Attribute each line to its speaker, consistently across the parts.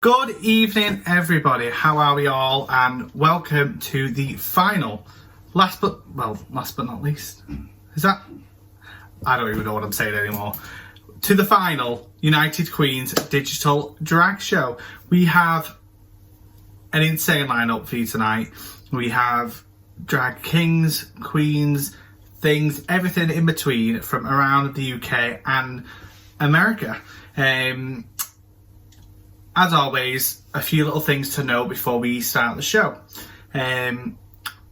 Speaker 1: Good evening, everybody. How are we all? And welcome to the final, last but not least. Is that? I don't even know what I'm saying anymore. To the final United Queens digital drag show. We have an insane lineup for you tonight. We have drag kings, queens, things, everything in between from around the UK and America. As always, a few little things to know before we start the show.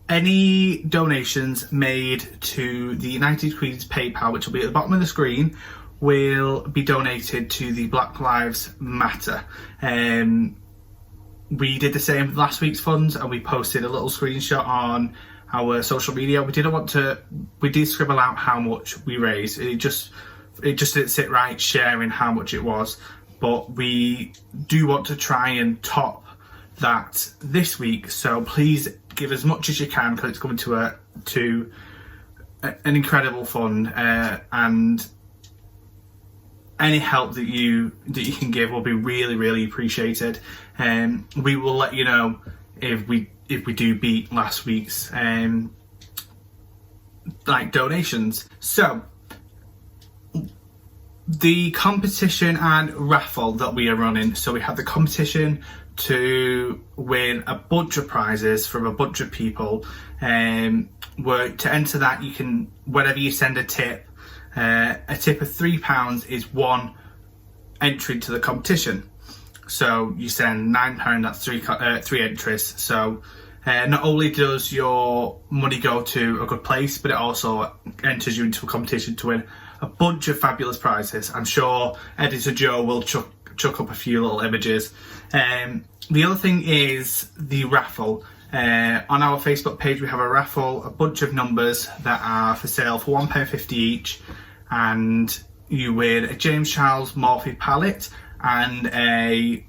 Speaker 1: Any donations made to the United Queens PayPal, which will be at the bottom of the screen, will be donated to the Black Lives Matter. We did the same with last week's funds, and we posted a little screenshot on our social media. We did scribble out how much we raised. It just didn't sit right sharing how much it was. But we do want to try and top that this week. So please give as much as you can, because it's coming to an incredible fund, and any help that you can give will be really, really appreciated. We will let you know if we do beat last week's donations. So the competition and raffle that we are running. So we have the competition to win a bunch of prizes from a bunch of people. Where to enter that, you can, whenever you send a tip of £3 is one entry to the competition. So you send £9, that's three entries. So not only does your money go to a good place, but it also enters you into a competition to win a bunch of fabulous prizes. I'm sure Editor Joe will chuck up a few little images. The other thing is the raffle. On our Facebook page, we have a raffle, a bunch of numbers that are for sale for £1.50 each, and you win a James Charles Morphe palette and a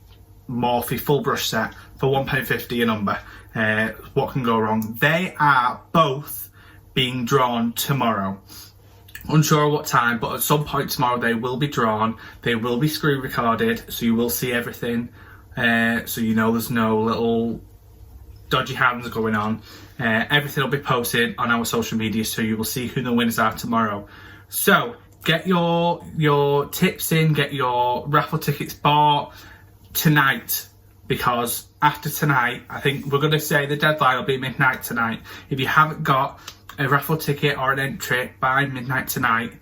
Speaker 1: Morphe full brush set for £1.50 a number. What can go wrong? They are both being drawn tomorrow. Unsure what time, but at some point tomorrow they will be drawn. They will be screen recorded, so you will see everything. So you know there's no little dodgy hands going on. Everything will be posted on our social media, so you will see who the winners are tomorrow. So get your tips in, get your raffle tickets bought tonight, because after tonight, I think we're going to say the deadline will be midnight tonight. If you haven't got a raffle ticket or an entry by midnight tonight,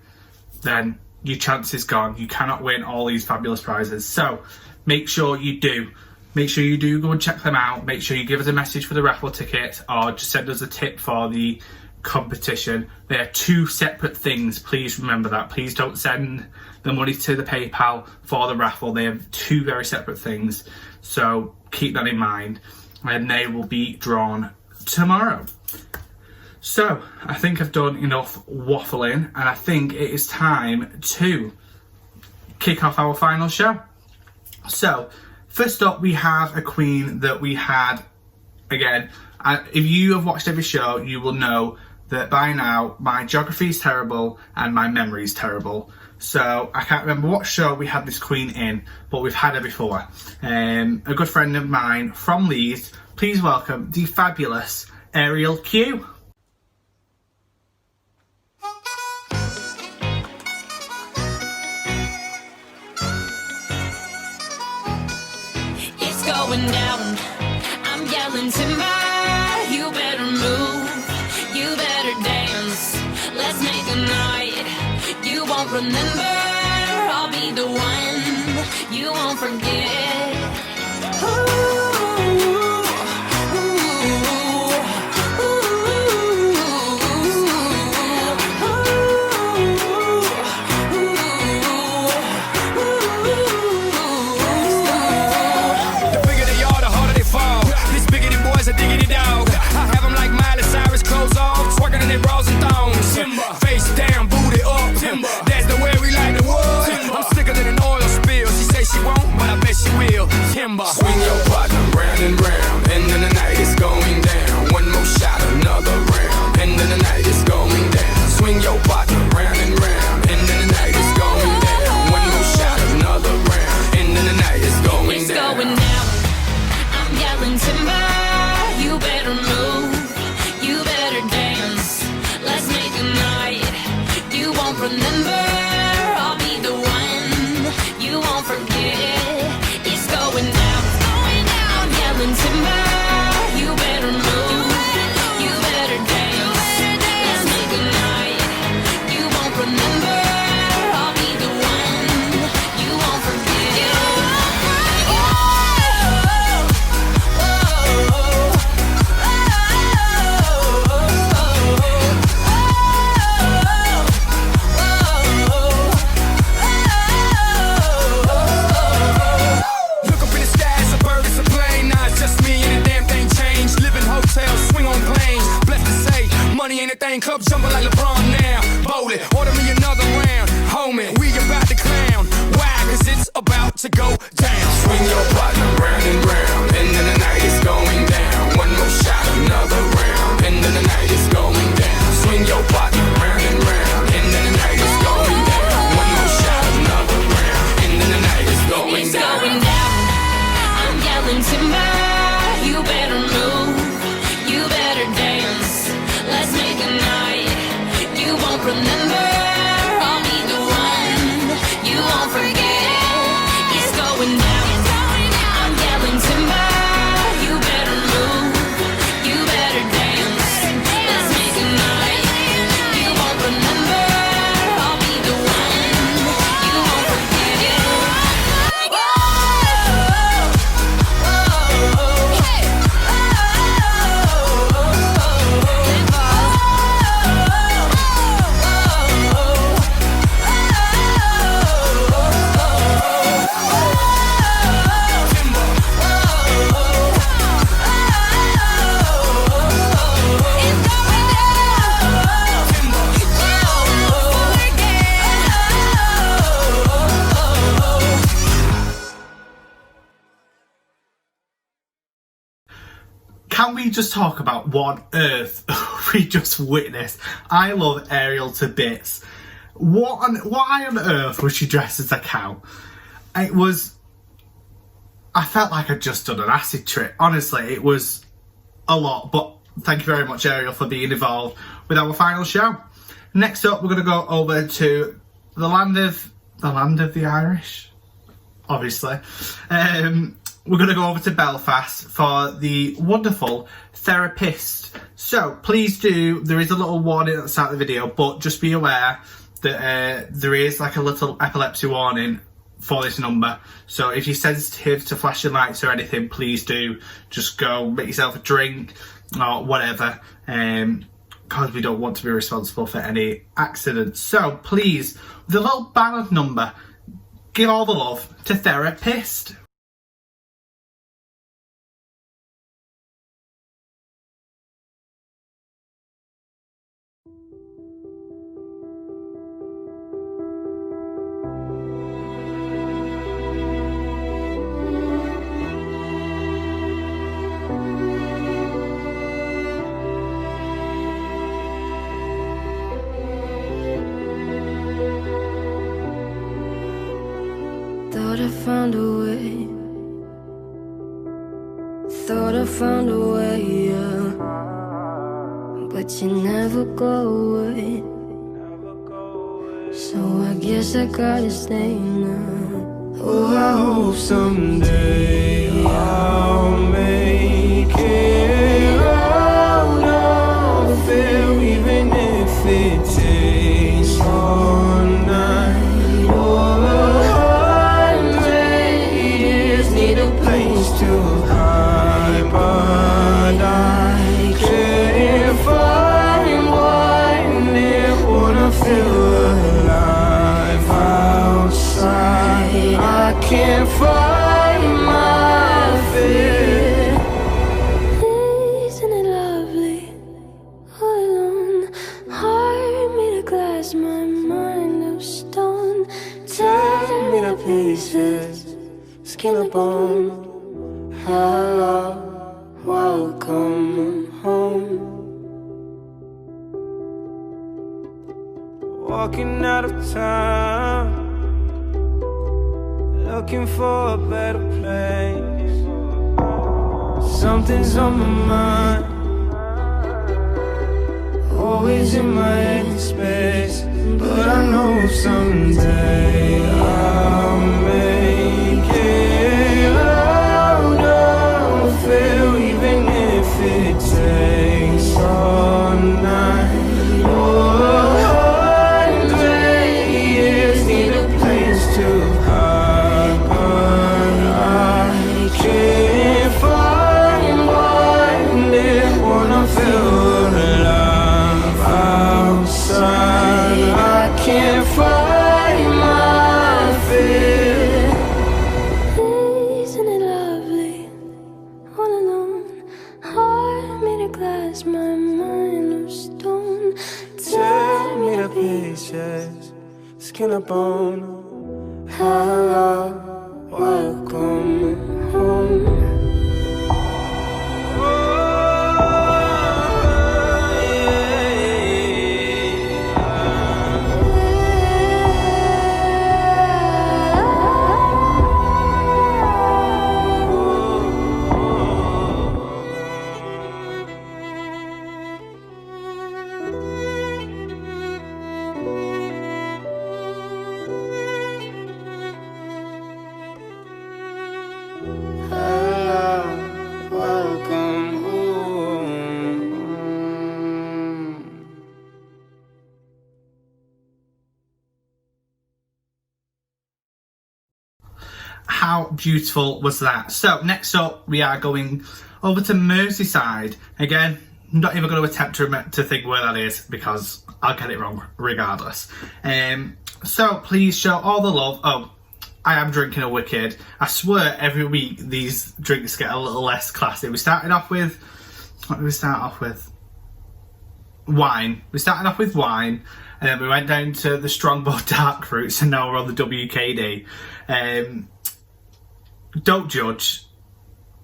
Speaker 1: then your chance is gone. You cannot win all these fabulous prizes. So make sure you do go and check them out. Make sure you give us a message for the raffle ticket, or just send us a tip for the competition. They are two separate things. Please remember that. Please don't send the money to the PayPal for the raffle. They are two very separate things. So keep that in mind, and they will be drawn tomorrow. So I think I've done enough waffling, and I think it is time to kick off our final show. So first up, we have a queen that we had, again, if you have watched every show, you will know that by now my geography is terrible and my memory is terrible. So I can't remember what show we had this queen in, but we've had her before. A good friend of mine from Leeds, please welcome the fabulous Ariel Q.
Speaker 2: Going down, I'm yelling timber. You better move, you better dance. Let's make a night you won't remember. I'll be the one you won't forget.
Speaker 3: They bras and thongs, timber. Face down, booty up, timber. That's the way we like the wood. Timber. I'm sicker than an oil spill. She say she won't, but I bet she will. Timber. Swing your partner round and round, and then the night is going down. One more shot, another round, and then the night is going down. Swing your partner round and round, and then the night is going down. One more shot, another round, and then the night is going down.
Speaker 1: can we just talk about what on earth we just witnessed? I love Ariel to bits. Why on earth was she dressed as a cow? I felt like I'd just done an acid trip. Honestly, it was a lot, but thank you very much, Ariel, for being involved with our final show. Next up, we're going to go over to the land of the Irish, obviously. We're going to go over to Belfast for the wonderful therapist. So please do, there is a little warning at the start of the video, but just be aware that there is like a little epilepsy warning for this number. So if you're sensitive to flashing lights or anything, please do just go make yourself a drink or whatever, because we don't want to be responsible for any accidents. So please, the little ballad number, give all the love to therapist.
Speaker 4: Thought I found a way, yeah. But you never go away. So I guess I gotta stay now. Oh, I hope someday I'll make it out of there, even if it takes all night or 100 years. Need a place to hide, but I can't find one there. Wanna feel alive outside. I can't find my fear. Isn't it lovely? All alone, heart made of glass, my mind of stone. Tear me to pieces, skin and bone. Hello, welcome home. Walking out of town, looking for a better place. Something's on my mind, always in my head space. But I know someday I'll make it out of here, even if it takes all night or 100 years. Need a place to hide, but I can't find one there. Wanna feel alive outside. I can't find my fear. Isn't it lovely? All alone, heart made of glass, my mind of stone. Tear me to pieces, skin and bone. Hello, welcome home.
Speaker 1: How beautiful was that? So next up, we are going over to Merseyside. Again, I'm not even going to attempt to think where that is because I'll get it wrong regardless. So please show all the love. Oh, I am drinking a Wicked. I swear every week these drinks get a little less classy. We started off with, what did we start off with? Wine. We started off with wine, and then we went down to the Strongbow Dark Fruits, and now we're on the WKD. Don't judge.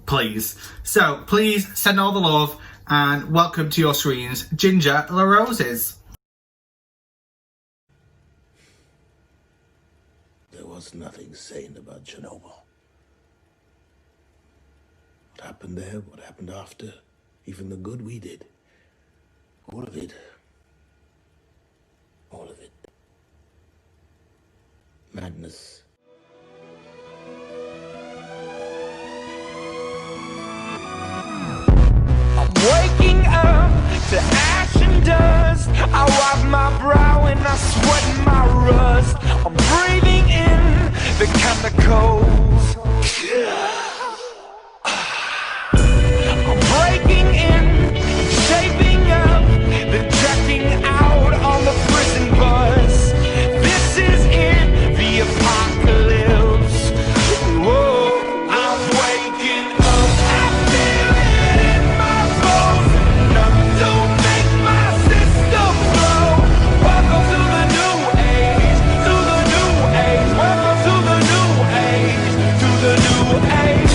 Speaker 1: please. So please send all the love and welcome to your screens, Ginger La Roses.
Speaker 5: There was nothing sane about Chernobyl. What happened there, what happened after, even the good we did. All of it. All of it. Madness.
Speaker 3: I'm waking up to ash and dust. I wipe my brow and I sweat my rust. I'm breathing in the chemicals. I'm breaking in, shaping up, then checking out on the prison bus. This is it, the apocalypse. Whoa, I'm waking up. I feel it in my bones, enough to make my system blow. Welcome to the new age, to the new age. Welcome to the new age, to the new age.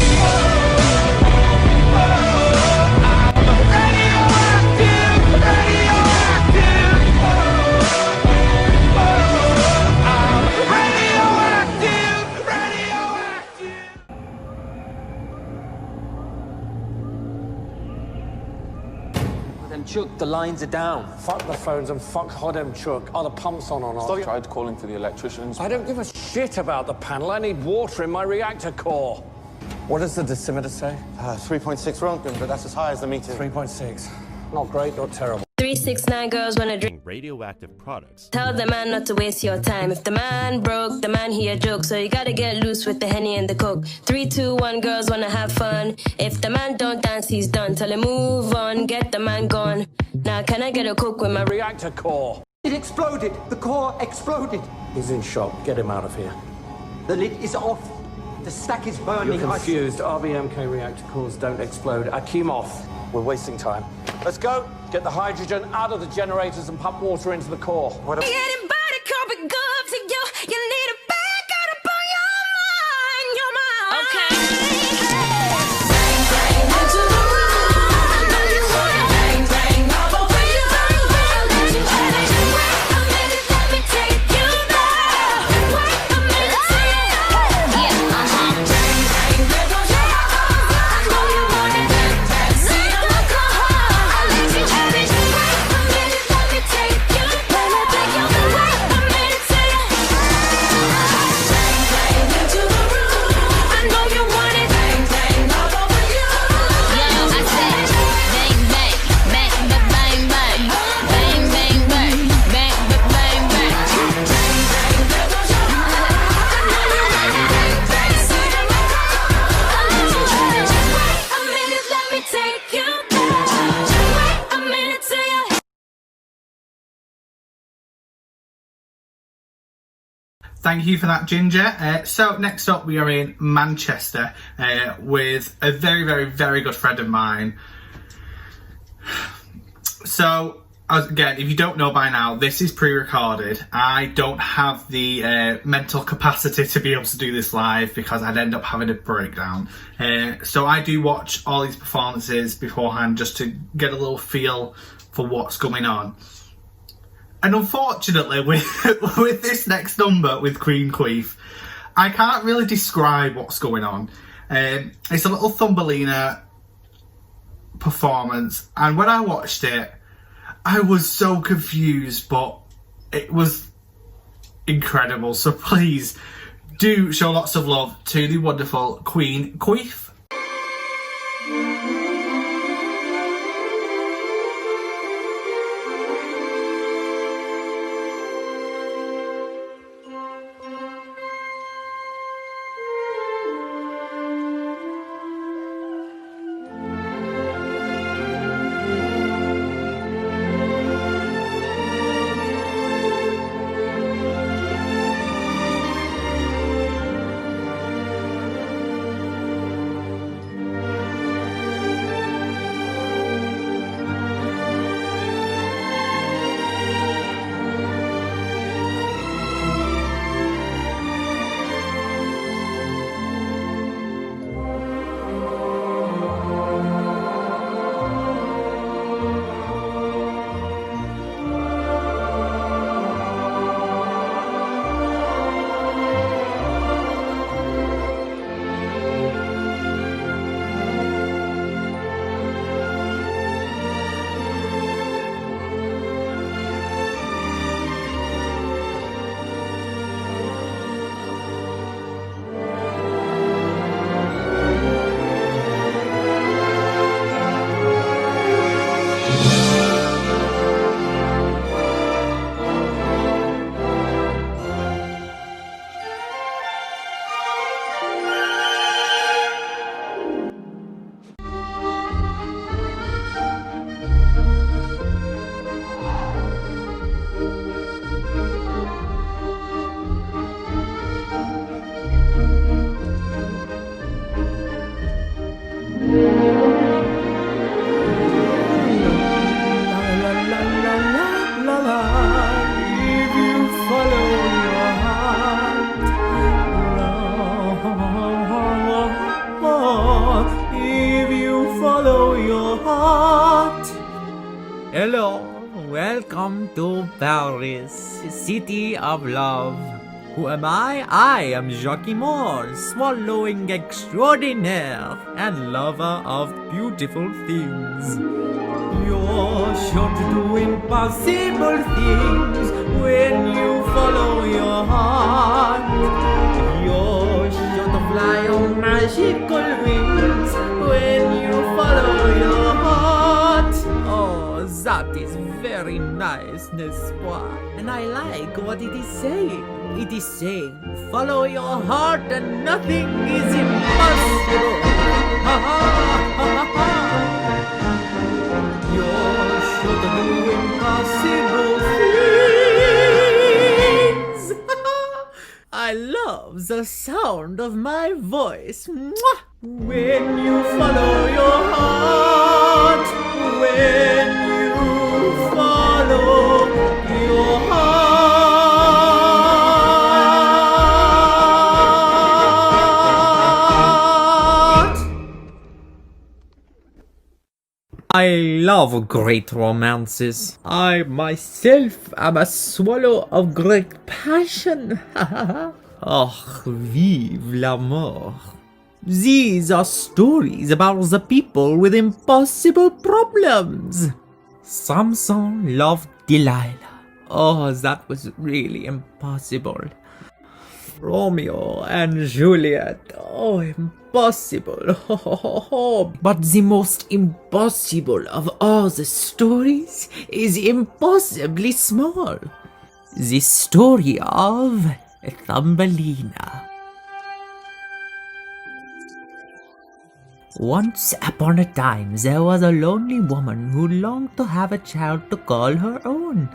Speaker 6: Chuck, the lines are down.
Speaker 7: Fuck the phones and fuck Hodem Chuk. Are the pumps on or not?
Speaker 8: I tried calling for the electricians.
Speaker 7: I don't give a shit about the panel. I need water in my reactor core. What does the decimeter say?
Speaker 9: 3.6 Rontgen, but that's as high as the meter.
Speaker 7: 3.6. Not great, not terrible.
Speaker 10: 369 girls wanna drink
Speaker 11: radioactive products.
Speaker 10: Tell the man not to waste your time. If the man broke, the man he a joke. So you gotta get loose with the Henny and the Coke. 3, 2, 1, girls wanna have fun. If the man don't dance, he's done. Tell him move on, get the man gone. Now can I get a Coke with my
Speaker 7: Reactor core.
Speaker 6: It exploded. The core exploded.
Speaker 7: He's in shock. Get him out of here.
Speaker 6: The lid is off. The stack is burning.
Speaker 7: You're confused. RBMK reactor cores don't explode. Akimov, we're wasting time. Let's go. Get the hydrogen out of the generators and pump water into the core.
Speaker 2: Anybody could be good to you. You need a back out upon your mind, your mind. Okay. Bang, bang into the room. I know you wanna bang, bang all over you. Wait a minute, let me take you there. Wait a minute, yeah, Bang, bang, there goes your heart. I know you want it. Bang, see the alcohol. I'll let you have it. Wait a minute, let me take you. Let me take you. Wait a minute, bang, bang into the room. I know you want it. Bang, bang all over you.
Speaker 12: Yo, I said bang bang, bang bang bang bang, bang bang bang, bang bang bang.
Speaker 2: There goes your heart. I know you want it. Bang, bang, see the alcohol. I'll let you have it. Wait a minute, let me take you there. Wait a minute, till you.
Speaker 1: Thank you for that, Ginger. So next up we are in Manchester with a very, very, very good friend of mine. So, again, if you don't know by now, this is pre-recorded. I don't have the mental capacity to be able to do this live because I'd end up having a breakdown. So I do watch all these performances beforehand just to get a little feel for what's going on. And unfortunately, with this next number with Queen Queef, I can't really describe what's going on. It's a little Thumbelina performance, and when I watched it, I was so confused, but it was incredible. So please do show lots of love to the wonderful Queen Queef.
Speaker 11: Hello, welcome to Paris, city of love. Who am I? I am Jacques Moore, swallowing extraordinaire and lover of beautiful things. You're sure to do impossible things when you follow your heart. You're sure to fly on magical wings when you follow your heart. Oh, that is very nice, n'est-ce pas? And I like what it is saying. It is saying, follow your heart and nothing is impossible. Ha ha ha ha ha. You're sure to do impossible things. I love the sound of my voice. Mwah! When you follow your heart, when you follow your heart. I love great romances. I myself am a swallow of great passion. Oh, vive l'amour. These are stories about the people with impossible problems. Samson loved Delilah. Oh, that was really impossible. Romeo and Juliet. Oh, impossible. But the most impossible of all the stories is impossibly small. The story of Thumbelina. Once upon a time, there was a lonely woman who longed to have a child to call her own.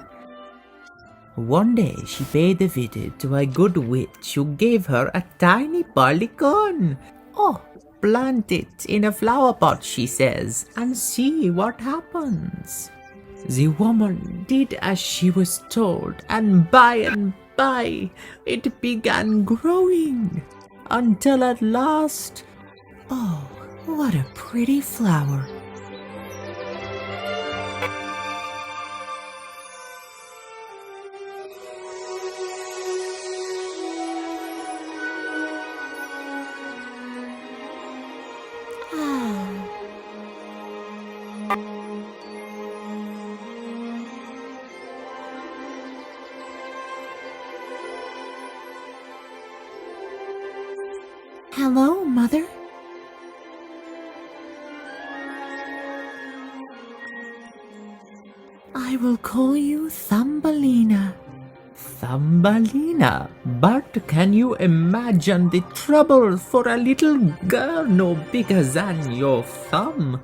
Speaker 11: One day, she paid a visit to a good witch who gave her a tiny barley corn. Oh, plant it in a flower pot, she says, and see what happens. The woman did as she was told, and by, it began growing, until at last, oh, what a pretty flower. Hello, Mother. I will call you Thumbelina. Thumbelina? But can you imagine the trouble for a little girl no bigger than your thumb,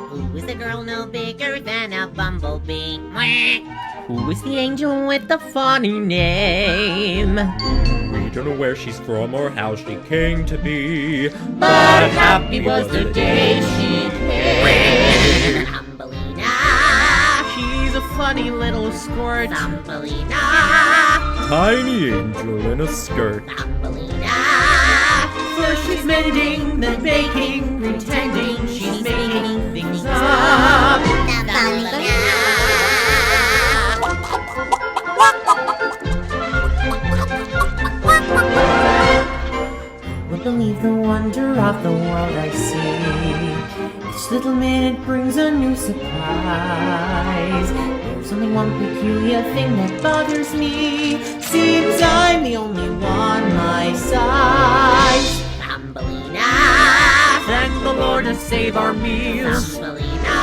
Speaker 13: Who is the girl no bigger than a bumblebee? Who is the angel with the funny name?
Speaker 11: We don't know where she's from or how she came to be,
Speaker 13: But happy was the day she came. Thumbelina.
Speaker 11: She's a funny little squirt.
Speaker 13: Thumbelina.
Speaker 11: Tiny angel in a skirt.
Speaker 13: Thumbelina.
Speaker 11: First she's mending, then baking, pretending she's making things up.
Speaker 13: Thumbelina.
Speaker 11: Would believe the wonder of the world I see. Each little minute brings a new surprise. There's only one peculiar thing that bothers me. Seems I'm the only one my size.
Speaker 13: Thumbelina.
Speaker 11: Thank the Lord to save our meals.
Speaker 13: Thumbelina.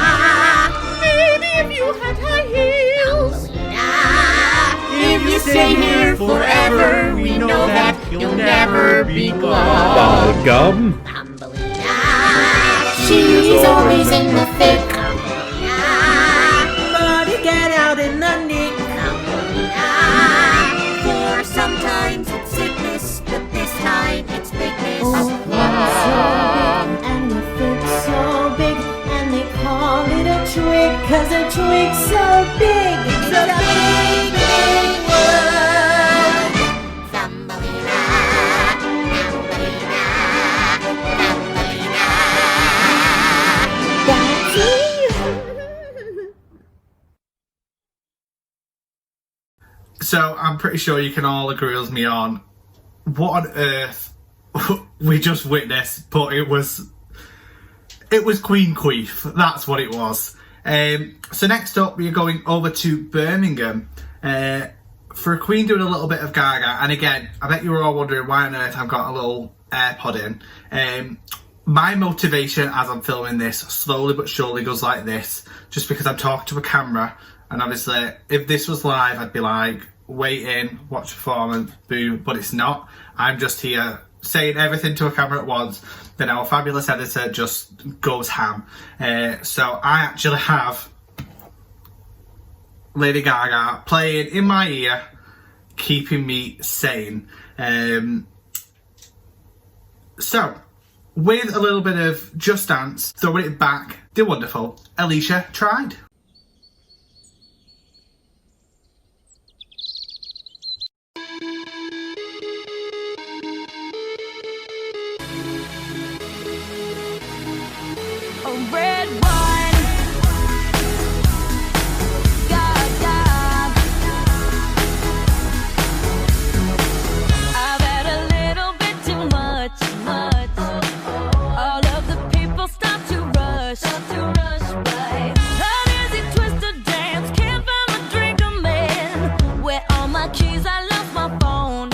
Speaker 11: Maybe if you had high heels.
Speaker 13: Thumbelina.
Speaker 11: If you stay here forever, we know that you'll never be gone. Bubblegum.
Speaker 13: Thumbelina.
Speaker 11: She's always in the thick.
Speaker 13: Thumbelina.
Speaker 11: But you get out in the nick.
Speaker 13: Thumbelina.
Speaker 11: For sometimes it's sickness, but this time it's bigness.
Speaker 4: Oh, and the thick's so big, and they call it a twig, 'cause a twig's so big. It's a big, big word.
Speaker 1: So I'm pretty sure you can all agree with me on what on earth we just witnessed, but it was Queen Queef. That's what it was. So next up, we're going over to Birmingham for a Queen doing a little bit of Gaga. And again, I bet you were all wondering why on earth I've got a little AirPod in. My motivation as I'm filming this slowly but surely goes like this, just because I'm talking to a camera. And obviously, if this was live, I'd be like, wait in, watch performance, boo. But it's not. I'm just here saying everything to a camera at once. Then our fabulous editor just goes ham. So I actually have Lady Gaga playing in my ear, keeping me sane. So, with a little bit of Just Dance, throwing it back, the wonderful Alicia tried.
Speaker 2: Red wine, Gaga. I've had a little bit too much. All of the people stop to rush by. An easy twist to dance, can't find my drink, I'm in. Where all my keys? I lost my phone.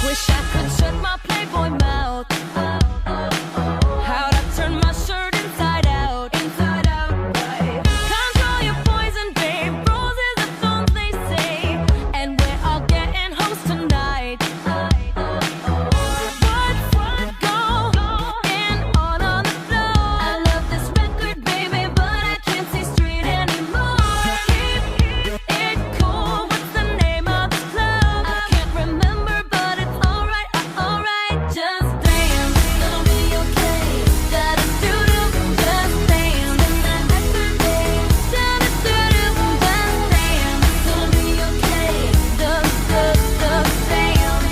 Speaker 2: Wish I could shut my Playboy mouth. How'd I turn my shirt inside out? Right. Control your poison, babe. Roses are thorns, they say. And we're all getting hoes tonight. What's going on the floor? I love this record, baby, but I can't see straight anymore. Keep it cool. What's the name of this club? I can't remember, but it's alright, just dance. Gonna be okay. Da-da-doo-doo, just dance. That record, babe. Da-da-doo-doo, just dance. Gonna be okay. Just dance, just dance,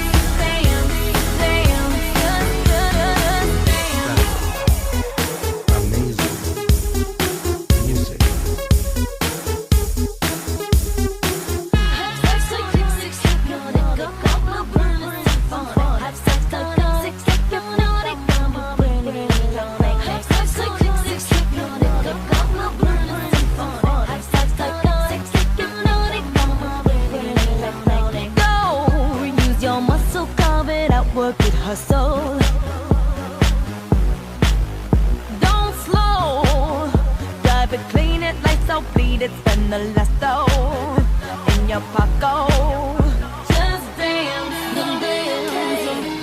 Speaker 5: Amazing music.
Speaker 2: Go, use your muscle, carve it out, work it, hustle. Don't slow, drive it, clean it, lights out, bleed it, spend the last dough in your pocket. Just dance,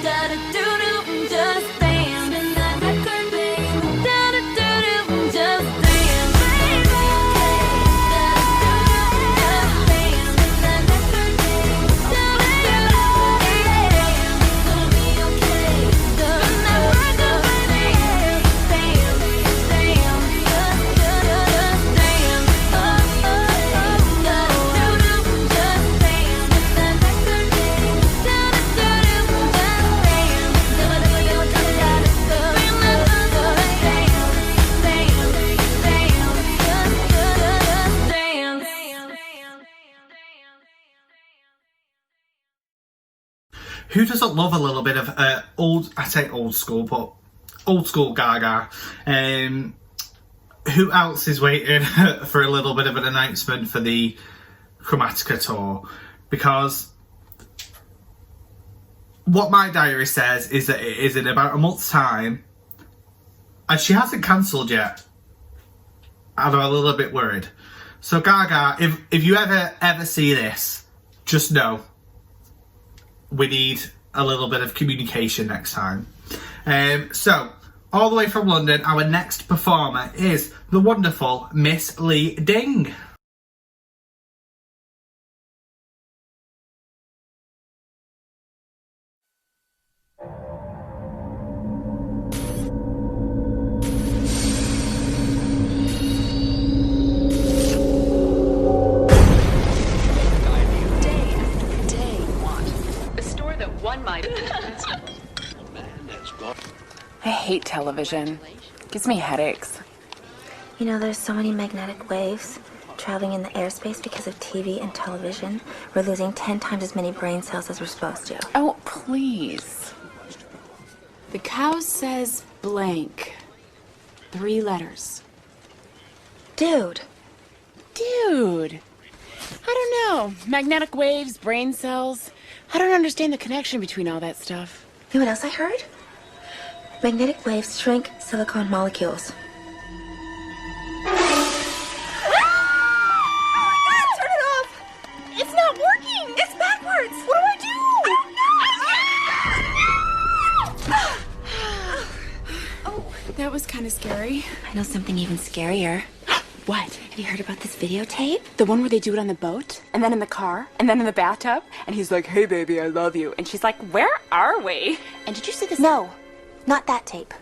Speaker 2: da-da-doo-doo, just dance. That record, babe. Da-da-doo-doo, just dance, baby. Da-da-doo-doo, just dance. That record, babe. Da-da-doo-doo, gonna be okay. That record, baby. Dance, just dance. Da-da-doo-doo, just dance. That record, babe. Da-da-doo-doo, just dance.
Speaker 1: Who doesn't love a little bit of I say old school, but old school Gaga? Who else is waiting for a little bit of an announcement for the Chromatica tour? Because what my diary says is that it is in about a month's time, and she hasn't cancelled yet. I'm a little bit worried. So Gaga, if you ever see this, just know we need a little bit of communication next time. So all the way from London, our next performer is the wonderful Miss Lee Ding.
Speaker 14: I hate television. It gives me headaches.
Speaker 15: You know, there's so many magnetic waves traveling in the airspace because of TV and television. We're losing 10 times as many brain cells as we're supposed to.
Speaker 14: Oh, please. The cow says blank. 3 letters.
Speaker 15: Dude.
Speaker 14: Dude. I don't know. Magnetic waves, brain cells. I don't understand the connection between all that stuff.
Speaker 15: You know what else I heard? Magnetic waves shrink silicon molecules.
Speaker 14: Turn it off! It's not working! It's backwards! What do I do? Oh, that was kind of scary.
Speaker 15: I know something even scarier.
Speaker 14: What?
Speaker 15: Have you heard about this videotape?
Speaker 14: The one where they do it on the boat, and then in the car, and then in the bathtub, and he's like, "Hey baby, I love you," and she's like, "Where are we?" And did you see this?
Speaker 15: No, not that tape.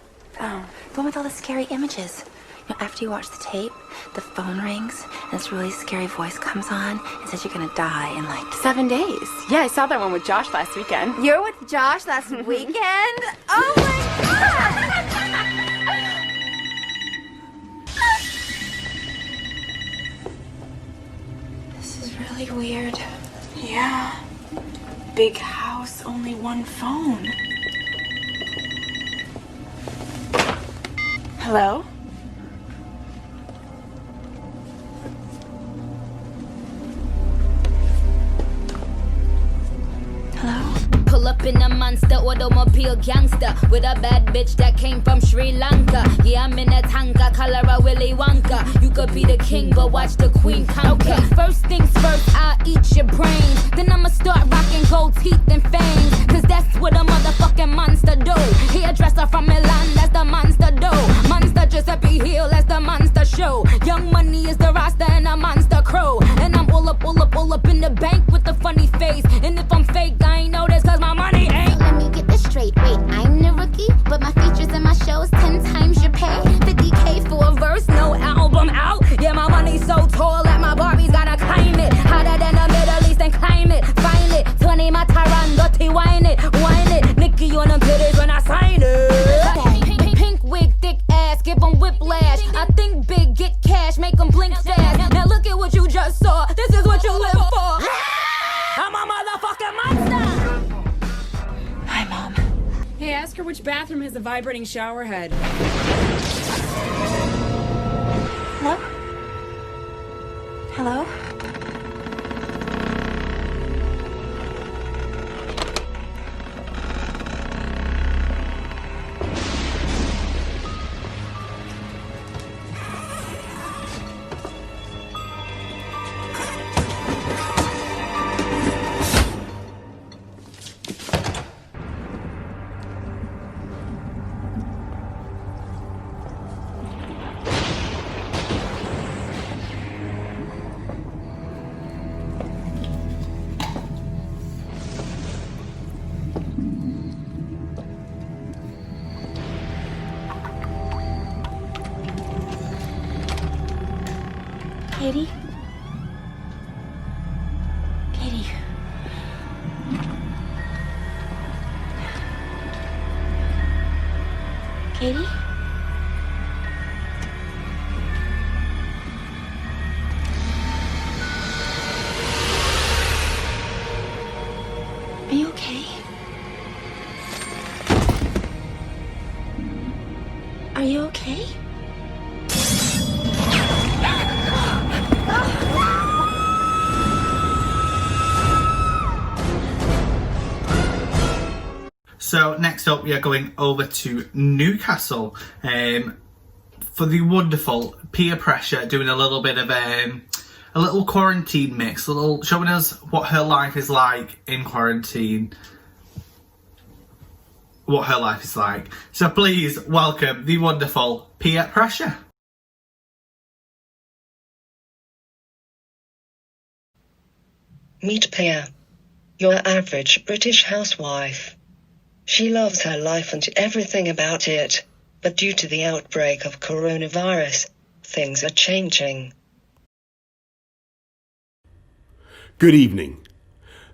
Speaker 14: Oh.
Speaker 15: The one with all the scary images. You know, after you watch the tape, the phone rings, and this really scary voice comes on and says you're gonna die in like
Speaker 14: 7 days. Yeah, I saw that one with Josh last weekend.
Speaker 15: You're with Josh last weekend? Oh my god! This is really weird.
Speaker 14: Yeah. Big house, only one phone. Hello?
Speaker 2: Pull up in a monster automobile gangster with a bad bitch that came from Sri Lanka. Yeah, I'm in a tanka, color a Willy Wonka. You could be the king, but watch the queen conquer. Okay, first things first, I'll eat your brains. Then I'ma start rocking gold teeth and fangs. Cause that's what a motherfucking monster do. Hairdresser from Milan, that's the monster do. Monster Giuseppe Hill, that's the monster show. Young Money is the roster and a monster crow. And I'm all up in the bank with the funny face. And if I'm fake, I ain't know this cause my money ain't.
Speaker 12: So let me get this straight. Wait, I'm the rookie, but my features and my shows 10 times your pay. 50K for a verse, no album out. Yeah, my money's so tall that my Barbies gotta climb it. Hotter than the Middle East and climb it. Find it. 20 my Tyron, dirty wine it. Wine it. Nicky on them titties when I sign it. Pink wig, thick ass, give them whiplash. I think big, get cash, make them blink fast. Now look at what you just saw. This is what you live for. I'm a motherfucking monster.
Speaker 15: Hi, Mom.
Speaker 14: Hey, ask her which bathroom has a vibrating shower head.
Speaker 15: Hello? Hello? Katie? Katie. Katie? Are you okay? Are you okay?
Speaker 1: So next up, we are going over to Newcastle for the wonderful Peer Pressure, doing a little bit of a little quarantine mix, showing us what her life is like in quarantine. what her life is like. So please welcome the wonderful Peer Pressure.
Speaker 16: Meet Pia, your average British housewife. She loves her life and everything about it, but due to the outbreak of coronavirus, things are changing.
Speaker 17: Good evening.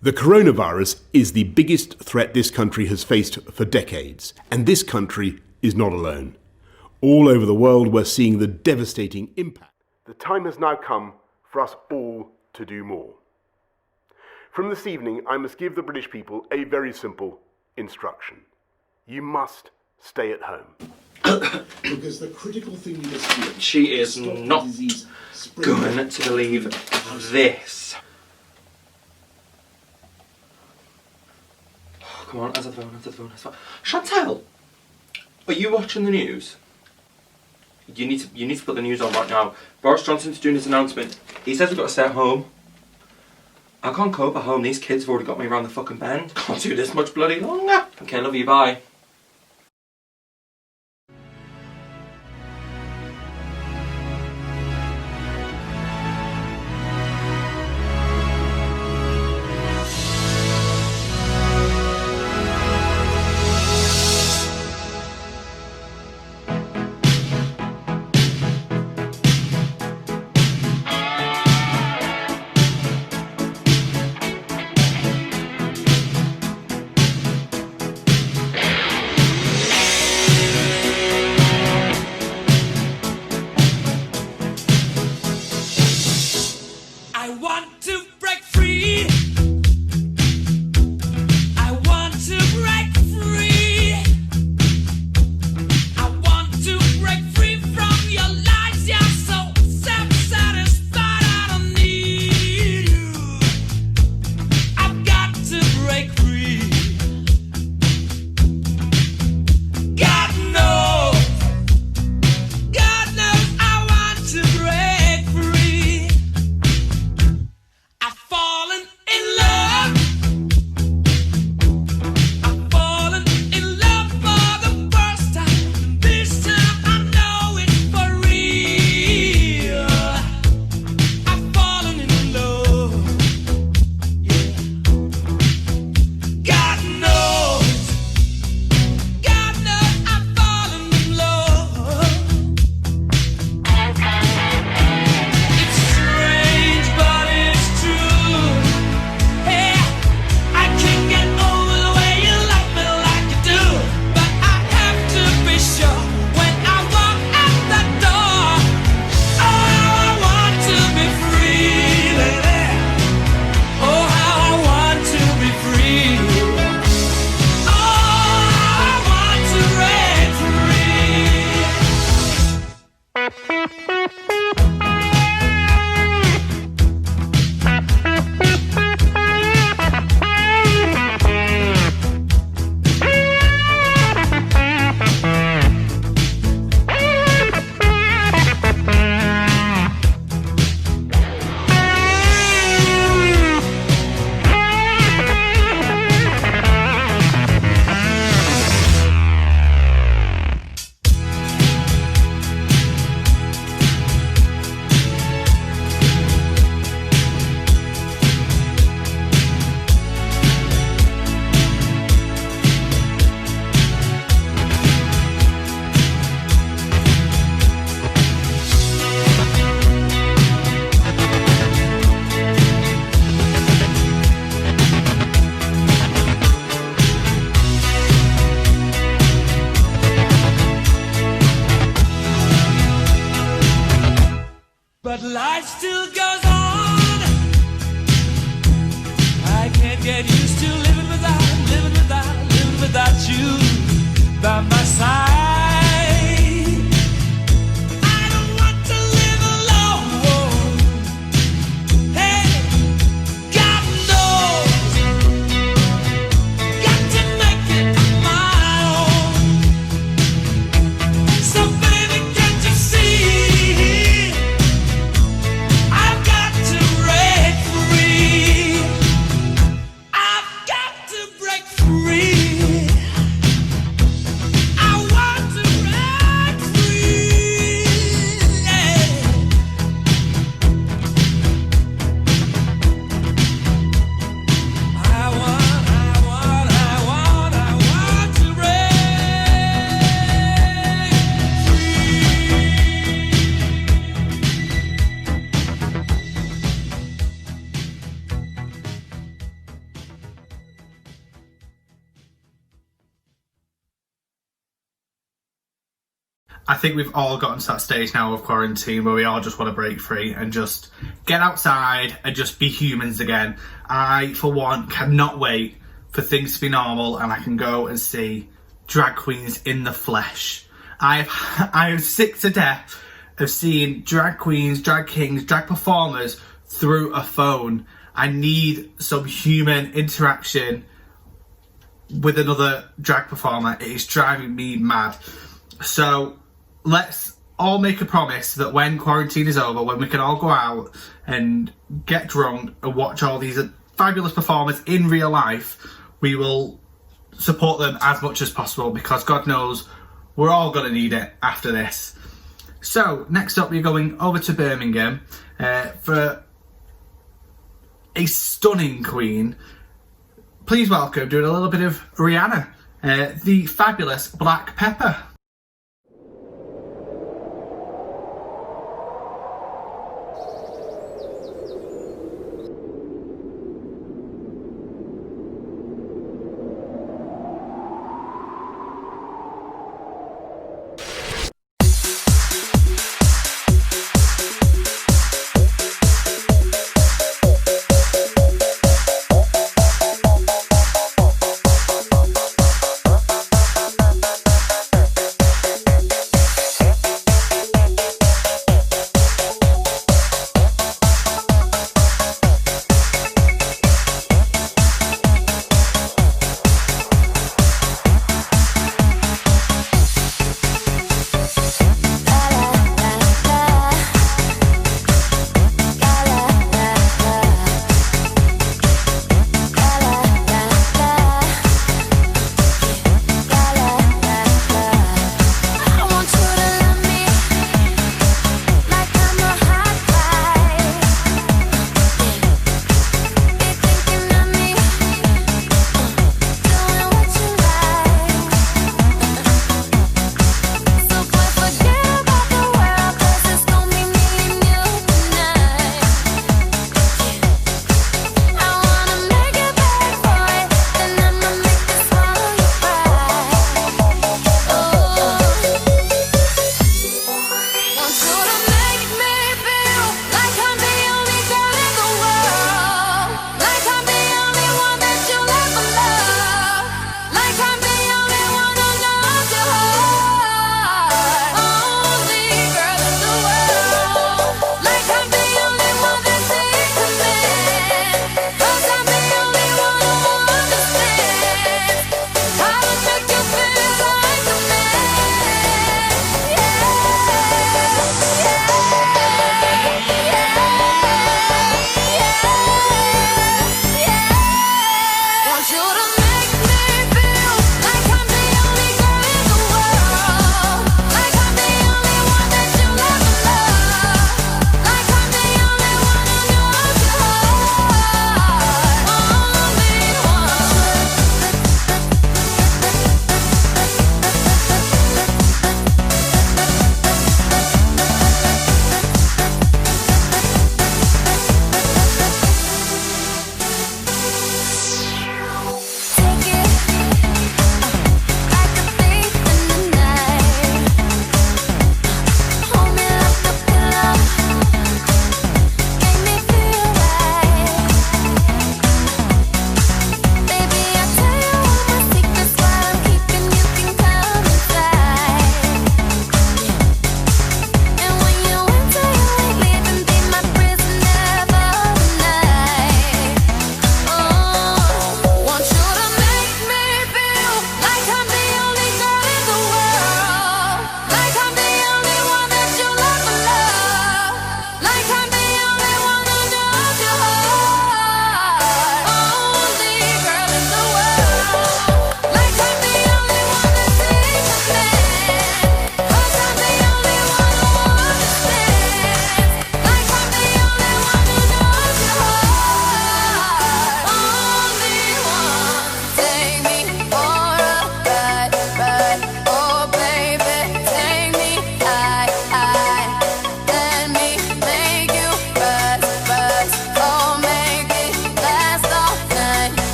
Speaker 17: The coronavirus is the biggest threat this country has faced for decades, and this country is not alone. All over the world, we're seeing the devastating impact. The time has now come for us all to do more. From this evening, I must give the British people a very simple instruction. You must stay at home.
Speaker 5: Because the critical thing you must do...
Speaker 18: She is not going to believe this. Oh, come on, answer the phone. Chantal, are you watching the news? You need to put the news on right now. Boris Johnson's doing his announcement. He says we've got to stay at home. I can't cope at home. These kids have already got me around the fucking bend. Can't do this much bloody longer. Okay, love you, bye.
Speaker 3: But life still goes on. I can't get used to living without you by my side. I don't want to live alone. Hey, God knows, got to make it my own. So baby, can't you see? I've got to break free. I've got to break free.
Speaker 1: I think we've all gotten to that stage now of quarantine where we all just want to break free and just get outside and just be humans again. I, for one, cannot wait for things to be normal and I can go and see drag queens in the flesh. I am sick to death of seeing drag queens, drag kings, drag performers through a phone. I need some human interaction with another drag performer. It is driving me mad. So let's all make a promise that when quarantine is over, when we can all go out and get drunk and watch all these fabulous performers in real life, we will support them as much as possible, because God knows we're all going to need it after this. So next up, we're going over to Birmingham for a stunning queen. Please welcome, doing a little bit of Rihanna, the fabulous Black Pepper.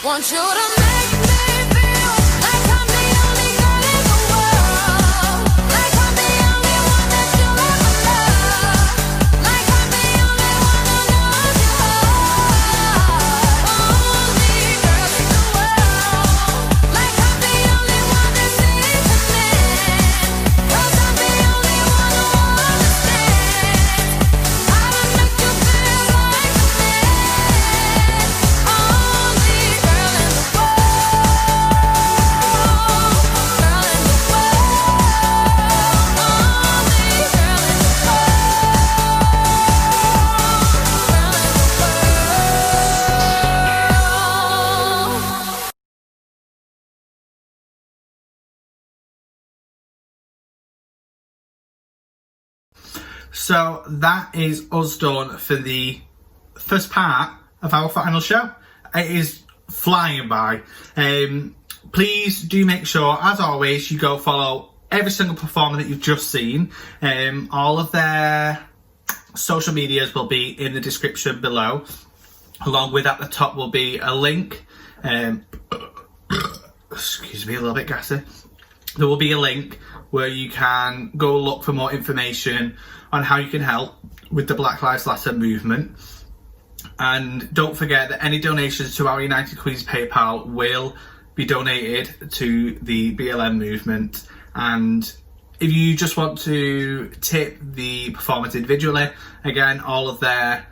Speaker 2: Want you to make me feel like I'm the only girl in the world, like I'm the only one that you'll ever love, like I'm the only one who knows your heart. Only girl in the world, like I'm the only one that sees a man, 'cause I'm the only one who understands how to make you feel like a man. Only girl in the
Speaker 1: So that is us done for the first part of our final show. It is flying by. Please do make sure, as always, you go follow every single performer that you've just seen. All of their social medias will be in the description below. Along with, at the top will be a link. Excuse me, a little bit gassy. There will be a link where you can go look for more information on how you can help with the Black Lives Matter movement. And don't forget that any donations to our United Queens PayPal will be donated to the BLM movement. And if you just want to tip the performers individually, again, all of their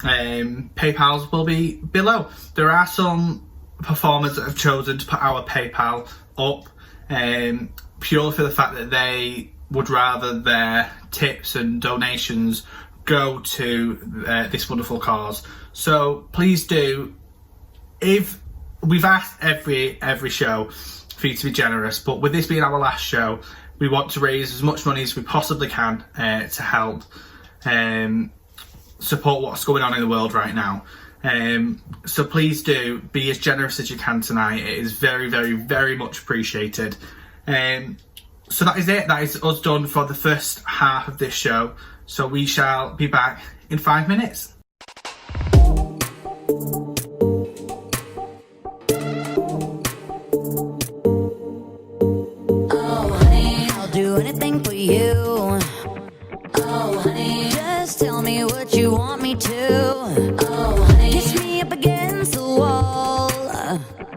Speaker 1: PayPals will be below. There are some performers that have chosen to put our PayPal up purely for the fact that they would rather their tips and donations go to this wonderful cause. So please do. If we've asked every show for you to be generous, but with this being our last show, we want to raise as much money as we possibly can to help support what's going on in the world right now. So please do be as generous as you can tonight. It is very, very, very much appreciated. So that is it. That is us done for the first half of this show. So we shall be back in 5 minutes.
Speaker 2: Oh, honey, I'll do anything for you. Oh, honey, just tell me what you want me to. Oh, honey, kiss me up against the wall.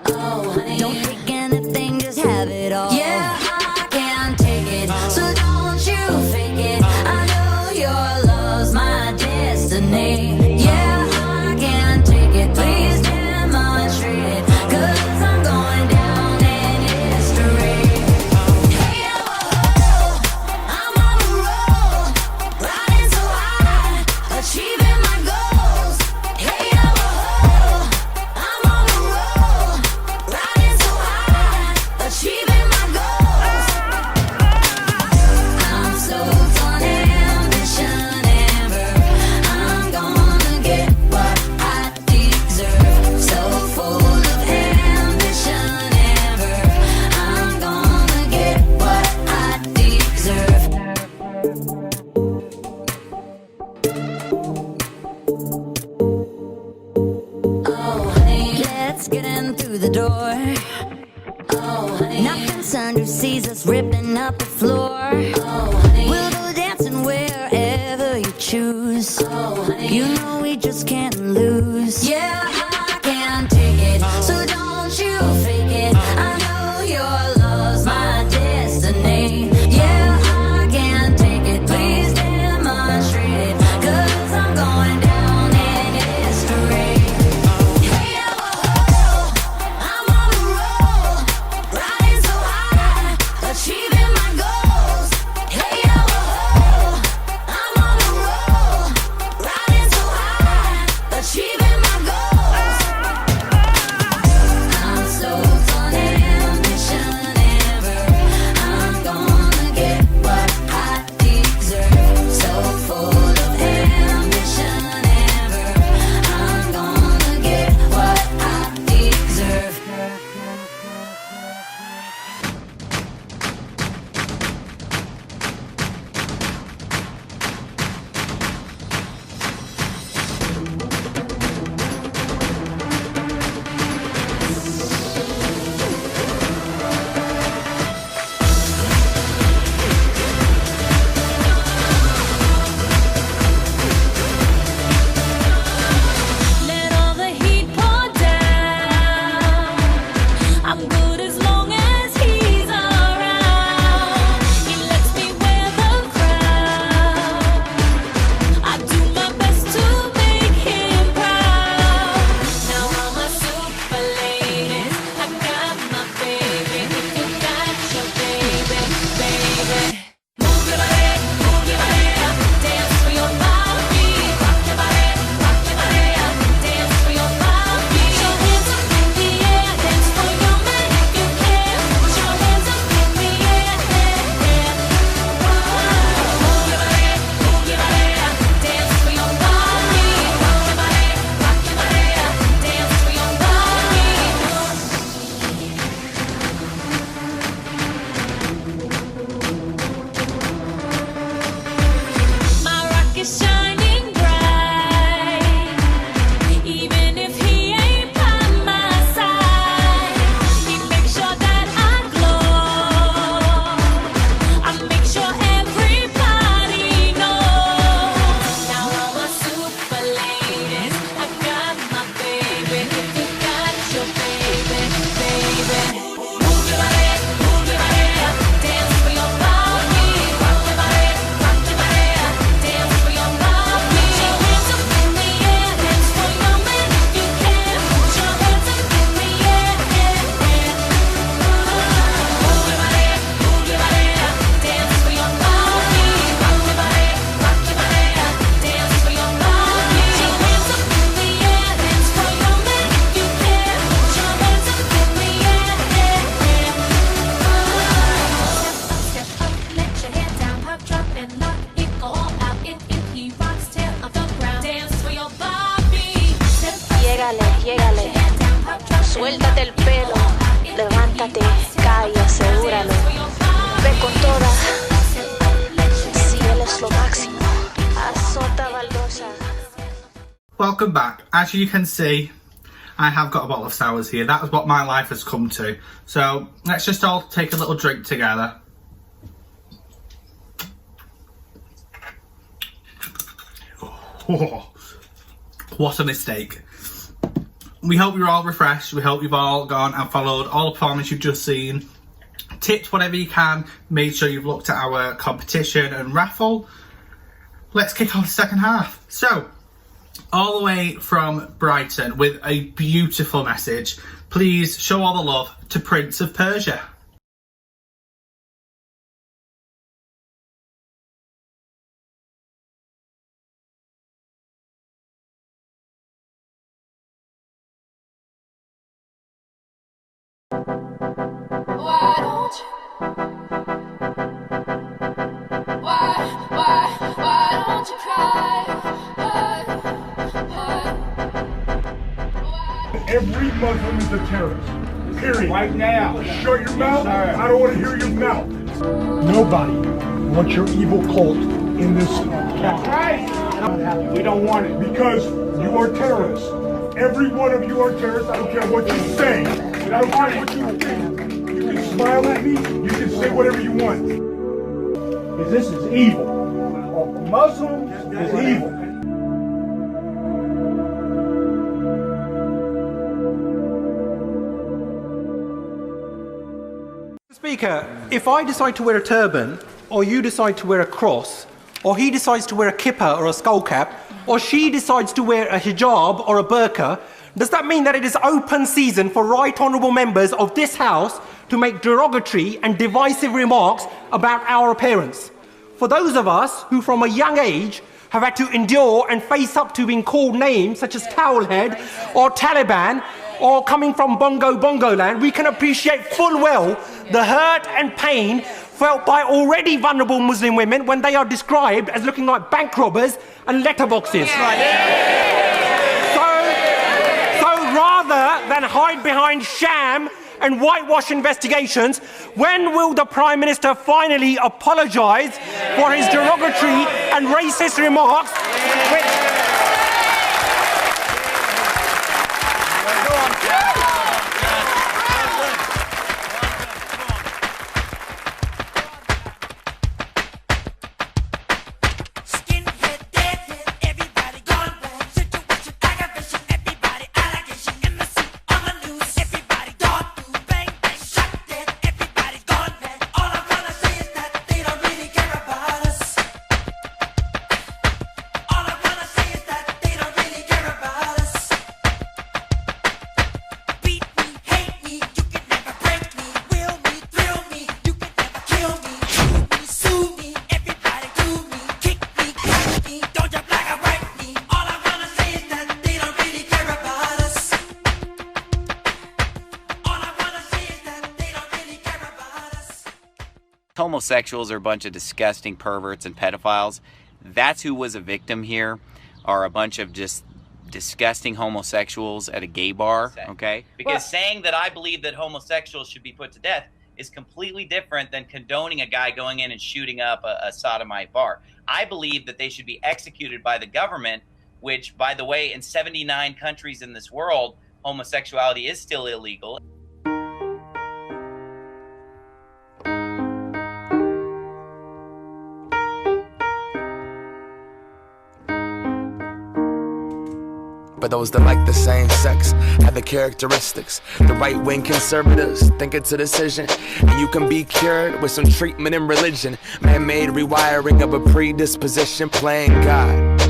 Speaker 2: Oh, honey, don't take anything, just have it all. Yeah, I can't take it, so don't you fake it. I know your love's my destiny. Yeah, I can't take it, please demonstrate it, 'cause I'm going down in history. Hey, oh, I'm on a roll, riding so high, achieving my goals. Hey, oh, I'm on a roll, riding so high, achieving my goals. I'm so on ambition ever. I'm gonna get what I deserve. So full of ambition ever. I'm gonna get what I deserve. Oh, honey, let's get in through the door. Oh, honey, not concerned who sees us ripping up the floor. Oh, honey, we'll go dancing wherever you choose. Oh, honey, you know we just can't lose. Yeah, I can't take it, so don't you fake it. I know your love's my destiny. Yeah, I can't take it, please demonstrate it, 'cause I'm going down in history. Hey, oh, I'm on a roll, riding so high, achieving my goals. Hey,
Speaker 15: llégale. Suéltate el pelo, levántate, cae, asegúralo. Ve con toda, si él es lo máximo, azota baldosa.
Speaker 1: Welcome back. As you can see, I have got a bottle of sours here. That is what my life has come to. So let's just all take a little drink together. Oh, what a mistake. We hope you're all refreshed. We hope you've all gone and followed all the performance you've just seen. Tipped whatever you can. Made sure you've looked at our competition and raffle. Let's kick off the second half. So, all the way from Brighton with a beautiful message. Please show all the love to Prince of Persia.
Speaker 2: Why don't you cry?
Speaker 19: Every Muslim is a terrorist. Period. Right now. Shut your mouth. I don't want to hear your mouth. Nobody wants your evil cult in this country. We don't want it. Because you are terrorists. Every one of you are terrorists. I don't care what you say. I don't care what you think. You can smile at me. You can say whatever you want. Because this is evil. Muslim is evil.
Speaker 20: Speaker, if I decide to wear a turban, or you decide to wear a cross, or he decides to wear a kippah or a skull cap, or she decides to wear a hijab or a burqa, does that mean that it is open season for right honourable members of this House to make derogatory and divisive remarks about our appearance? For those of us who from a young age have had to endure and face up to being called names such as Towelhead or Taliban, or coming from Bongo land, we can appreciate full well the hurt and pain felt by already vulnerable Muslim women when they are described as looking like bank robbers and letterboxes. So rather than hide behind sham and whitewash investigations, when will the Prime Minister finally apologise for his derogatory and racist remarks?
Speaker 21: Homosexuals are a bunch of disgusting perverts and pedophiles. That's who was a victim here, are a bunch of just disgusting homosexuals at a gay bar, okay? Because saying that I believe that homosexuals should be put to death is completely different than condoning a guy going in and shooting up a sodomite bar. I believe that they should be executed by the government, which, by the way, in 79 countries in this world, homosexuality is still illegal.
Speaker 22: But those that like the same sex have the characteristics. The right-wing conservatives think it's a decision, and you can be cured with some treatment and religion. Man-made rewiring of a predisposition, playing God.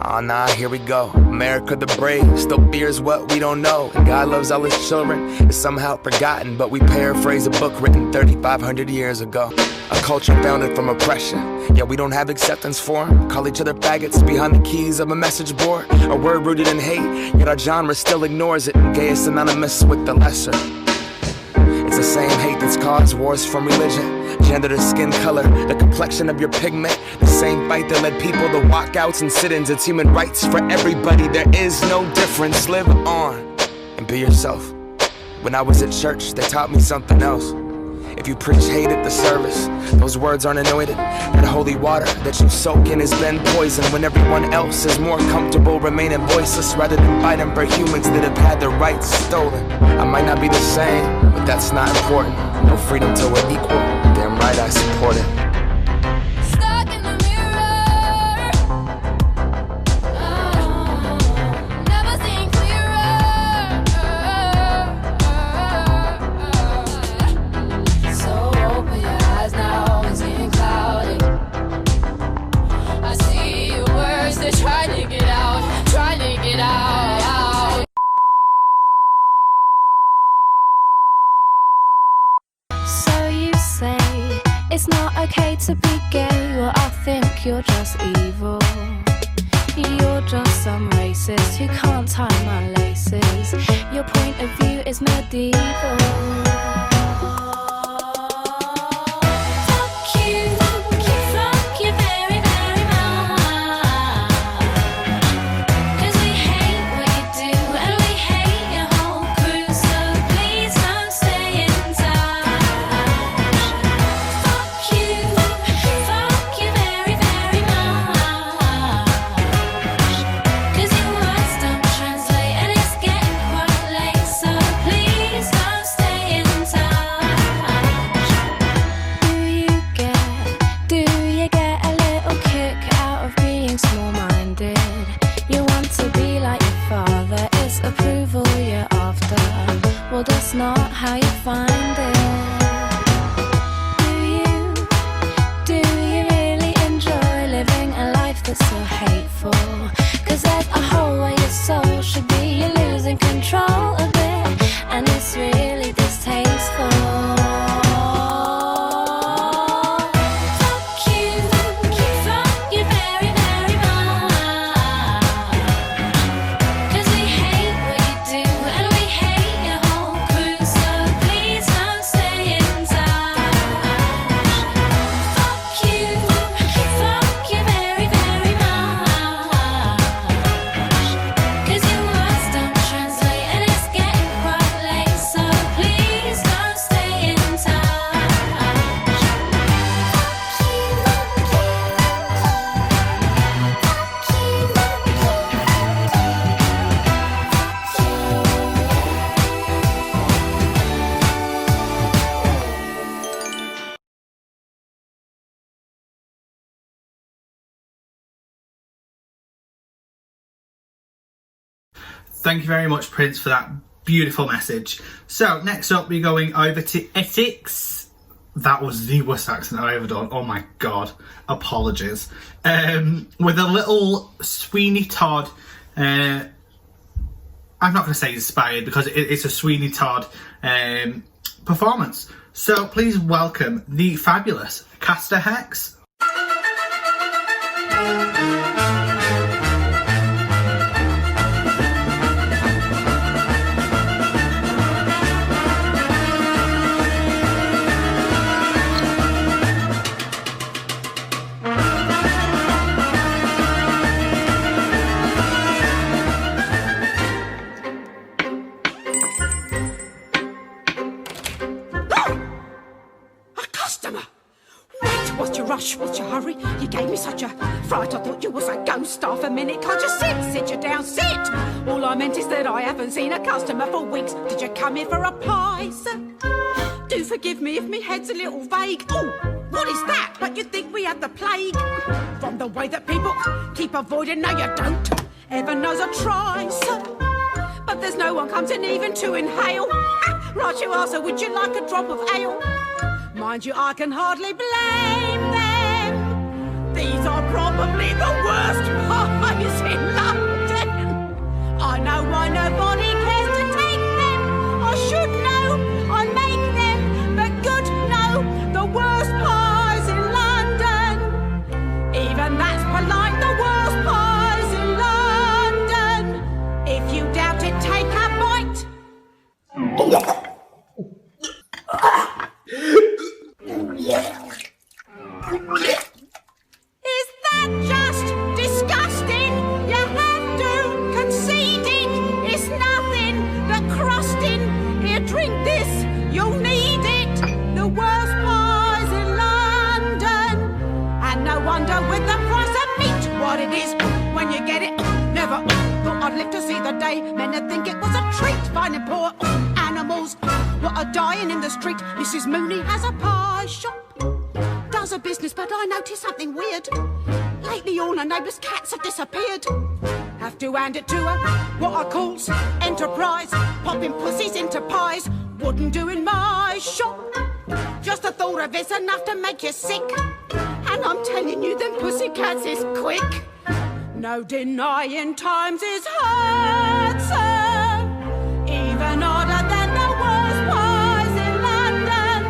Speaker 22: Oh nah, here we go. America the brave still fears what we don't know. And God loves all his children, it's somehow forgotten, but we paraphrase a book written 3,500 years ago. A culture founded from oppression, yet we don't have acceptance for them. Call each other faggots behind the keys of a message board. A word rooted in hate, yet our genre still ignores it. Gay is synonymous with the lesser. It's the same hate that's caused wars from religion. gender to skin color, the complexion of your pigment. The same fight that led people to walkouts and sit-ins. It's human rights for everybody. There is no difference. Live on and be yourself. When I was at church, they taught me something else. If you preach hate at the service, those words aren't anointed. That holy water that you soak in has been poisoned. When everyone else is more comfortable remaining voiceless rather than fighting for humans that have had their rights stolen. I might not be the same, but that's not important. No freedom till we're equal. Damn right I support it.
Speaker 2: Stuck in the mirror, never seen clearer. So open your eyes now, it's getting cloudy. I see your words, they're trying to get out, trying to get out.
Speaker 4: So you say it's not okay to be gay. Well, I think you're just evil. You're just some racist who can't tie my laces. Your point of view is medieval.
Speaker 2: Fuck you very, very much. 'Cause we hate what you do and we hate your whole crew. So please don't stay in touch. Fuck you very, very much. 'Cause your words don't translate and it's getting quite late. So please don't stay in touch.
Speaker 4: Do you get a little kick out of being small-minded? You want to be like your father, it's approval you're after. Well, that's not how you find it. Do you really enjoy living a life that's so hateful? 'Cause there's a hole where your soul should be. You're losing control a bit, and it's really distasteful.
Speaker 2: Fuck you very, very much. 'Cause we hate what you do and we hate your whole crew. So please don't stay in touch. Fuck you very, very much. 'Cause your words don't translate and it's getting quite late. So please don't stay in touch.
Speaker 1: Thank you very much, Prince, for that beautiful message. So, next up, we're going over to Essex. That was the worst accent I've ever done. Oh my god. Apologies. With a little Sweeney Todd. I'm not going to say inspired because it's a Sweeney Todd performance. So, please welcome the fabulous Caster Hex.
Speaker 8: What's your rush? What's your hurry? You gave me such a fright. I thought you was a ghost star for a minute. Can't you sit you down, sit. All I meant is that I haven't seen a customer for weeks. Did you come here for a pie, sir? Do forgive me if me head's a little vague. Oh, what is that? But you think we had the plague? From the way that people keep avoiding, no you don't. Heaven knows I try, sir. But there's no one comes in even to inhale. Right you are, so would you like a drop of ale? Mind you, I can hardly blame them. These are probably the worst pies in London. I know why nobody cares to take them. I should know, I make them. But good, no, the worst pies in London. Even that's polite, the worst pies in London. If you doubt it, take a bite. You'll need it. The worst pies in London. And no wonder with the price of meat, what it is when you get it. Never thought I'd live to see the day. Men would think it was a treat, finding poor animals what are dying in the street. Mrs. Mooney has a pie shop, does a business, but I noticed something weird. Lately all her neighbours' cats have disappeared. Have to hand it to her, what I calls enterprise. Popping pussies into pies wouldn't do in my shop. Just the thought of it's enough to make you sick. And I'm telling you, them pussycats is quick. No denying times is hard, sir. Even harder than the worst pies in London.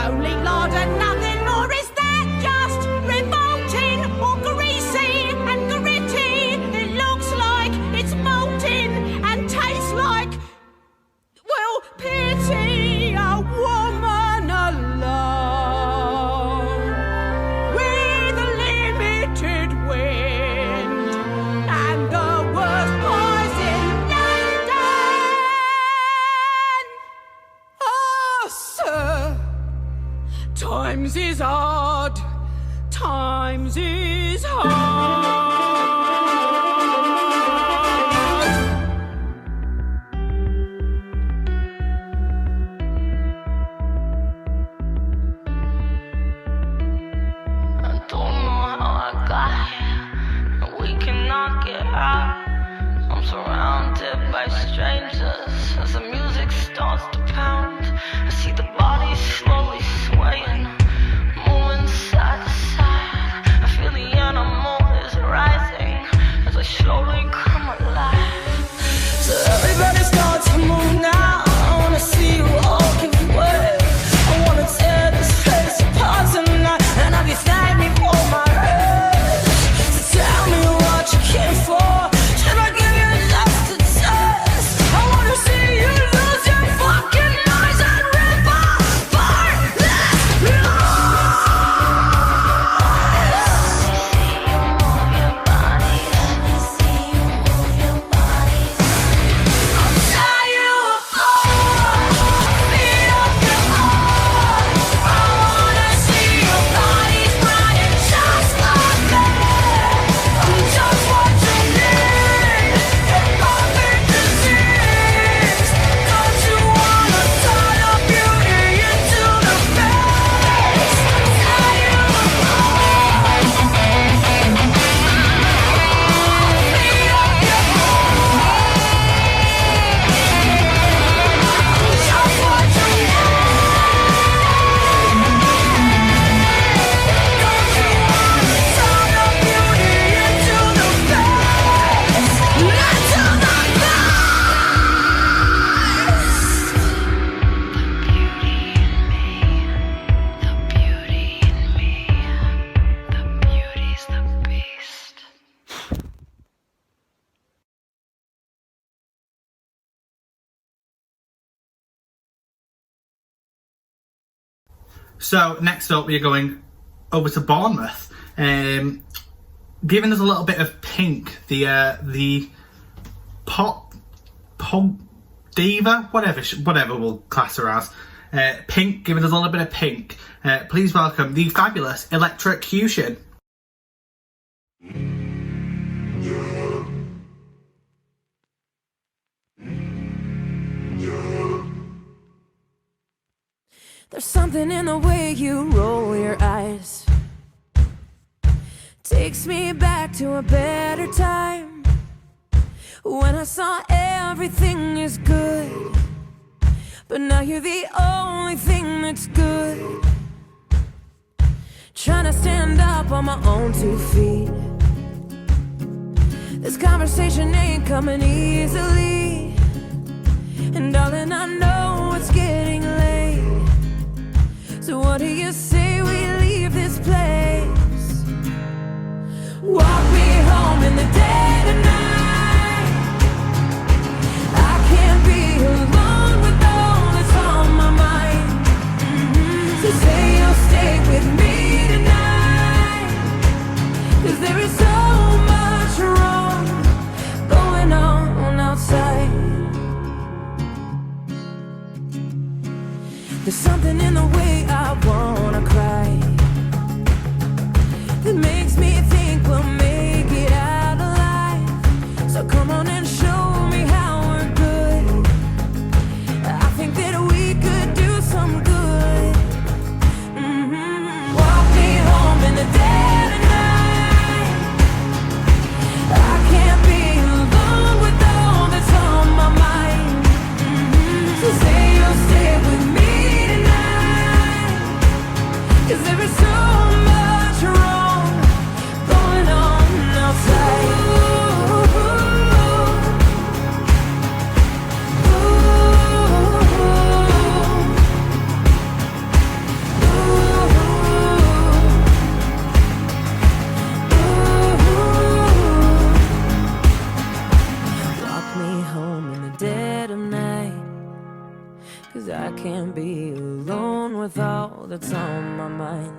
Speaker 8: Only lard and nothing more, is that just revolting or greasy and gritty? It looks like it's molting and tastes like, well, pity a woman alone with a limited wind and the worst pies in London. Oh, sir, times is hard. Times is hard.
Speaker 9: I don't know how I got here, and we cannot get out. I'm surrounded by strangers as the music starts to pound. I see the bodies slowly swaying, moving side to side. I feel the animal is rising as I slowly come alive. So everybody start to move now. I wanna see you all give way. I wanna tear this place apart tonight, and have you thank me for my hurt. So tell me what you came for. Should I give you just a test? I wanna see you lose your fucking eyes and rip apart this
Speaker 1: So next up, we're going over to Bournemouth, giving us a little bit of Pink, the pop diva, whatever we'll class her as. Pink, giving us a little bit of Pink. Please welcome the fabulous Electrocution.
Speaker 10: There's something in the way you roll your eyes, takes me back to a better time, when I saw everything is good, but now you're the only thing that's good. Trying to stand up on my own 2 feet, this conversation ain't coming easily, and darling, I know it's getting late. So what do you say we leave this place? Walk me home in the dead of night. I can't be alone with all that's on my mind. So say you'll stay with me tonight, 'cause there is so much wrong going on outside. There's something in the way I wanna cry that makes me think we'll make it out alive. So come on and show me how we're good. I think that we could do some good. Walk me home in the dead of night. I can't be alone with all that's on my mind. So say you'll stay with me tonight, 'cause there is so much wrong going on outside. Walk me home in the dead of night, 'cause I can't be alone with all that's on my mind.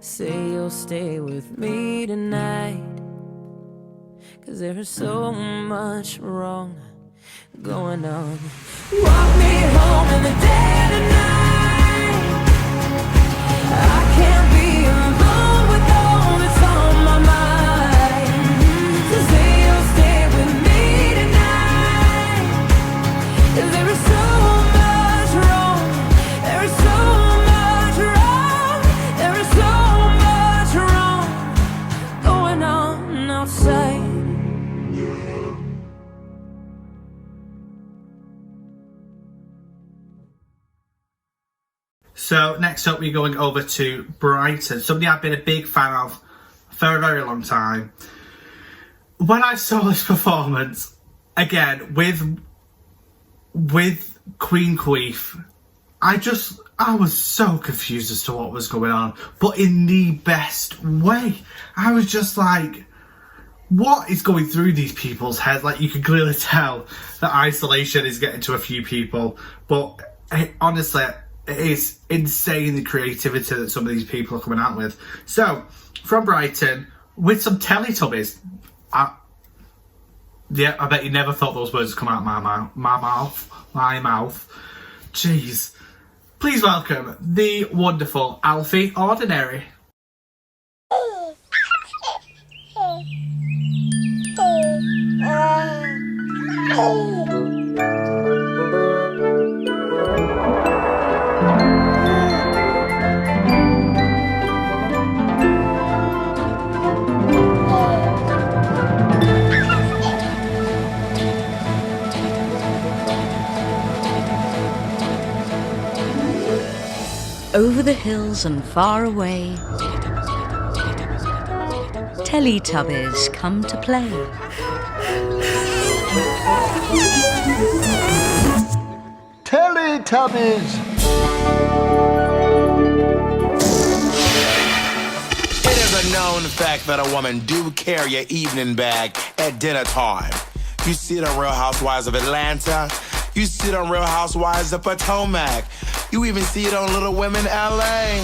Speaker 10: Say you'll stay with me tonight, 'cause there is so much wrong going on. Walk me home in the dead of night. I can't be alone with all that's on my mind. So say you'll stay with me tonight, 'cause there is so much wrong. There is so much wrong. There is so much wrong going on outside.
Speaker 1: So next up, we're going over to Brighton. Somebody I've been a big fan of for a very long time. When I saw this performance, again, with Queen Queef, I was so confused as to what was going on, but in the best way. I was just like, what is going through these people's heads? Like, you can clearly tell that isolation is getting to a few people, but honestly, it is insane the creativity that some of these people are coming out with. So, from Brighton, with some Teletubbies. I bet you never thought those words would come out of my mouth. Jeez. Please welcome the wonderful Alfie Ordinary.
Speaker 6: Over the hills and far away, Teletubbies come to play.
Speaker 7: Teletubbies!
Speaker 22: It is a known fact that a woman do carry an evening bag at dinner time. You see it on Real Housewives of Atlanta. You see it on Real Housewives of Potomac. You even see it on Little Women LA.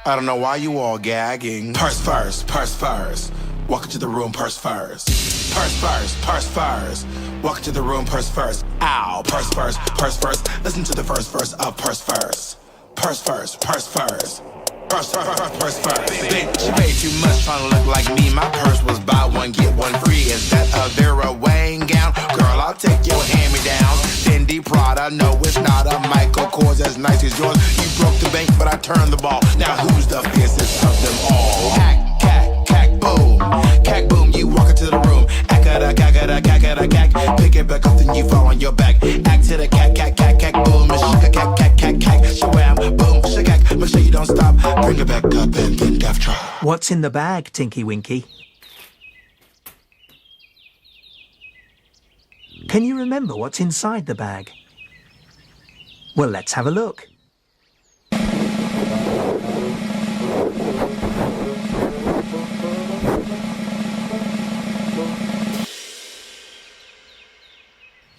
Speaker 22: I don't know why you all gagging. Purse first, purse first. Walk into the room, purse first. Purse first, purse first. Walk into the room, purse first. Ow, purse first, purse first. Listen to the first verse of purse first. Purse first, purse first. Purse first. Bitch, you paid too much trying to look like me. My purse was buy one, get one free. Is that a Vera Wang gown? Girl, I'll take your hand-me-downs. Fendi Prada, no, it's not a Michael Kors as nice as yours. You broke the bank, but I turned the ball. Now who's the fiercest of them all? Cack, cack, cack, boom. Cack, boom, you walk into the room. Ack-a-da, cack-a-da, cack-a-da, cack. Pick it back up, then you fall on your back. Act to the cack, cack, cack, cack, boom. Shaka, cack, cack, cack, cack. Shawam, boom, shaka. Make sure you don't stop. Bring it back up and then death try.
Speaker 23: What's in the bag, Tinky Winky? Can you remember what's inside the bag? Well, let's have a look.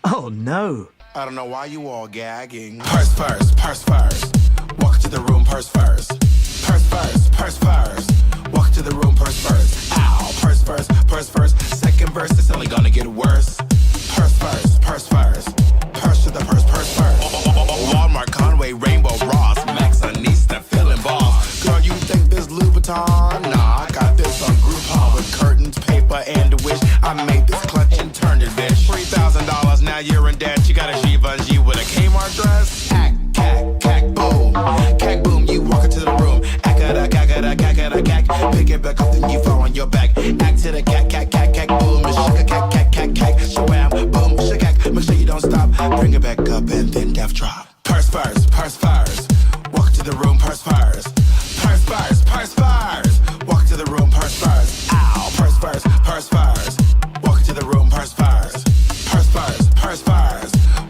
Speaker 23: Oh no.
Speaker 22: I don't know why you all gagging. Purse first, purse first. Walk to the room, purse first. Purse first, purse first. Walk to the room, purse first. Ow, purse first, purse first. Second verse, it's only gonna get worse. Purse first, purse first. Purse to the purse, purse first. Walmart
Speaker 7: you're in debt. You got a Givenchy with a Kmart dress. Act, cack, boom. Cack, boom, you walk into the room. Cack. Pick it back up, then you fall on your back. Act to the cack, boom. Shaka, cack. Shawam, boom, shaka, make sure you don't stop. Bring it back up and then death drop. Purse fires. Walk to the room, purse fires. Walk to the room, purse fires. Ow, purse fires. Walk to the room, purse fires.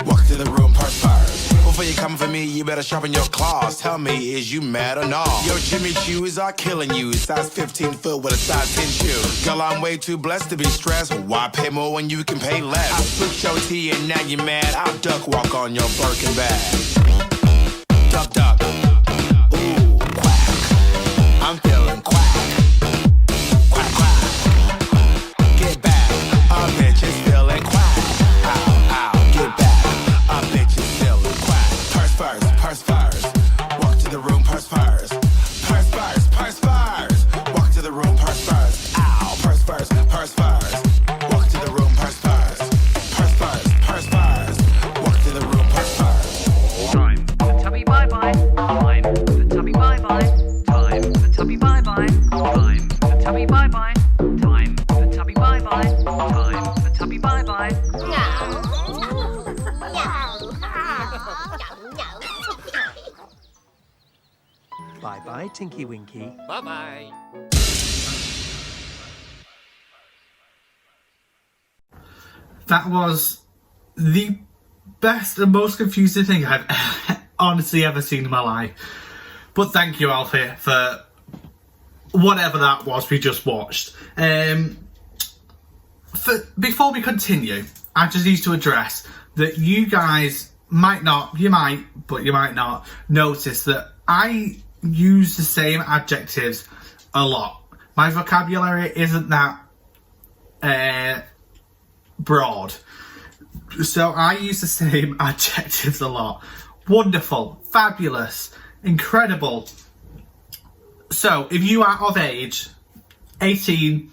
Speaker 7: Walk to the room, purse fires. Before you come for me, you better sharpen your claws. Tell me, is you mad or not? Your Jimmy Choos are killing you. Size 15 foot with a size 10 shoe. Girl, I'm way too blessed to be stressed. Why pay more when you can pay less? I switched your tea and now you mad. I'll duck walk on your Birkin bag. Duck. Ooh, quack. I'm feeling quack. Get back. A bitch is feeling quack. Ow. Get back. A bitch is feeling quack. Purse fires. Walk to the room, purse fires. Walk to the room, purse fires. Ow. Purse fires. Walk to the room, purse fires. Walk to the room, purse fires.
Speaker 11: Time for tubby bye-bye. Time for tubby bye-bye. Time for tubby bye-bye. Time for tubby bye-bye. Time for tubby bye-bye. Time for tubby bye-bye.
Speaker 23: Bye-bye, Tinky Winky.
Speaker 11: Bye-bye.
Speaker 1: That was the best and most confusing thing I've honestly ever seen in my life. But thank you, Alfie, for whatever that was we just watched. Before we continue, I just need to address that you guys might not notice that I use the same adjectives a lot. My vocabulary isn't that broad, so I use the same adjectives a lot. Wonderful, fabulous, incredible. So if you are of age 18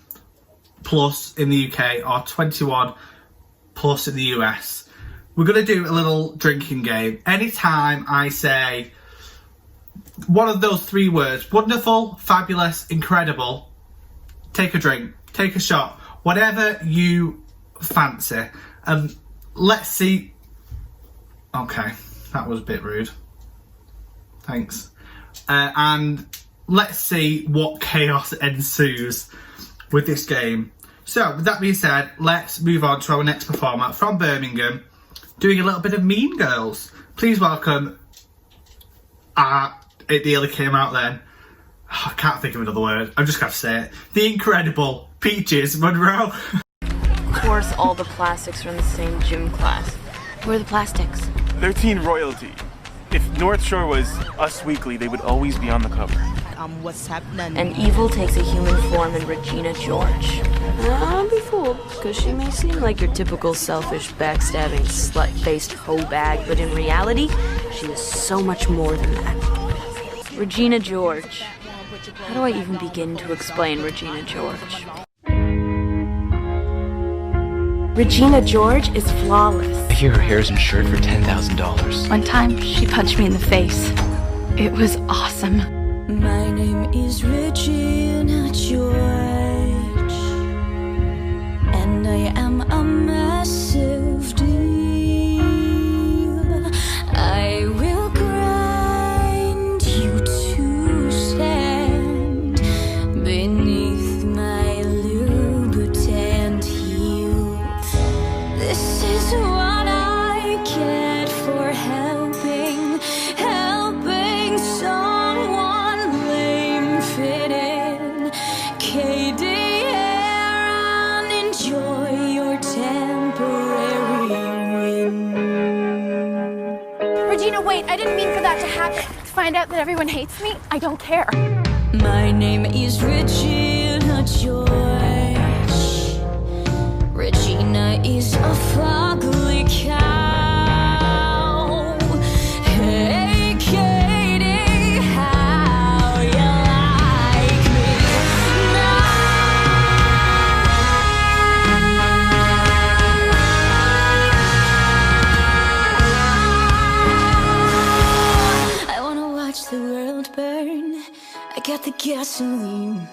Speaker 1: plus in the UK or 21 plus in the US, we're going to do a little drinking game. Anytime I say one of those three words, wonderful, fabulous, incredible, take a drink, take a shot, whatever you fancy. And let's see. Okay, that was a bit rude. Thanks. And let's see what chaos ensues with this game. So, with that being said, let's move on to our next performer from Birmingham, doing a little bit of Mean Girls. Please welcome, it nearly came out then. I can't think of another word. I'm just going to say it. The incredible Peaches Monroe.
Speaker 13: Of course, all the plastics are in the same gym class. Where are the plastics?
Speaker 24: They're teen royalty. If North Shore was Us Weekly, they would always be on the cover.
Speaker 13: What's happening? And evil takes a human form in Regina George. Don't be fooled, because she may seem like your typical selfish, backstabbing, slut-faced hoe bag, but in reality, she is so much more than that. Regina George. How do I even begin to explain Regina George? Regina George is flawless.
Speaker 25: I hear her hair's insured for $10,000.
Speaker 13: One time, she punched me in the face. It was awesome.
Speaker 10: My name is Regina George, and I am a massive deal. I will grind you to sand beneath my Louboutin heels. This is what I get for helping someone lame fit in. KDR and enjoy your temporary win.
Speaker 26: Regina, wait, I didn't mean for that to happen. To find out that everyone hates me, I don't care.
Speaker 10: My name is Regina George. Regina is a fugly cow. Hey, Katie, how you like me now?
Speaker 2: got the gasoline.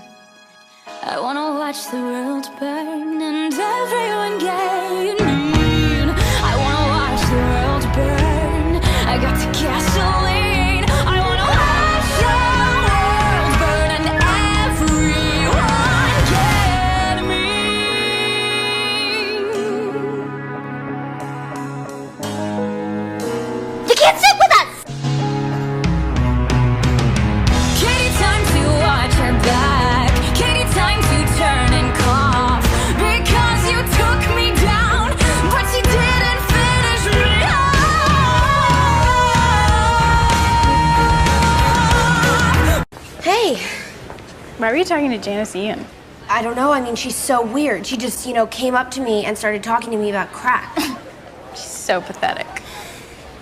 Speaker 2: I wanna watch the world burn and everyone get mean. I wanna watch the world burn. I got the gasoline. I wanna watch the world burn and everyone get mean.
Speaker 5: You can't sit with us!
Speaker 2: Katie, time to watch her back. Katie, time to turn and cough. Because you took me down, but you didn't finish me off.
Speaker 5: Hey.
Speaker 26: Why were you talking to Janice Ian?
Speaker 5: I don't know. I mean, she's so weird. She just, came up to me and started talking to me about crack.
Speaker 26: She's so pathetic.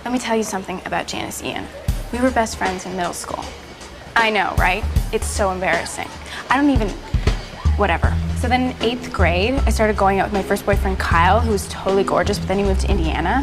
Speaker 26: Let me tell you something about Janice Ian. We were best friends in middle school. I know, right? It's so embarrassing. I don't even... Whatever. So then in 8th grade, I started going out with my first boyfriend, Kyle, who was totally gorgeous, but then he moved to Indiana.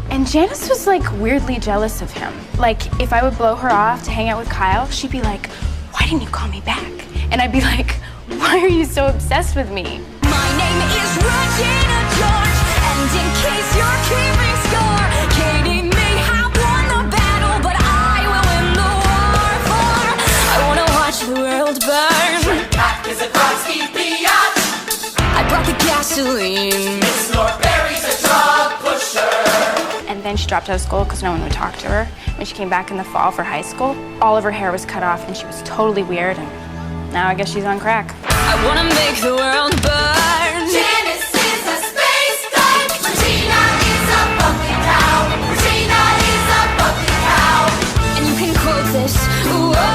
Speaker 26: And Janice was, like, weirdly jealous of him. Like, if I would blow her off to hang out with Kyle, she'd be like, why didn't you call me back? And I'd be like, why are you so obsessed with me?
Speaker 2: My name is Regina George, and in case you're keeping score, Katie may have won the battle, but I will win the war for. I wanna watch the world burn.
Speaker 3: Is a Kronsky biatch.
Speaker 2: I brought the gasoline.
Speaker 3: Miss Norberry's a drug pusher.
Speaker 26: And then she dropped out of school because no one would talk to her. When she came back in the fall for high school, all of her hair was cut off and she was totally weird, and now I guess she's on crack.
Speaker 2: I wanna make the world burn.
Speaker 3: Janice is a space thug. Regina is a bumpy cow. Regina is a bumpy cow.
Speaker 2: And you can quote this. Whoa.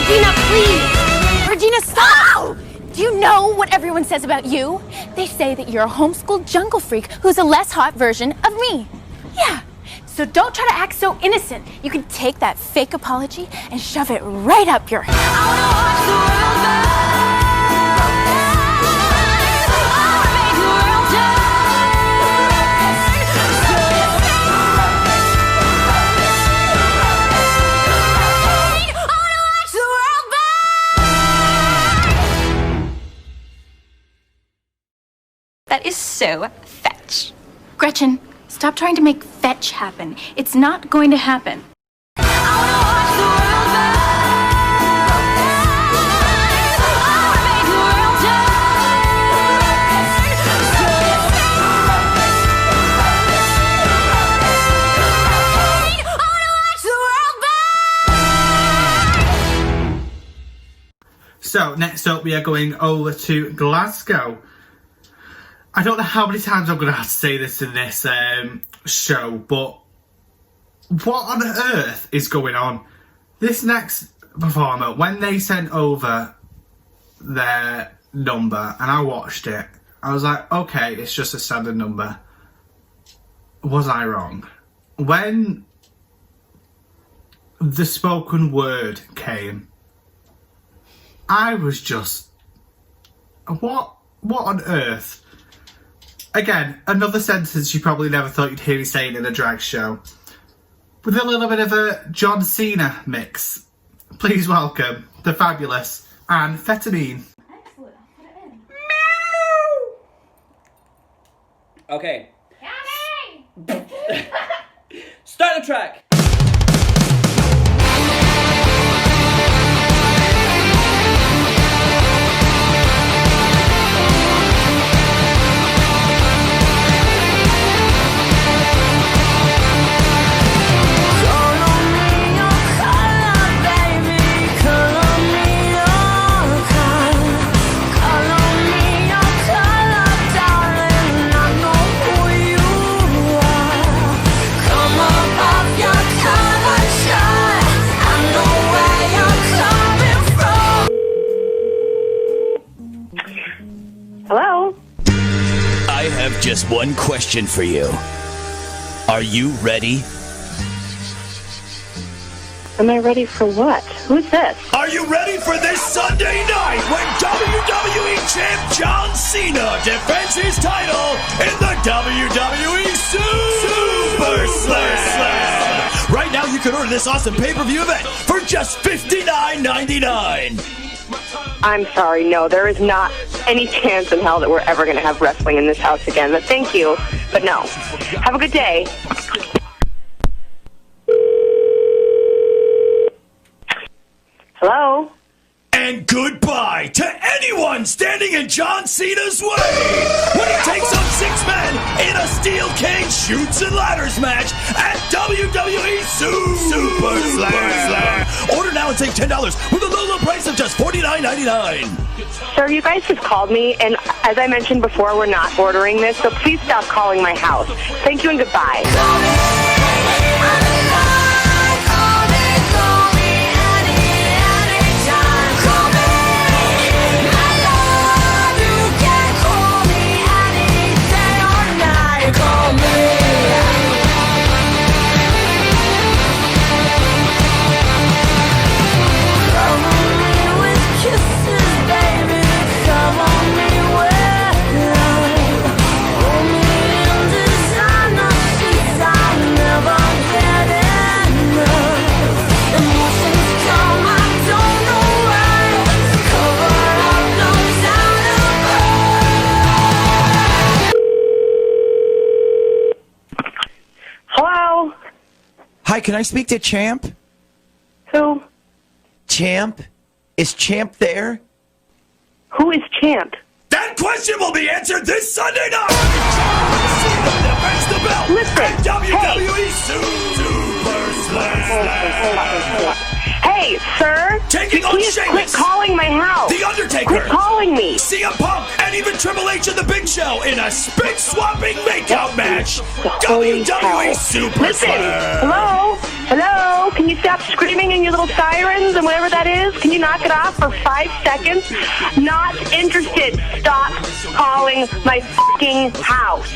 Speaker 26: Regina, please! Regina, stop! Do you know what everyone says about you? They say that you're a homeschooled jungle freak who's a less hot version of me. Yeah, so don't try to act so innocent. You can take that fake apology and shove it right up your... That is so fetch. Gretchen, stop trying to make fetch happen. It's not going to happen.
Speaker 1: So, next up we are going over to Glasgow. I don't know how many times I'm going to have to say this in this show, but what on earth is going on? This next performer, when they sent over their number and I watched it, I was like, okay, it's just a standard number. Was I wrong? When the spoken word came, I was just, what on earth? Again, another sentence you probably never thought you'd hear me saying in a drag show. With a little bit of a John Cena mix. Please welcome the fabulous Amphetamine.
Speaker 12: Okay. Start the track.
Speaker 14: Hello?
Speaker 16: I have just one question for you. Are you ready?
Speaker 14: Am I ready for what? Who's this?
Speaker 15: Are you ready for this Sunday night when WWE Champ John Cena defends his title in the WWE Super Slam? Right now you can order this awesome pay-per-view event for just $59.99.
Speaker 14: I'm sorry, no, there is not any chance in hell that we're ever going to have wrestling in this house again. But thank you, but no. Have a good day. Hello?
Speaker 15: And goodbye to anyone standing in John Cena's way when he takes on 6 men in a steel cage shoots and ladders match at WWE Super Slam. Order now and save $10 with a low price of just $49.99.
Speaker 14: Sir, you guys just called me, and as I mentioned before, we're not ordering this, so please stop calling my house. Thank you and goodbye. Hello?
Speaker 16: Hi, can I speak to Champ?
Speaker 14: Who?
Speaker 16: Champ? Is Champ there?
Speaker 14: Who is Champ?
Speaker 15: That question will be answered this Sunday night. Cena defends the belt at WWE Super Slam.
Speaker 14: Hey, sir!
Speaker 15: Taking on
Speaker 14: please
Speaker 15: Sheamus,
Speaker 14: quit calling my house!
Speaker 15: The Undertaker,
Speaker 14: quit calling me!
Speaker 15: CM Punk, and even Triple H and the Big Show in a spit-swapping makeout match. WWE Super
Speaker 14: Listen,
Speaker 15: Slam.
Speaker 14: hello? Can you stop screaming in your little sirens and whatever that is? Can you knock it off for 5 seconds? Not interested. Stop calling my fucking house.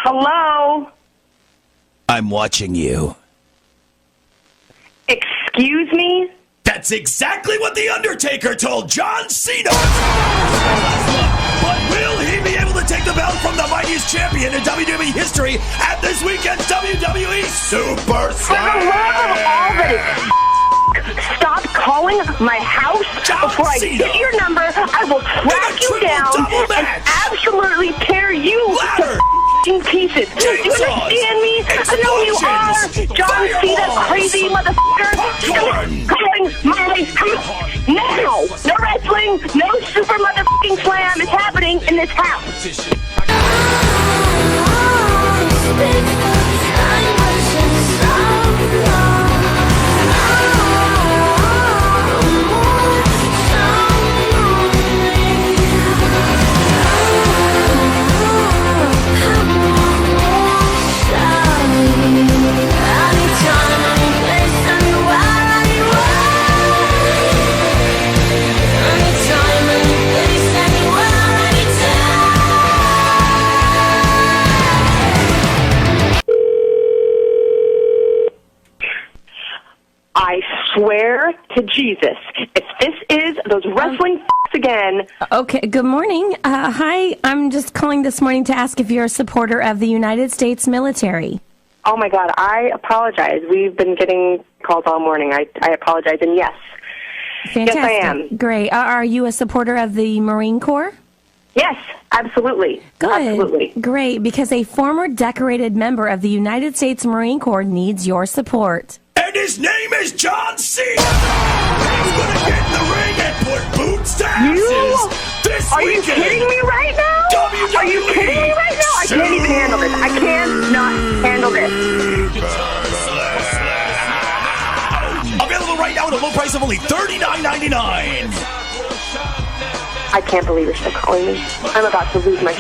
Speaker 14: Hello?
Speaker 15: I'm watching you.
Speaker 14: Excuse me?
Speaker 15: That's exactly what The Undertaker told John Cena. But will he be able to take the belt from the mightiest champion in WWE history at this weekend's WWE Super Slam?
Speaker 14: For the love of all that is stop calling my house before I get your number. I will track you down and absolutely tear you to pieces. Do you understand me? I know you are, John Cena, crazy motherfucker. Calling my house now. No wrestling, no super motherfucking slam is happening in this house. I swear to Jesus, if this is those wrestling again.
Speaker 17: Okay, good morning. Hi, I'm just calling this morning to ask if you're a supporter of the United States military.
Speaker 14: Oh my God, I apologize. We've been getting calls all morning. I apologize, and yes.
Speaker 17: Fantastic.
Speaker 14: Yes, I am.
Speaker 17: Great. Are you a supporter of the Marine Corps?
Speaker 14: Yes, absolutely.
Speaker 17: Good.
Speaker 14: Absolutely.
Speaker 17: Great, because a former decorated member of the United States Marine Corps needs your support.
Speaker 15: And his name is John Cena. He's gonna get in the ring and put boots to asses this
Speaker 14: Are
Speaker 15: weekend.
Speaker 14: you kidding me right now?
Speaker 15: WWE
Speaker 14: Are you kidding me right now? I can't even handle this. I cannot handle this.
Speaker 15: Available right now at a low price of only $39.99.
Speaker 14: I can't believe you're still calling me. I'm about to lose my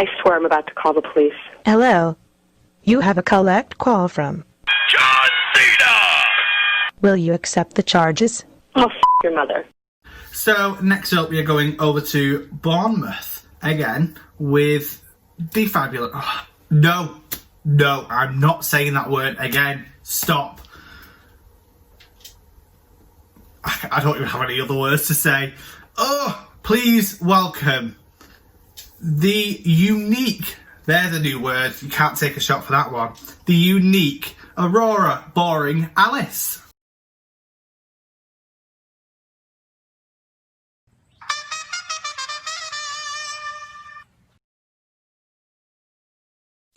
Speaker 14: I swear I'm about to call the police.
Speaker 4: Hello. You have a collect call from
Speaker 15: John Cena!
Speaker 4: Will you accept the charges?
Speaker 14: Oh, your mother.
Speaker 1: So next up, we are going over to Bournemouth again with the fabulous. Oh, no, I'm not saying that word again. Stop. I don't even have any other words to say. Oh, please welcome the unique. There's a new word. You can't take a shot for that one. The unique Aurora Boring Alice.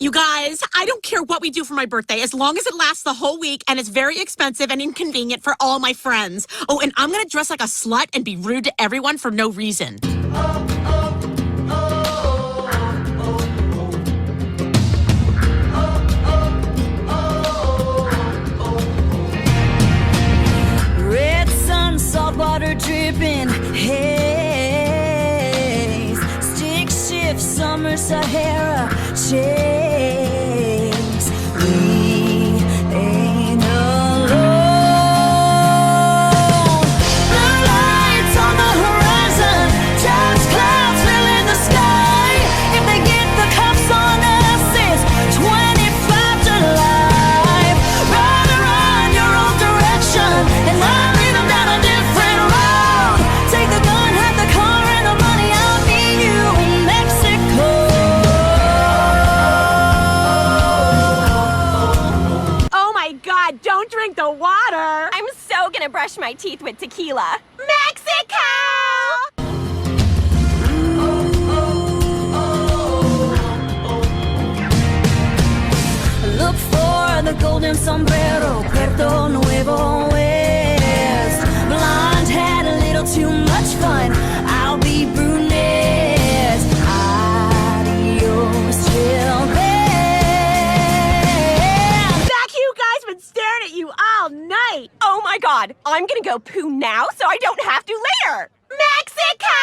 Speaker 8: You guys, I don't care what we do for my birthday as long as it lasts the whole week and it's very expensive and inconvenient for all my friends. Oh, and I'm gonna dress like a slut and be rude to everyone for no reason.
Speaker 10: Red sun, saltwater dripping haze, stick shift, summer Sahara shakes. We ain't alone. Blue lights on the horizon, just clouds filling the sky. If they get the cops on us, it's 25 to life. Run your own direction, and I'll lead them down a different road. Take the gun, have the car, and the money. I'll meet you in Mexico.
Speaker 8: Oh my God, don't drink the water.
Speaker 18: I'm so gonna brush my teeth with tequila.
Speaker 8: Mexico!
Speaker 10: Look for the golden sombrero, Puerto Nuevo wears. Blonde had a little too much fun. I'll be brunette. Adios, children.
Speaker 8: That cute guy's been staring at you all night.
Speaker 18: Oh my God, I'm gonna go poo now so I don't have to later.
Speaker 8: Mexico!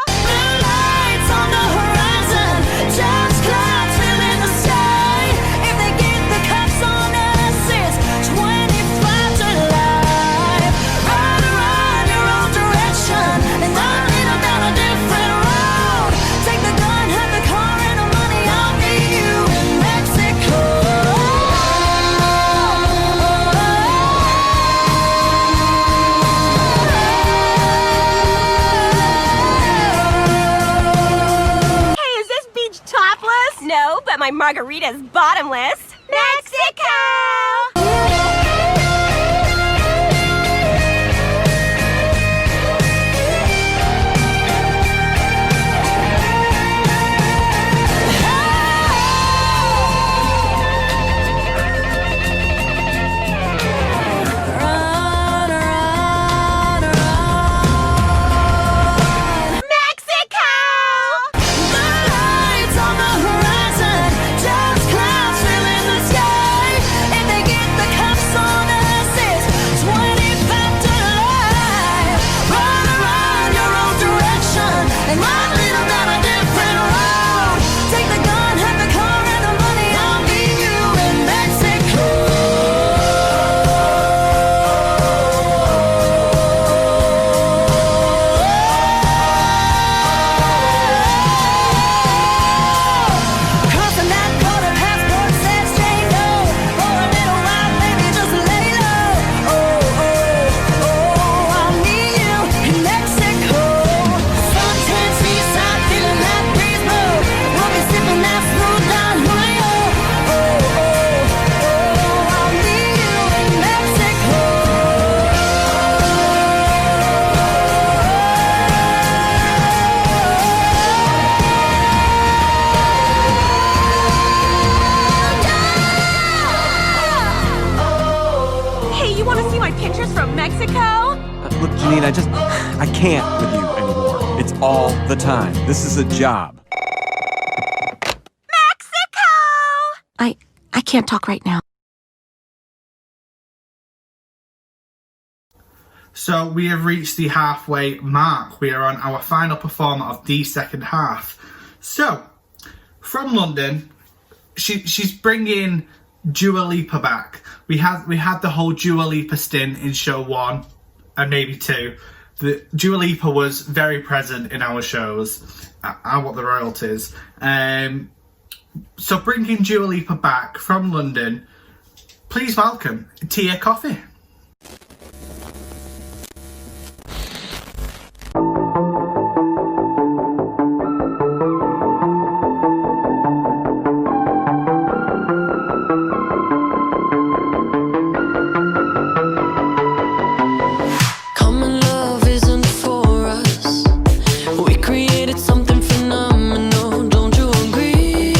Speaker 10: Blue lights on the horizon, just clouds filling the sky. If they get the cops on us, it's 25 to life. Run your own direction, and I'll lead them down a different road. Take the gun, have the car, and the money. I'll meet you in Mexico.
Speaker 8: Hey, is this beach topless?
Speaker 18: No, but my margarita's bottomless.
Speaker 8: Mexico! Mexico!
Speaker 10: Lights on the horizon, just clouds filling the sky. If they get the cops on us, it's 25 to life. Run your own direction, and I'll lead them down a different road. Take the gun, have the car, and the money. I'll meet you in Mexico. Crossing that border, passport says stay low. For a little while, baby, just lay low. I'll meet you in Mexico. Suntan seaside, feeling that breeze blow. We'll be sipping that smooth Don Julio. I'll meet you in Mexico.
Speaker 8: Hey, you want to see my pictures from Mexico?
Speaker 19: Look, Janine, I can't with you anymore. It's all the time. This is a job.
Speaker 8: I can't talk right now.
Speaker 1: So we have reached the halfway mark. We are on our final performer of the second half. So from London, she's bringing Dua Lipa back. We had the whole Dua Lipa stint in show 1 and maybe 2. The Dua Lipa was very present in our shows. I want the royalties. So bringing Dua Lipa back from London, please welcome Tia Coffee.
Speaker 10: Common love isn't for us. We created something phenomenal. Don't you agree?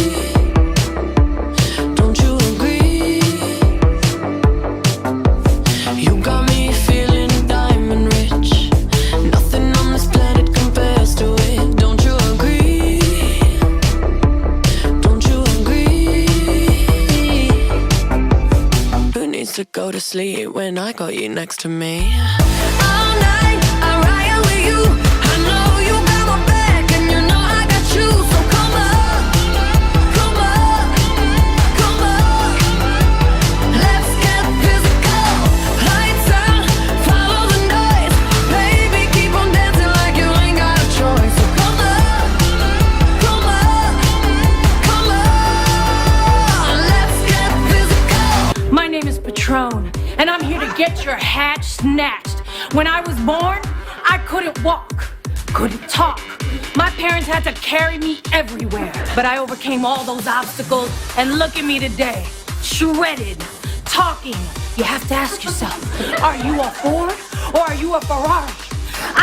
Speaker 10: Don't you agree? You got me feeling diamond rich. Nothing on this planet compares to it. Don't you agree? Don't you agree? Who needs to go to sleep when I got you next to me? All night, I ride with you. I know you got my back, and you know I got you. So come up, come up, come up. Let's get physical. Lights out, follow the noise. Baby, keep on dancing like you ain't got a choice. So come up, come up, come up. Let's get physical.
Speaker 6: My name is Patron, and I'm here to get your hatch snatched. When I was born, I couldn't walk, couldn't talk. My parents had to carry me everywhere. But I overcame all those obstacles, and look at me today, shredded, talking. You have to ask yourself, are you a Ford or are you a Ferrari?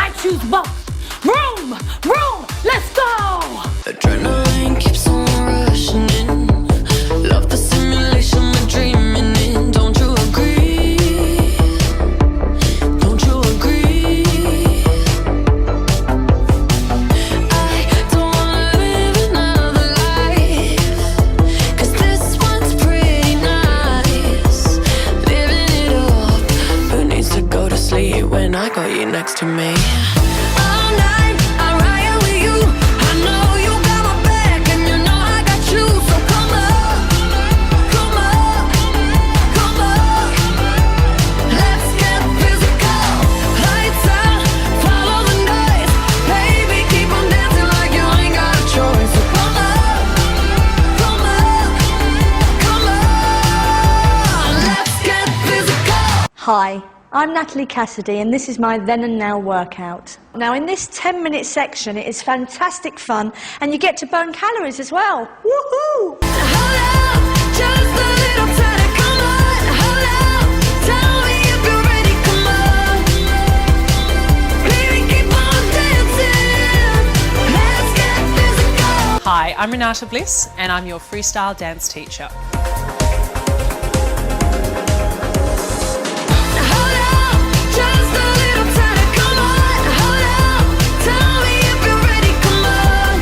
Speaker 6: I choose both. Vroom, vroom, let's go!
Speaker 10: Adrenaline keeps on rushing in. Love the simulation we're dreaming in. Don't you agree? Don't you agree? I don't wanna live another life, 'cause this one's pretty nice. Living it up. Who needs to go to sleep when I got you next to me? All night, I ride with you. I know you got my back, and you know I got you. So come up, come up, come up. Let's get physical. Lights out, follow the noise. Baby, keep on dancing like you ain't got a choice. So come up, come up, come up. Let's get physical.
Speaker 7: Hi, I'm Natalie Cassidy, and this is my Then and Now workout. Now, in this 10-minute section, it is fantastic fun, and you get to burn calories as well. Woohoo!
Speaker 10: Just a little tighter, come on, hold up. Tell me if you're ready, come on. Baby, keep on dancing. Let's get physical.
Speaker 9: Hi, I'm Renata Bliss, and I'm your freestyle dance teacher.
Speaker 10: Just a little tighter, come on, hold up. Tell me if you're ready, come on.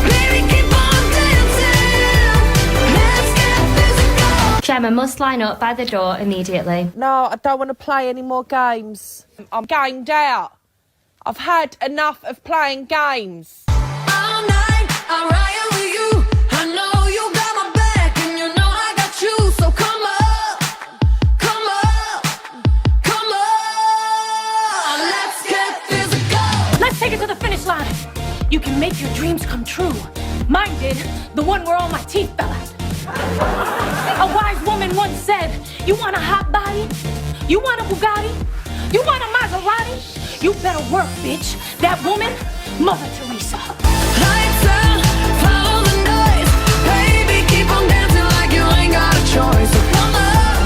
Speaker 10: Baby, keep on dancing. Let's get physical.
Speaker 20: Gemma must line up by the door immediately.
Speaker 21: No, I don't want to play any more games. I'm gamed out. I've had enough of playing games.
Speaker 10: All night, I ride with you. I know you got my back, and you know I got you. So come up, come up, come up. Let's get physical.
Speaker 6: Let's take it to the finish line. You can make your dreams come true. Mine did, the one where all my teeth fell out. A wise woman once said, you want a hot body? You want a Bugatti? You want a Maserati? You better work, bitch. That woman, Mother Teresa.
Speaker 10: Lights out, follow the noise. Baby, keep on dancing like you ain't got a choice. So come up,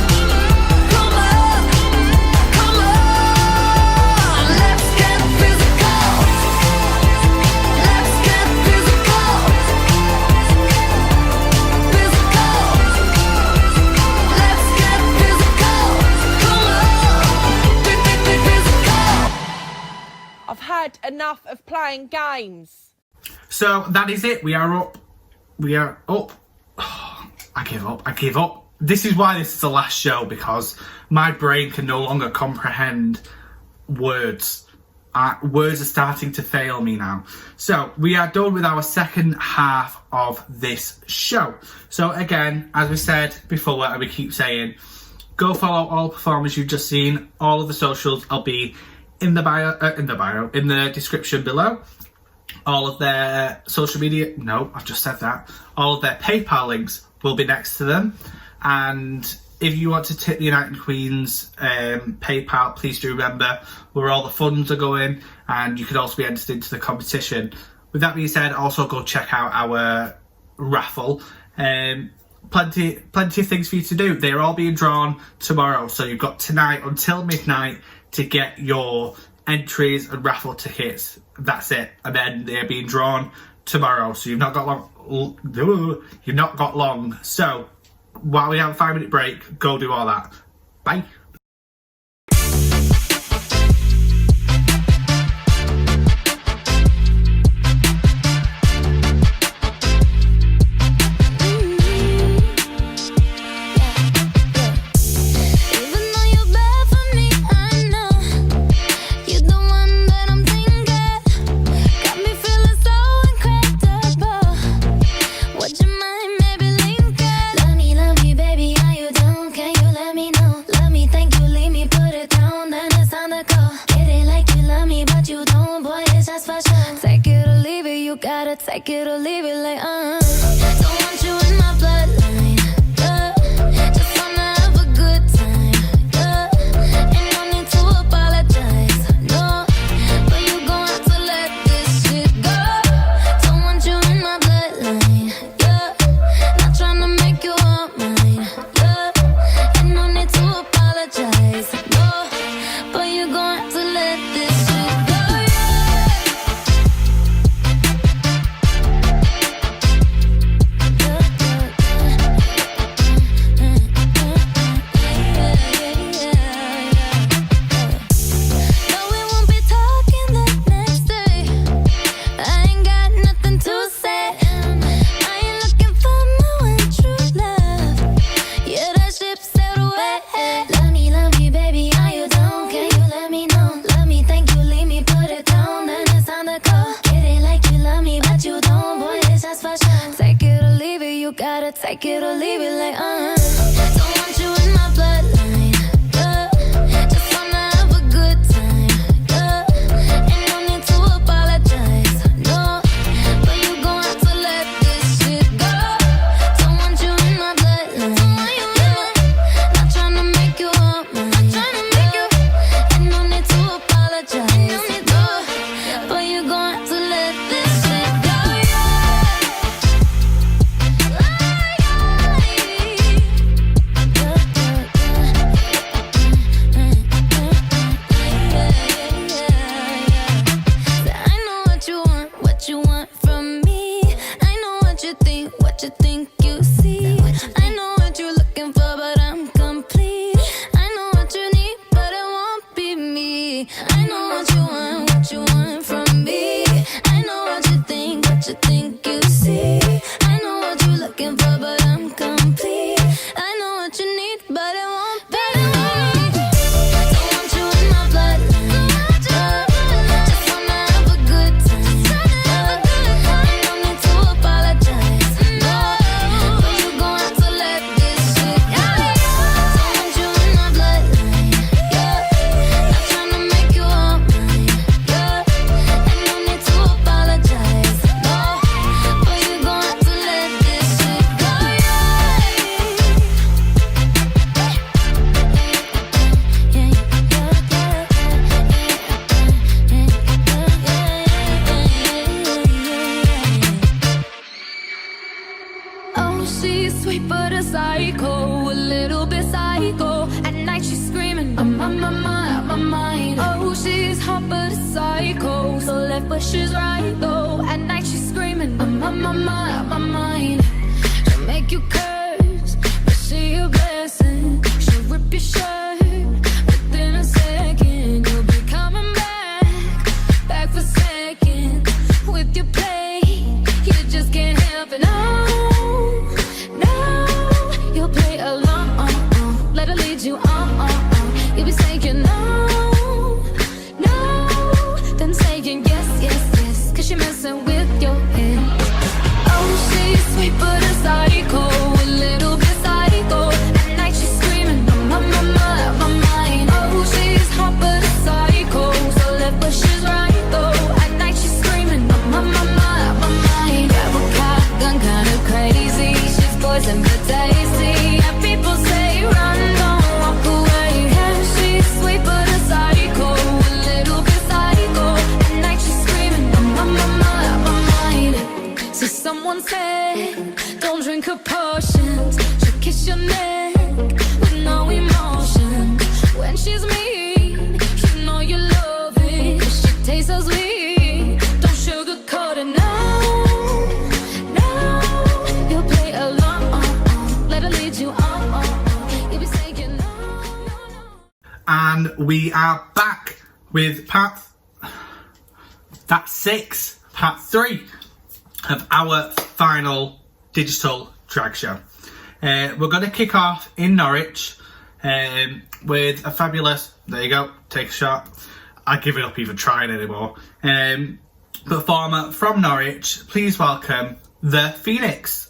Speaker 10: come up, come up. Let's get physical. Let's get physical. Physical. Let's get physical. Come on, physical.
Speaker 21: I've had enough of playing games.
Speaker 1: So that is it. We are up. We are up. Oh, I give up. I give up. This is why this is the last show, because my brain can no longer comprehend words. Words are starting to fail me now. So we are done with our second half of this show. So again, as we said before, and we keep saying, go follow all performers you've just seen. All of the socials will be in the description below. All of their social media, no, I've just said that. All of their PayPal links will be next to them. And if you want to tip the United Queens PayPal, please do remember where all the funds are going, and you could also be entered into the competition. With that being said, also go check out our raffle. Plenty of things for you to do. They're all being drawn tomorrow, so you've got tonight until midnight to get your entries and raffle tickets. That's it, and then they're being drawn tomorrow. So you've not got long. You've not got long. So while we have a 5-minute break, go do all that. Bye.
Speaker 2: Take it or leave it like, don't want you in my bloodline, yeah. Just wanna have a good time, yeah. Ain't no need to apologize, no. But you gon' have to let this shit go. Don't want you in my bloodline, yeah. Not tryna make you all mine, yeah. Ain't no need to apologize, no. But you gon' have to let this shit go. Take it or leave it like, don't want you in my bloodline, yeah. Just wanna have a good time, yeah. Ain't no need to apologize, no. But you gon' have to let this shit go. Don't want you in my bloodline, yeah. Not tryna make you all mine, yeah. Ain't no need to apologize, no. But you gon' have to let this shit go. What you think you see. I know what you're looking for, but I'm complete. I know what you need, but it won't be me. I know what you want from me. I know what you think you see. I know what you're looking for, but I'm complete. I know what you need, but it won't be me. Don't want you in my bloodline, yeah. Just wanna have a good time, yeah. Ain't no need to apologize, no. But you gon' have to let this shit go. Don't want you in my bloodline, yeah. Not tryna make you all mine, yeah. Ain't no need to apologize, no. But you gon' have to let this shit go, Oh, she's sweet but a psycho, a little bit psycho. At night she's screaming, I'm on my mind. Oh, she's hot but a psycho, so left but she's right though. At night she's screaming, I'm on my mind. She'll make you curse, but she a blessing. She'll rip your shirt within a second. You'll be coming back for seconds with your play. You just can't help it, no. You'll play along, let her lead you on. You'll be saying no, bed. Don't drink her potions. She'll kiss your neck with no emotion. When she's mean, you know you love it. 'Cause she tastes so sweet. Don't sugarcoat it, no, no. You'll play along. Let her lead you on. You'll be saying no.
Speaker 1: And we are back with part 3 of our final digital drag show. We're going to kick off in Norwich with a fabulous, there you go, take a shot. I give it up even trying anymore. Performer from Norwich, please welcome the Phoenix.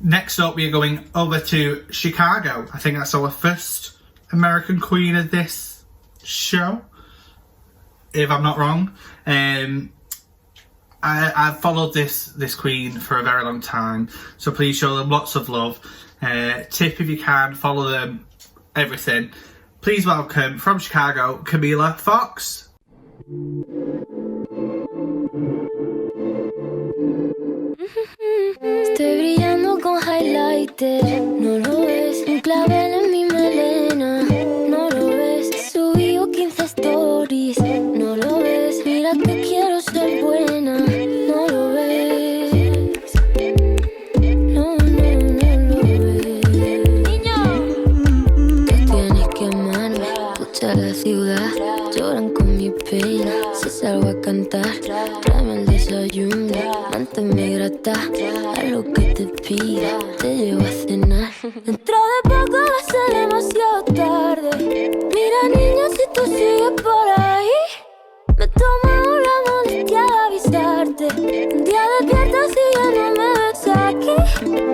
Speaker 1: Next up, we are going over to Chicago. I think that's our first American queen of this show. if I'm not wrong. I've followed this queen for a very long time, so please show them lots of love. Tip if you can, follow them, everything. Please welcome, from Chicago, Camila Fox.
Speaker 2: Estoy brillando con highlighter, no lo ves, un clavel en mi melena, no lo ves, subí 15 stories, no lo ves, mira que quiero ser buena, no lo ves, no lo ves. Niño, tú tienes que amarme, escucha la ciudad, lloran con mi pena, si salgo a cantar, tráeme el desayuno, manténme grata, a lo que te pida, te llevo a cenar. Dentro de poco va a ser demasiado tarde. Mira niña, si tú sigues por ahí, me tomo la molestia de avisarte. Un día despiertas y ya no me ves aquí.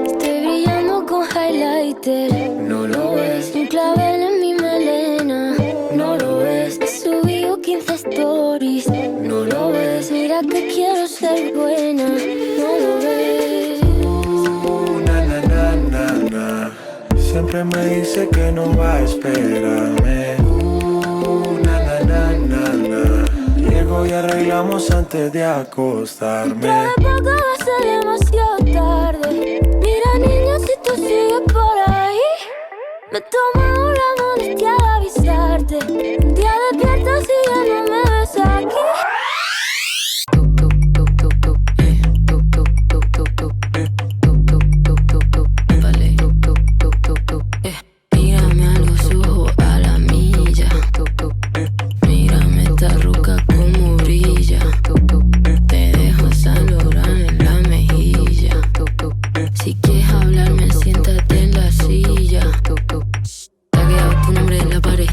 Speaker 2: Estoy brillando con highlighter, no lo ves, un clavel en mi melena, no lo ves, subí 15 stories, no lo ves, mira que quiero ser buena, no lo ves.
Speaker 11: Na, na, na, na. Siempre me dice que no va a esperarme. Na, na, na, na, na. Llego y arreglamos antes de acostarme.
Speaker 2: Dentro de poco va a ser demasiado tarde. Mira niña, si tú sigues por ahí, me tomo la molestia de avisarte. Un día despiertas y ya no me ves aquí. Mírame a los ojos a la milla. Mírame esta roca como brilla. Te dejo San Loran en la mejilla. Si quieres hablarme, siéntate en la silla. Te ha quedado tu nombre en la pared,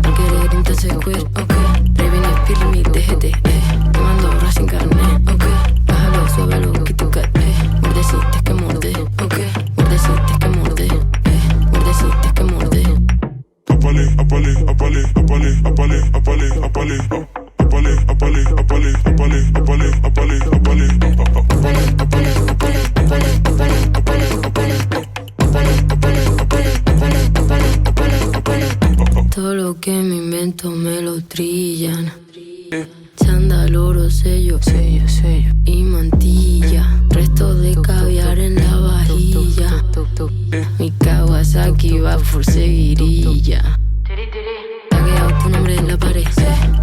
Speaker 2: no querer entonces queer, ok. Prevenir, pirmi, déjete, quemando borras sin carne, ok. Bájalo, suévelo, que tu cat, mordeciste que morde, ok. Mordeciste que morde, mordeciste que morde.
Speaker 11: Apale, apale, apale, apale, apale, apale, apale, apale, apale, apale, apale, apale, apale, apale,
Speaker 2: todo lo que me invento me lo trillan. Chándal, oro, sello, sello, sello y mantilla. Resto de caviar en la vajilla. Mi Kawasaki va por seguirilla. Te ha quedado tu nombre en la pared,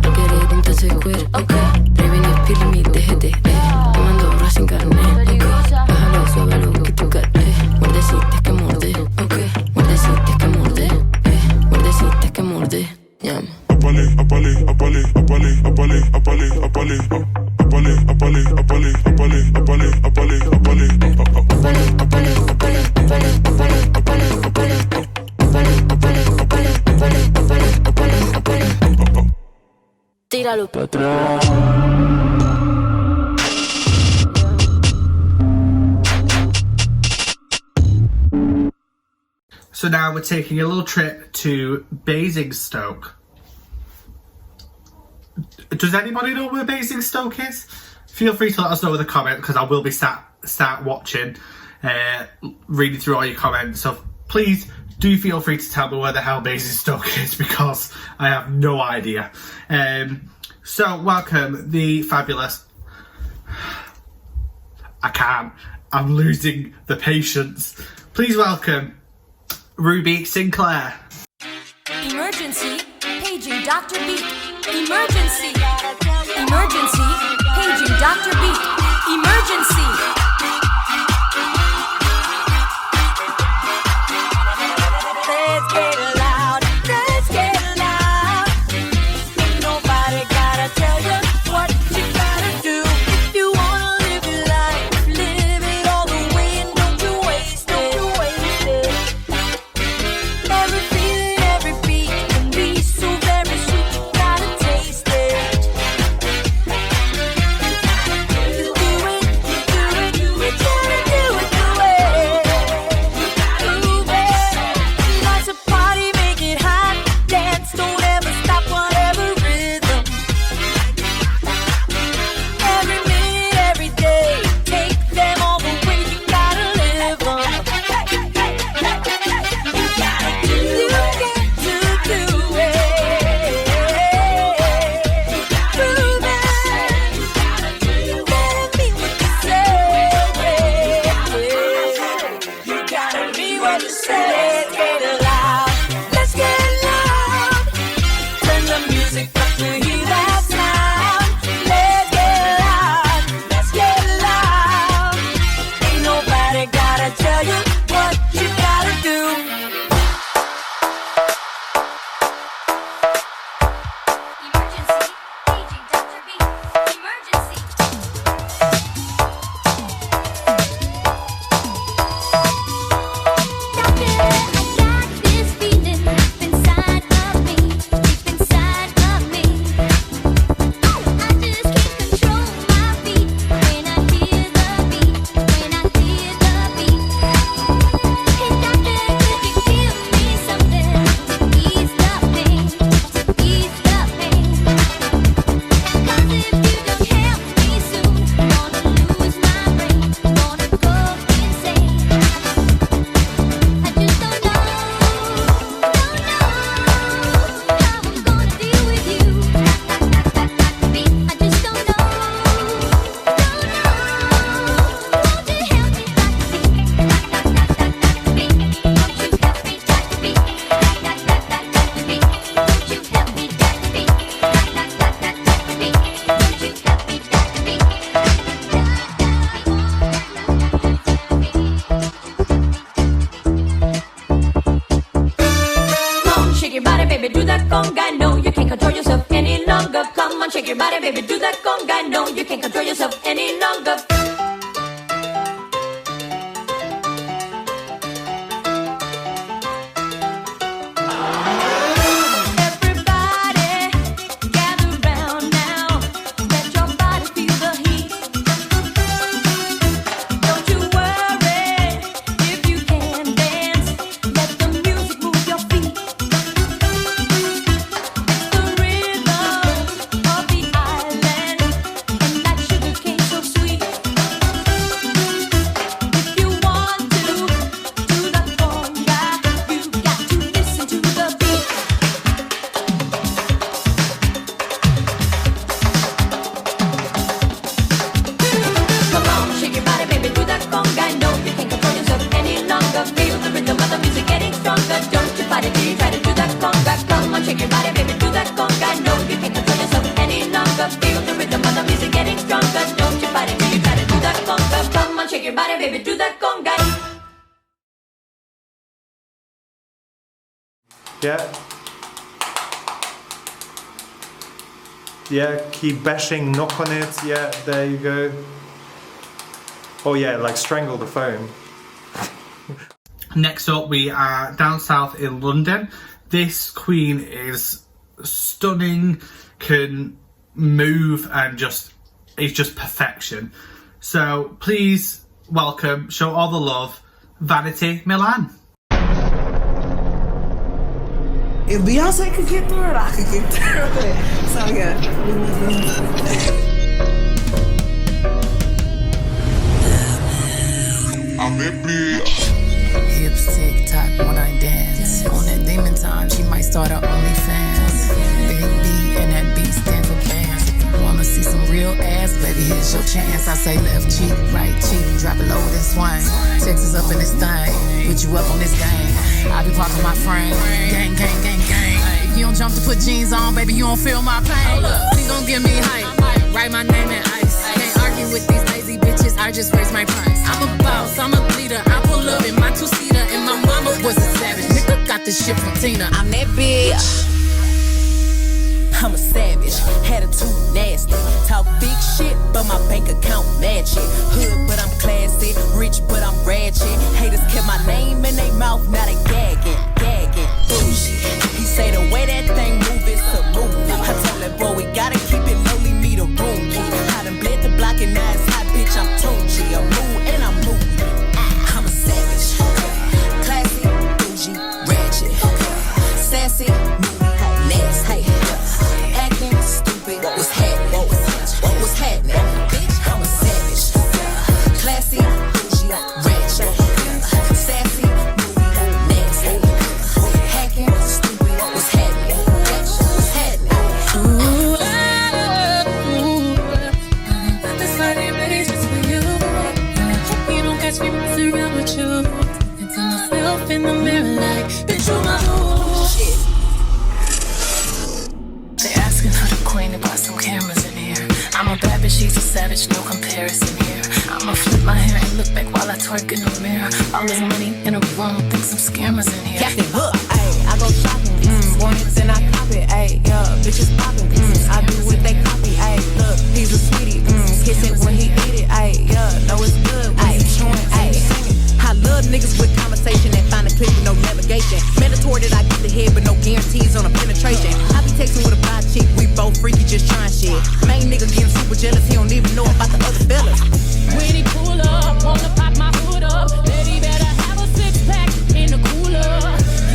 Speaker 2: no querer entonces queer, ok. Prevenir, pirmi, déjete, quemando borras sin carne, ok. Bájalo, suévelo, que tu cat, mordeciste que morde, ok. Mordeciste que morde, mordeciste que morde, llama.
Speaker 11: apale, apale, apale, apale, apale, apale, apale, apale, apale, apale, apale, apale, apale, apale.
Speaker 2: Tíralo
Speaker 11: para atrás.
Speaker 1: So now we're taking a little trip to Basingstoke. Does anybody know where Basingstoke is? Feel free to let us know in the comment, because I will be start watching, reading through all your comments. So please do feel free to tell me where the hell Basingstoke is, because I have no idea. So welcome the fabulous... I can't. I'm losing the patience. Please welcome Ruby Sinclair.
Speaker 10: Emergency, paging Dr. B. Emergency, emergency, paging Dr. B. Emergency. Let's get loud, let's get loud. Ain't nobody gotta tell you what you gotta do. If you wanna live your life, live it all the way and don't you waste it. Every feeling, every beat can be so very sweet. You gotta taste it. You do it, you do it, you
Speaker 2: on, shake your body, baby, do that conga. No, you can't control yourself any longer.
Speaker 5: Yeah. Yeah, keep bashing, knock on it. Yeah, there you go. Oh yeah, like strangle the phone.
Speaker 1: Next up, we are down south in London. This queen is stunning, can move, and is just perfection. So please welcome, show all the love, Vanity Milan.
Speaker 13: If Beyonce could get through it, I could get through it. So yeah.
Speaker 22: I'm in hips tick tock when I dance. On that demon time, she might start her OnlyFans. Big B and that beat stand for bands. If you wanna see some real ass, baby, here's your chance. I say left cheek, right cheek, drop it low and swing. Texas up in this thing, put you up on this game. I be parking my frame, gang, gang, gang, gang. If you don't jump to put jeans on, baby, you don't feel my pain. Please don't give me hype, write my name in ice. Can't argue with these lazy bitches, I just raise my price. I'm a boss, I'm a leader, I pull up in my two-seater, and my mama was a savage. Nigga got this shit from Tina. I'm that bitch. I'm a savage, attitude nasty. Talk big shit, but my bank account match it. Hood, but I'm classy. Rich, but I'm ratchet. Haters kept my name in their mouth, now they gagging, gagging. Bougie. He say the way that thing move, it's a movie. I told that boy we gotta keep it lowly, me the room key. I done bled the block and now it's hot, bitch. I'm Tunchi. I'm mood and I'm moving. I'm a savage, classy, bougie, ratchet, sassy, nasty. Acting stupid, what's happening? What's happening? Bitch, I'm a savage. Classy, bougie, ratchet, sassy, nasty. Hacking, stupid, what's happening? What's happening? Ooh, this Friday really just for you. You don't catch me messing around with you. And to myself in the mirror like, bitch, you my shit. They asking her the queen about some cameras in here. I'm a bad bitch, she's a savage, no comparison here. I'ma flip my hair and look back while I twerk in the mirror. All this money in a room, think some scammers in here. Captain Hook, ayy, I go shopping. Want it and I cop it, ayy, yeah, bitches poppin'. I do what they copy, ayy, look, he's a sweetie. Kiss it when he eat it, ayy, yeah, know it's good when he's chewing, ayy. I love niggas with conversation and find a clip with no navigation. Mandatory that I get the head, but no guarantees on a penetration. I be texting with a bi chick, we both freaky, just trying shit. Main nigga getting super jealous, he don't even know about the other fellas. When he pull up, wanna pop my hood up, baby better have a six-pack in the cooler.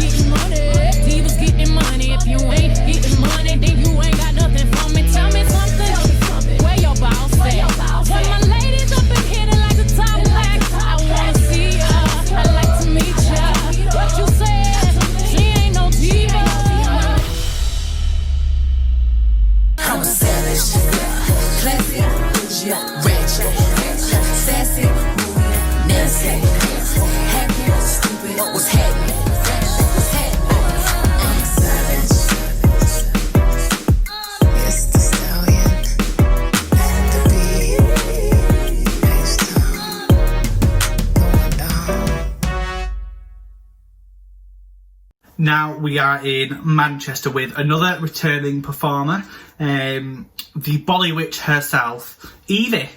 Speaker 22: Getting money, divas getting money. If you ain't getting money, then you ain't got nothing from me. Tell me something, where your boss at? When my ladies up in here, they like to talk black. I wanna see ya, I like to meet ya. What you said, she ain't no diva. I'm a savage, classy, bougie, ratchet, sassy, moody, nasty, happy, stupid, what's happening? What's happening? I'm a savage. It's the stallion and the bee. H-Town, going down.
Speaker 1: Now we are in Manchester with another returning performer. the Bolly Witch herself, Evie.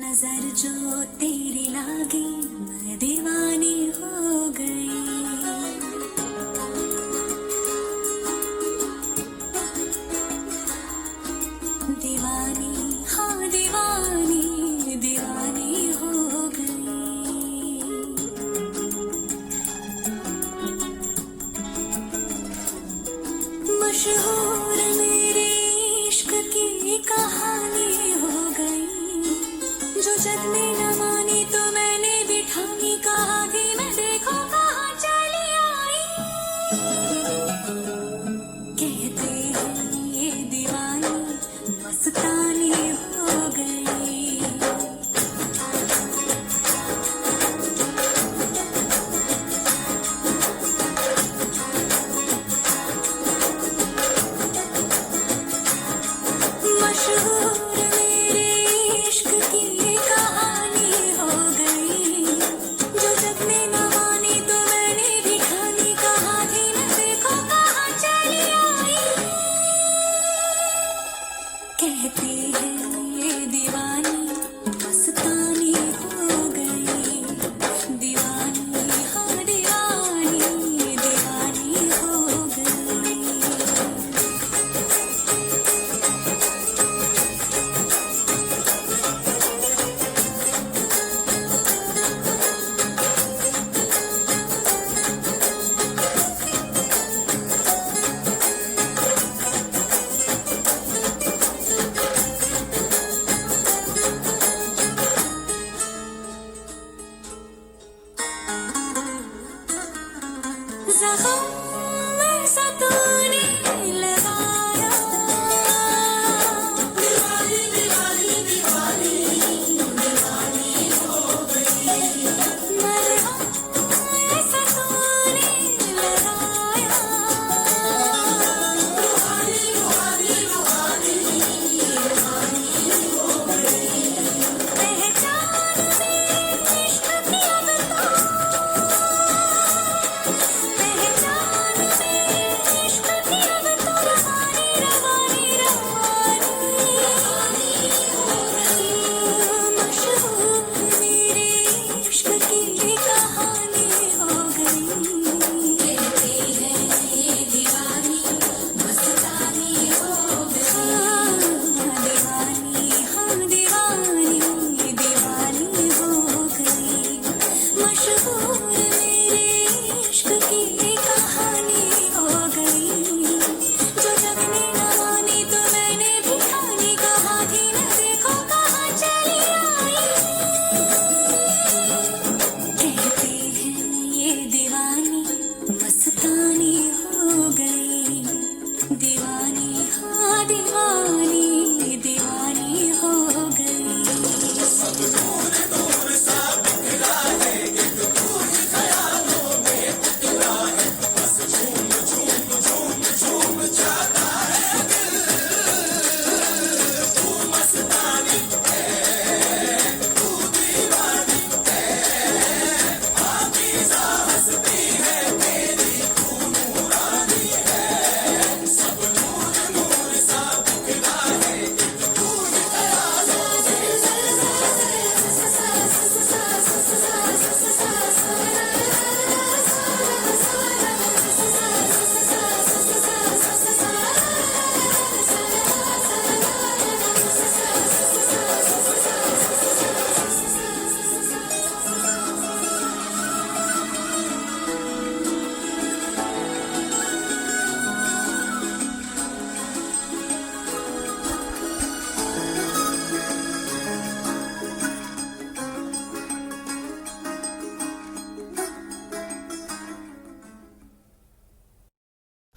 Speaker 10: नजर जो तेरी लागी मैं दीवानी हो गई दीवानी हाँ दीवानी दीवानी हो गई मशहूर मेरे इश्क की कहानी हो गई जो जग में न मानी तो मैंने भी ठानी कहा थी मैं देखो कहाँ चली आई कहते हैं ये दीवानी मस्तानी हो गई मशहूर मेरे इश्क की कहानी हो गई जो जग में न मानी तो मैंने भी ठानी कहा थी मैं देखो कहाँ चली आई कहते हैं ये दीवानी मस्तानी हो गई दीवानी हाँ दीवानी दीवानी हो गई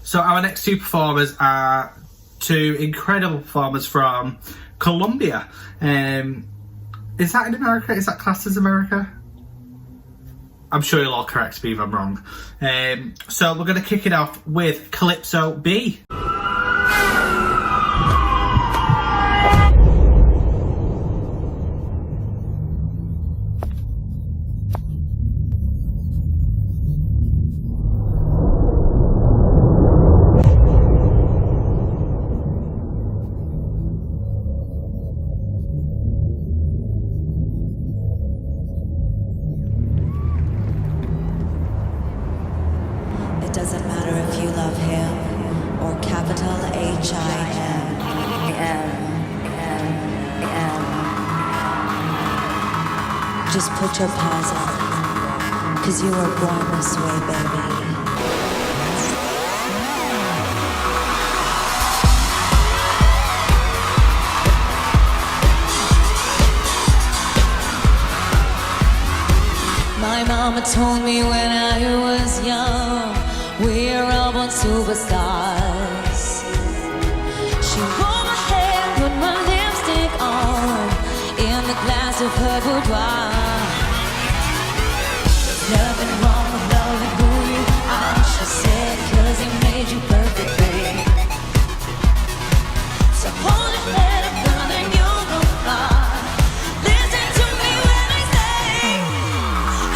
Speaker 1: So our next two performers are two incredible performers from Colombia. Is that in America? Is that classed as America? I'm sure you'll all correct me if I'm wrong. So we're going to kick it off with Calypso B.
Speaker 3: It doesn't matter if you love him or capital H-I-M. Just put your paws up, 'cause you were born this way, baby. My mama told me when I was young, we're all born superstars. She rolled my hair, put my lipstick on, in the glass of her boudoir. There's nothing wrong with loving who you are, she said, 'cause he made you perfect, babe. So hold your head up, girl, and you'll go far. Listen to me when I say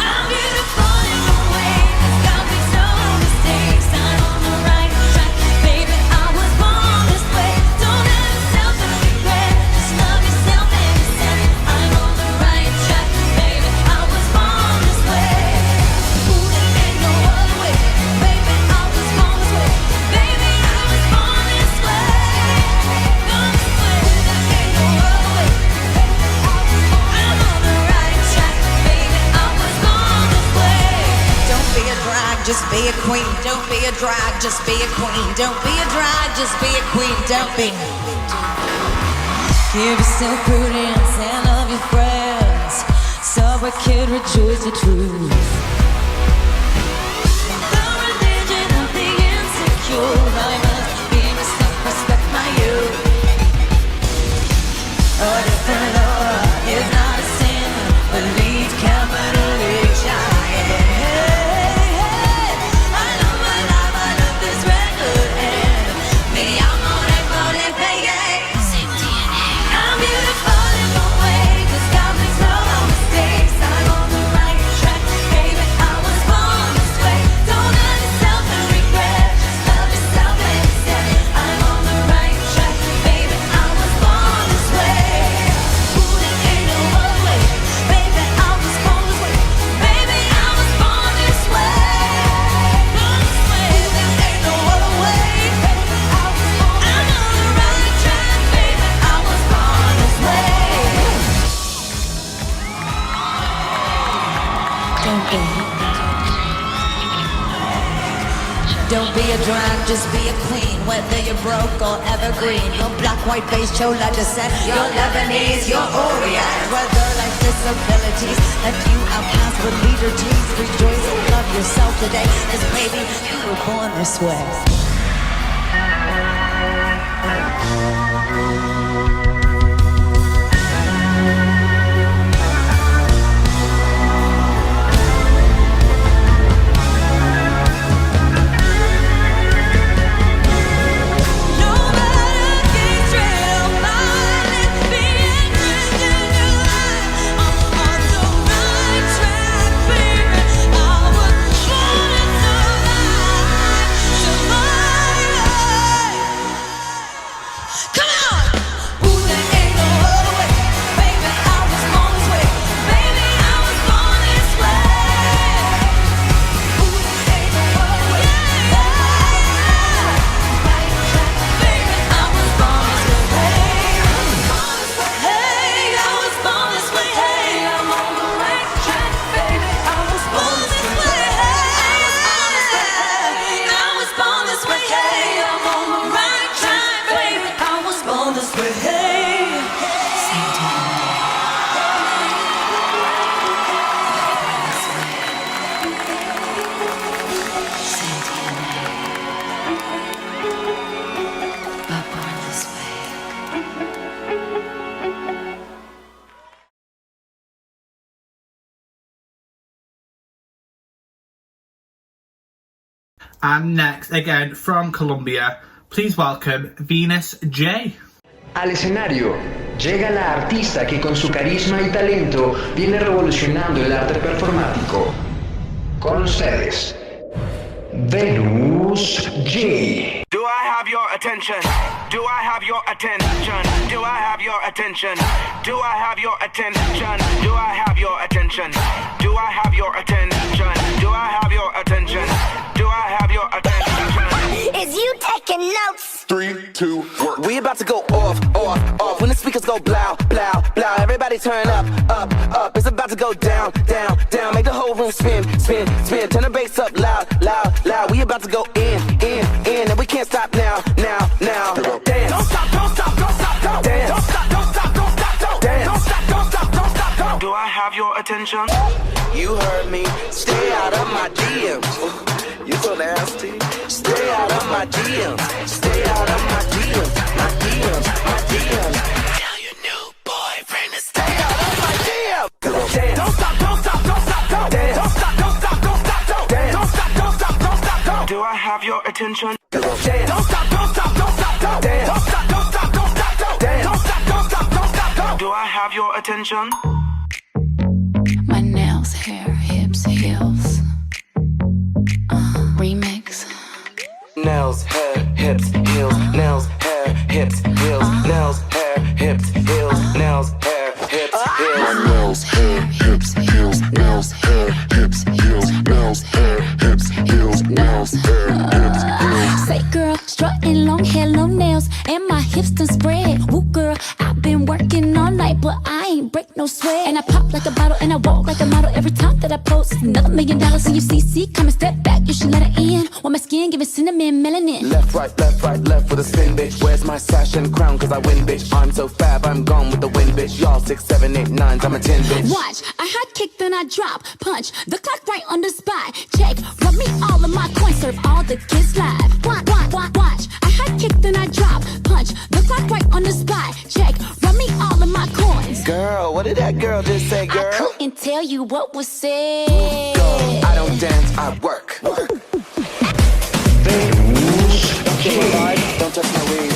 Speaker 3: I'm beautiful in my way. There's got me no mistakes. I'm on the right track, baby. I was born this way. Don't have yourself to regret. Just love yourself and yourself. I'm on the right track, baby. I was born this way. Ooh, there ain't no other way, baby. I was born this way, baby. I was born this way. Born this way. There ain't no other way, baby. I'm on the right track, baby. I was born this way. Don't be a drag, just be a queen. Don't be a drag, just be a queen. Don't be a drag, just be a queen. Don't be. Give yourself prudence and love your friends. Sober kid, rejoice the truth. The religion of the insecure. I must be myself, respect my youth. A different love is not a sin. Believe capital H-I-M. I love my life, I love this record, and me, I'm on it, baby. I'm beautiful in my way, 'cause God makes no mistakes. I'm on the right track, baby. I was born this way. Don't have yourself to regret. Just love yourself and yourself. I'm on the right track, baby. I was born this way. Ooh, there ain't no other way, baby. I was born this way, baby. I was born this way. Born this way. There ain't no other way, baby. I was born. I'm on the right track, baby. I was born this way. Don't be a drag, just be a queen. Whether you're broke or evergreen, your black, white, beige, chola descent, your Lebanese, your Orient. Whether like disabilities left you outcast with leader teens, rejoice and love yourself today, 'cause baby, you were born this way. Tomorrow
Speaker 1: And next, again from Colombia, please welcome Venus J.
Speaker 12: Al escenario llega la artista que con su carisma y talento viene revolucionando el arte performático. Con ustedes, Venus J.
Speaker 16: Do I have your attention? Do I have your attention? Do I have your attention? Do I have your attention? Do I have your attention? Do I have your attention? Do I have your attention? Do I have your attention?
Speaker 23: Is you taking notes?
Speaker 16: 3, 2, 1.
Speaker 24: We about to go off, off, off. When the speakers go blow, blow, blow. Everybody turn up, up, up. It's about to go down, down, down. Make the whole room spin, spin, spin. Turn the bass up loud, loud, loud. We about to go in, and we can't stop now, now, now. Dance.
Speaker 16: Don't stop, don't stop, don't stop, don't.
Speaker 24: Dance.
Speaker 16: Don't stop, don't stop, don't stop, don't.
Speaker 24: Dance.
Speaker 16: Don't stop, don't stop, don't stop, don't. Do I have your attention?
Speaker 24: You heard me. Stay out of my DMs. You so nasty. Stay out of my DMs. Stay out of my DMs. My DMs. My DMs. Tell your new boyfriend to stay out of my DMs. Dance.
Speaker 16: Don't stop, don't stop, don't stop, don't.
Speaker 24: Dance.
Speaker 16: Don't stop, don't stop, don't stop, don't.
Speaker 24: Dance.
Speaker 16: Don't stop, don't stop, don't stop, don't. Do I have your attention?
Speaker 24: Dance.
Speaker 16: Don't stop, don't stop, don't stop, don't.
Speaker 24: Dance.
Speaker 16: Don't stop, don't stop, don't stop, don't.
Speaker 24: Dance.
Speaker 16: Don't stop, don't stop, don't stop, don't. Do I have your attention?
Speaker 22: My nails, hair, hips, heels. Remix.
Speaker 24: Nails, hair, hips, heels. Nails, hair, hips, heels. Nails, hair, hips, heels. Nails, hair, hips, heels.
Speaker 11: Nails, hair, hips, heels. Nails, hair, hips, heels. Nails, hair, hips, heels. Nails, hair, hips, heels.
Speaker 22: Say girl, strutting long hair, long nails, and my hips done spread. Woo girl, I've been working all night, but I ain't break no sweat. And I pop like a bottle, and I walk like a model. Every time that I post, another $1 million in your CC. Come and step back, you should let it in. While my skin giving cinnamon melanin.
Speaker 24: Left, right, left with a spin, bitch. Where's my sash and crown? Cause I win, bitch. I'm so fab, I'm gone with the wind, bitch. Y'all 6, 7, 8, 9s, I'm a 10, bitch.
Speaker 22: Watch, I hot kick, then I drop, punch the clock right on the spot. Check, rub me all of my coins, serve all the kids live. Watch, I hot kick, then I drop, punch the clock right on the spot. Check, rub me all of my coins.
Speaker 24: Girl, what did that girl just say, girl?
Speaker 22: I couldn't tell you what was said.
Speaker 24: Girl, I don't dance, I work.
Speaker 12: Venus
Speaker 24: Don't touch my life, don't touch my weed.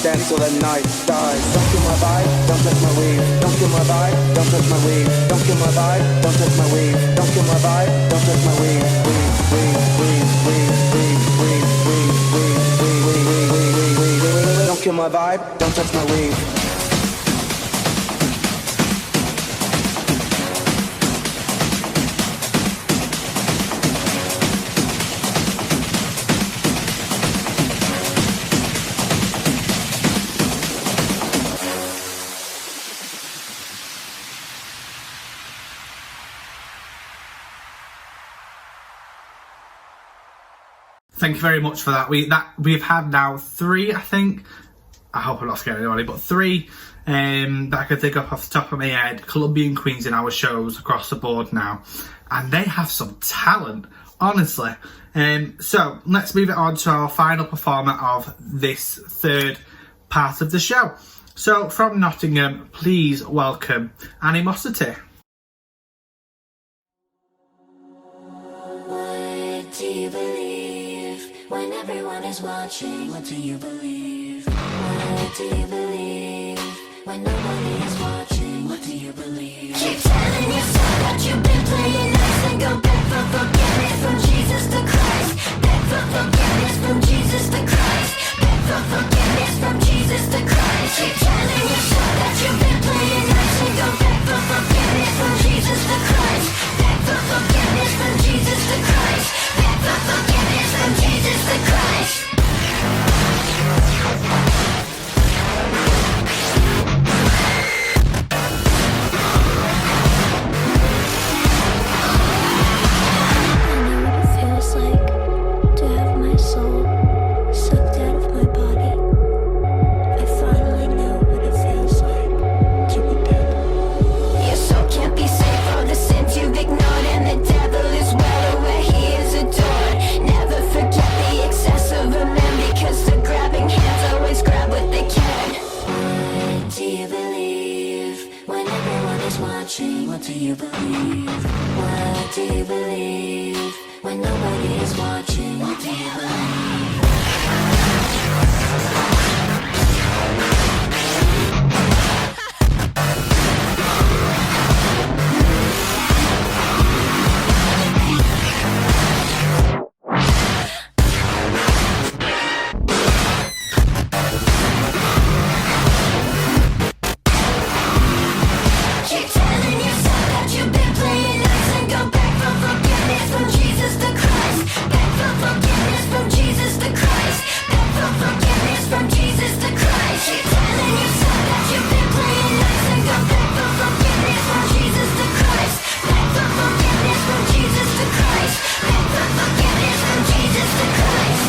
Speaker 24: Dance till the night dies. Don't kill my vibe, don't touch my weed. Don't kill my vibe, don't touch my weed. Don't kill my vibe, don't touch my weed. Don't kill my vibe, don't touch my weed. Don't kill my vibe, don't touch my weed.
Speaker 1: Thank you very much for that. We've had now 3, I think. I hope I'm not scaring anybody, but 3 that I could think of off the top of my head. Colombian queens in our shows across the board now, and they have some talent, honestly. So let's move it on to our final performer of this third part of the show. So from Nottingham, please welcome Animosity.
Speaker 23: What do you believe when everyone is watching? What do you believe? What do you believe when nobody is watching? What do you believe? Keep telling yourself that you've been playing nice and go beg for forgiveness from Jesus the Christ. Beg for forgiveness from Jesus the Christ. Beg for forgiveness from Jesus the Christ. Keep telling yourself do you believe? When nobody is watching, what do you believe? Keep telling yourself that you've been playing nice and go back for forgiveness from Jesus the Christ. Back for forgiveness from Jesus the Christ. Back for forgiveness from Jesus the Christ. Keep telling yourself that you've been playing nice and go back for forgiveness from Jesus the Christ. Back for forgiveness from Jesus the Christ. Back for forgiveness from Jesus the Christ.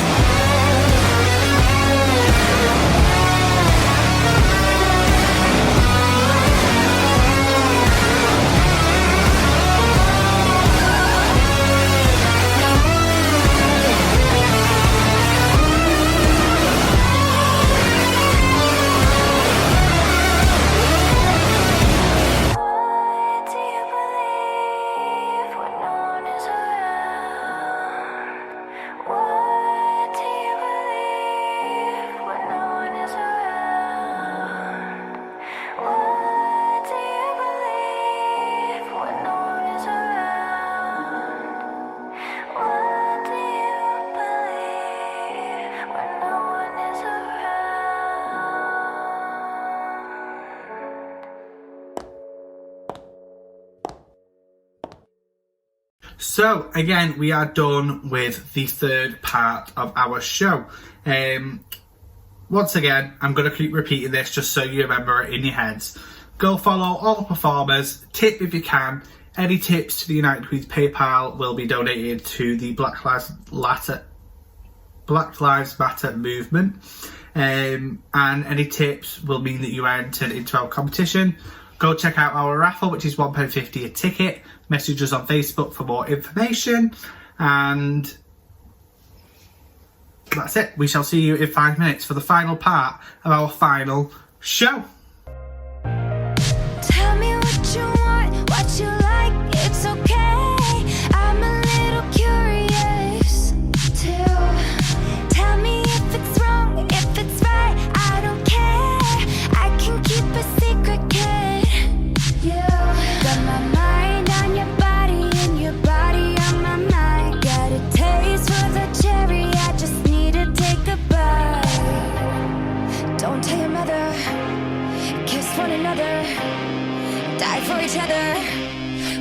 Speaker 1: So again, we are done with the third part of our show. Once again, I'm going to keep repeating this just so you remember it in your heads. Go follow all the performers, tip if you can. Any tips to the United Queens PayPal will be donated to the Black Lives Matter movement. And any tips will mean that you are entered into our competition. Go check out our raffle, which is £1.50 a ticket. Message us on Facebook for more information. And that's it. We shall see you in 5 minutes for the final part of our final show.
Speaker 10: Tell me what you want, what you like, it's okay. I'm a little curious too. Tell me if it's wrong, if it's right, I don't care. I can keep a secret, kid. You got my mind on your body and your body on my mind. Got a taste for the cherry, I just need to take a bite. Don't tell your mother, kiss one another, die for each other.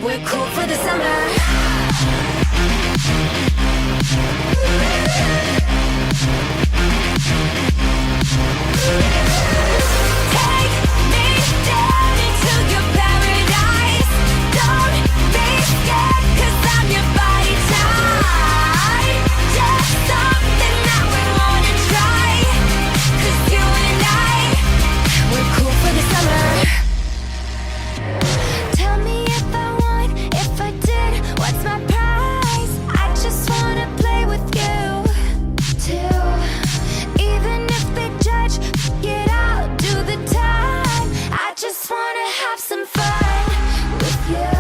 Speaker 10: We're cool for the summer. Take me down into your paradise. Don't be scared, 'cause I'm your body type. Just something that we wanna try. 'Cause you and we're cool for the summer. Tell me if I won, if I did, what's my prize? I just wanna play with you too. Even if they judge, get out, do the time. I just wanna have some fun with you.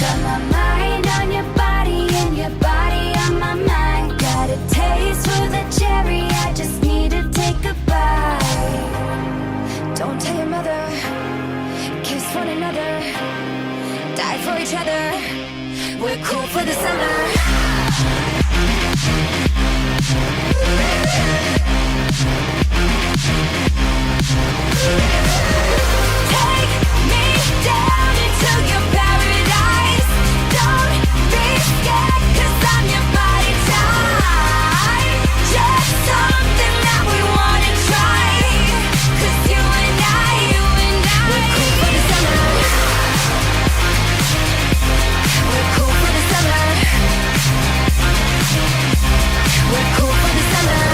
Speaker 10: Got my mind on your body and your body on my mind. Got a taste for the cherry, I just need to take a bite. Don't tell your mother, kiss one another, die for each other. We're cool for the summer. Take me down into your paradise. Don't be scared, 'cause I'm your body type. Just something that we wanna try. 'Cause you and I, we're cool for the summer. We're cool for the summer. We're cool for the summer.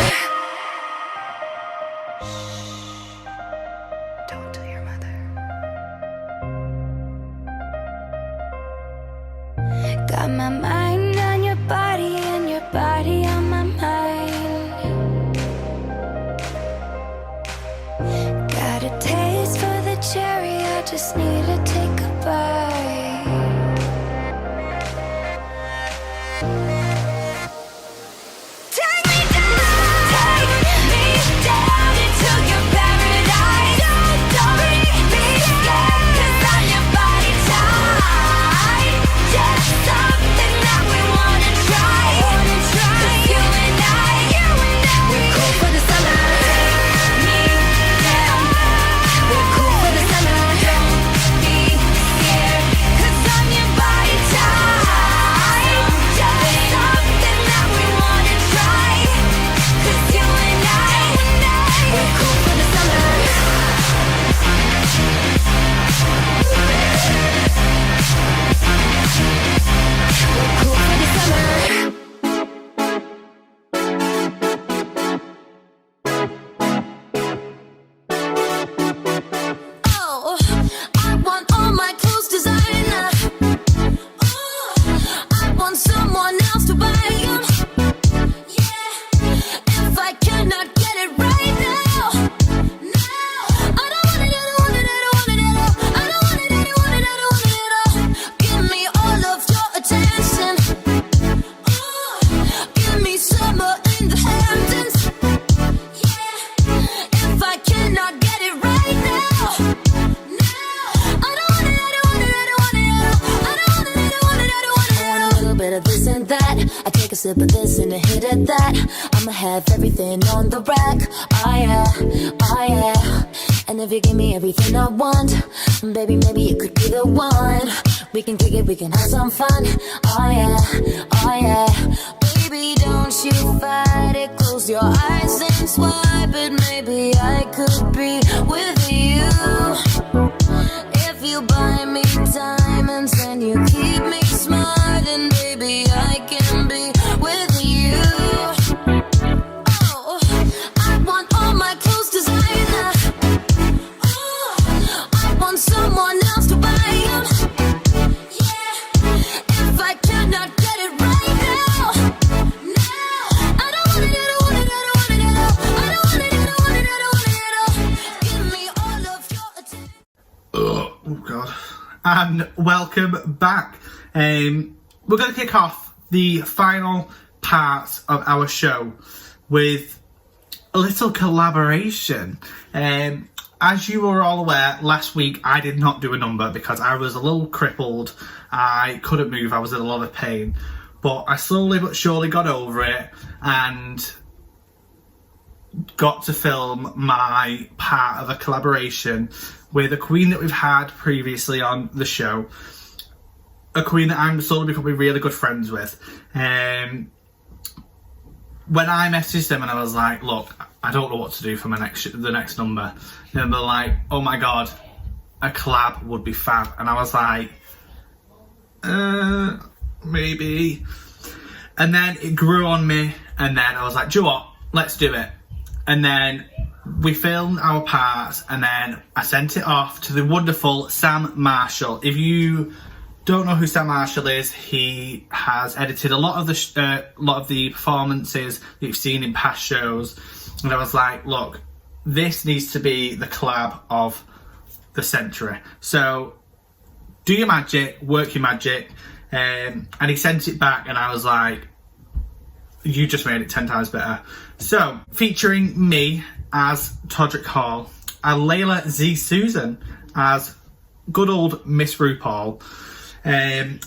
Speaker 10: Don't tell your mother. Got my mind on your body and your body on my mind. Got a taste for the cherry, I just need to take a bite.
Speaker 23: Sip of this and a hit of that. I'ma have everything on the rack. Oh yeah, oh yeah. And if you give me everything I want, baby, maybe you could be the one. We can kick it, we can have some fun. Oh yeah, oh yeah. Baby, don't you fight it. Close your eyes and swipe it. Maybe I could be with you. If you buy me diamonds and you keep me smiling, baby, I can be with you. Oh, I want all my clothes designer. Oh, I want someone else to buy them. Yeah, if I cannot get it right now, I don't want it, I don't want it, I don't want it at all. I don't want it, I don't want it, I don't want it at all. Give me all of your attention.
Speaker 1: Oh God. And welcome back. We're going to kick off the final part of our show with a little collaboration. As you were all aware, last week I did not do a number because I was a little crippled. I couldn't move. I was in a lot of pain. But I slowly but surely got over it and got to film my part of a collaboration with a queen that we've had previously on the show. A queen that I'm slowly becoming really good friends with. When I messaged them and I was like, look, I don't know what to do for the next number. Then they're like, oh my God, a collab would be fab. And I was like, maybe. And then it grew on me. And then I was like, do you know what? Let's do it. And then we filmed our parts. And then I sent it off to the wonderful Sam Marshall. If you don't know who Sam Marshall is, he has edited a lot of the performances that you've seen in past shows. And I was like, look, this needs to be the collab of the century. So do your magic, work your magic. And he sent it back and I was like, you just made it 10 times better. So featuring me as Todrick Hall and Layla Zee Susan as good old Miss RuPaul.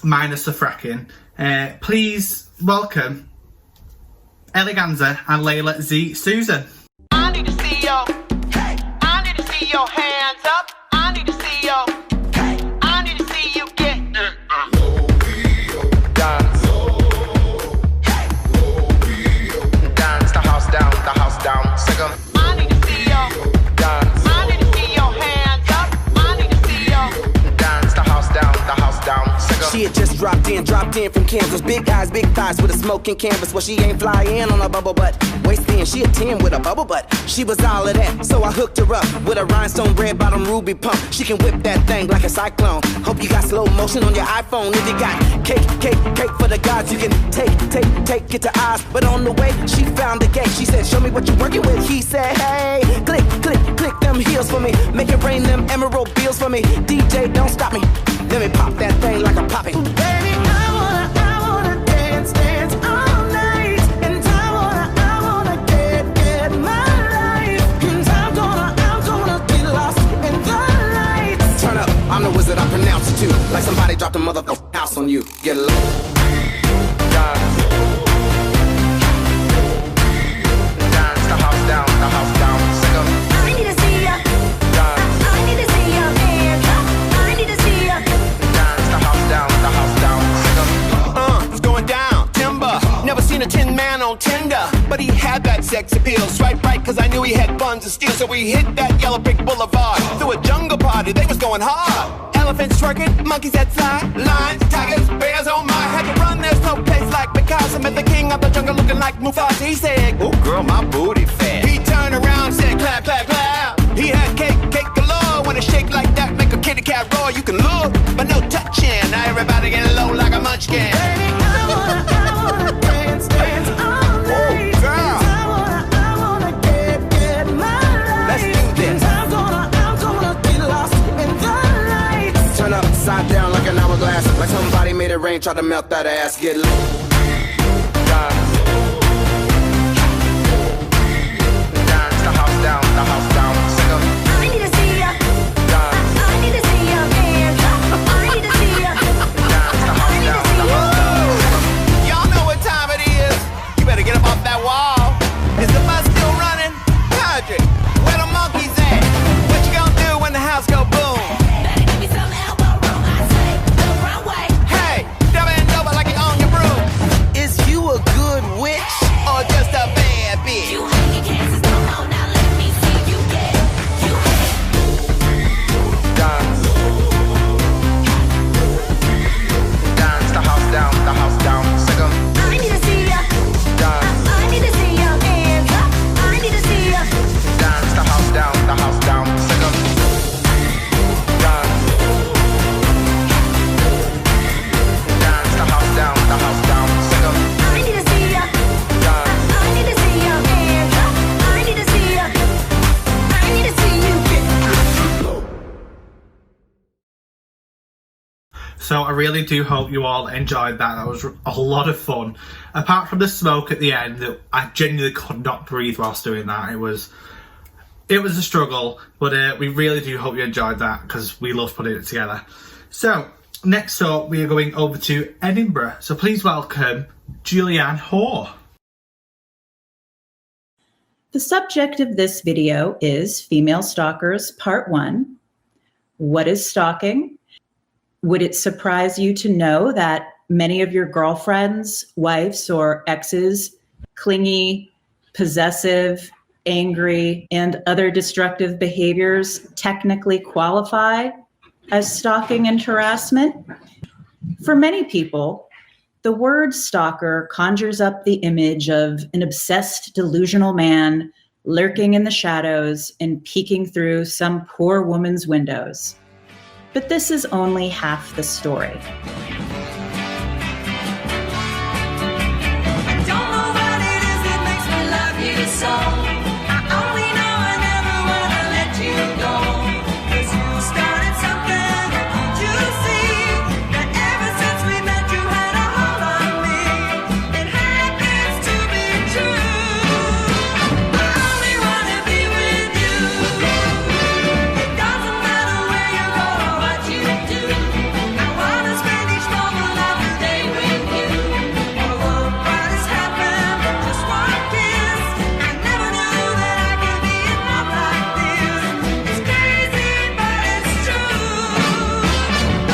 Speaker 1: Minus the fracking. Please welcome Ellie Ganza and Layla Zee Susan.
Speaker 4: I need to see your, I need to see your hands up. I need to see your, I need to see you get dance. Dance the house down, the house down. Second. I need to see your dance. I need to see your hands up. I need to see your dance the house down, the house down.
Speaker 24: She had just dropped in from Kansas. Big eyes, big thighs with a smoking canvas. Well, she ain't fly in on a bubble butt. Waist thin, she a 10 with a bubble butt. She was all of that, so I hooked her up with a rhinestone red bottom ruby pump. She can whip that thing like a cyclone. Hope you got slow motion on your iPhone. If you got cake for the gods, you can take it to Oz. But on the way, she found the gate. She said, show me what you're working with. He said, hey, click them heels for me. Make it rain them emerald bills for me. DJ, don't stop me. Let me pop that thing like a popping.
Speaker 3: Baby, I wanna dance.
Speaker 24: get low. Dance. Dance the house down, the house down. Sing 'em.
Speaker 3: I need to see ya.
Speaker 24: Dance.
Speaker 3: I need to see your hands up. I need to see ya.
Speaker 24: Dance the house down, the house down. Sing 'em.
Speaker 14: It's going down, timber. Never seen a tin man on Tinder, but he had that sex appeal. Swipe right, cause I knew he had funds to steal. So we hit that yellow brick boulevard. Through a jungle party, they was going hard. Elephants twerking, monkeys that fly, lions, tigers, bears, oh my. Had to run, there's no place like Picasso. Met the king of the jungle looking like Mufasa. He said, oh girl, my booty fat. He turned around, said clap, clap, clap. He had cake, cake galore. When it shake like that, make a kitty cat roar. You can look, but no touching. Now everybody getting low like a munchkin.
Speaker 3: Baby, I wanna dance, dance all night.
Speaker 14: Girl.
Speaker 3: I wanna get my life.
Speaker 14: Let's do this.
Speaker 3: I'm gonna get lost in the lights.
Speaker 24: Turn upside down like an hourglass. Like somebody made it rain, tried to melt that ass. Get low. Dance. Dance the house down, the house down. Sing 'em.
Speaker 3: I need to see ya.
Speaker 24: Dance.
Speaker 3: I need to see your hands up. I need to see ya.
Speaker 24: Dance the house down, the house down. Sing 'em.
Speaker 14: Y'all know what time it is. You better get up off that wall. Is the bus still running? Patrick, where the monkeys at? What you gonna do when the house go boom?
Speaker 3: Better give me some elbow room. I say the runway.
Speaker 14: Hey, double and double like you own your broom. Is you a good witch or just a bad bitch?
Speaker 3: You hanging Kansas, come on now, let me see you get. You
Speaker 24: Dance. Dance the house down, the house down. Sing 'em.
Speaker 3: I need to see ya.
Speaker 24: Dance.
Speaker 3: I need to see your hands up. I need to see ya.
Speaker 24: Dance the house down, the house down. Sing 'em. Dance. Dance the house down, the house down. Sing 'em.
Speaker 3: I need to see ya.
Speaker 24: Dance.
Speaker 3: I need to see your hands up. I need to see ya. I need to see you get.
Speaker 1: So I really do hope you all enjoyed that. That was a lot of fun. Apart from the smoke at the end, that I genuinely could not breathe whilst doing that. It was a struggle, but we really do hope you enjoyed that because we love putting it together. So next up, we are going over to Edinburgh. So please welcome Julianne Hoare.
Speaker 15: The subject of this video is Female Stalkers Part 1. What is stalking? Would it surprise you to know that many of your girlfriends, wives, or exes, clingy, possessive, angry, and other destructive behaviors technically qualify as stalking and harassment? For many people, the word stalker conjures up the image of an obsessed, delusional man lurking in the shadows and peeking through some poor woman's windows. But this is only half the story.
Speaker 3: Don't know what it is that makes me love you so. I only know I never wanna let you go. 'Cause you started something, you see, that ever since we met you had a hold on me. It happens to be true. I only wanna be with you. It doesn't matter where you go or what you do. I wanna spend each moment of the day with you. Although what has happened, just one kiss. I never knew that I could be in love like this. It's crazy, but it's true.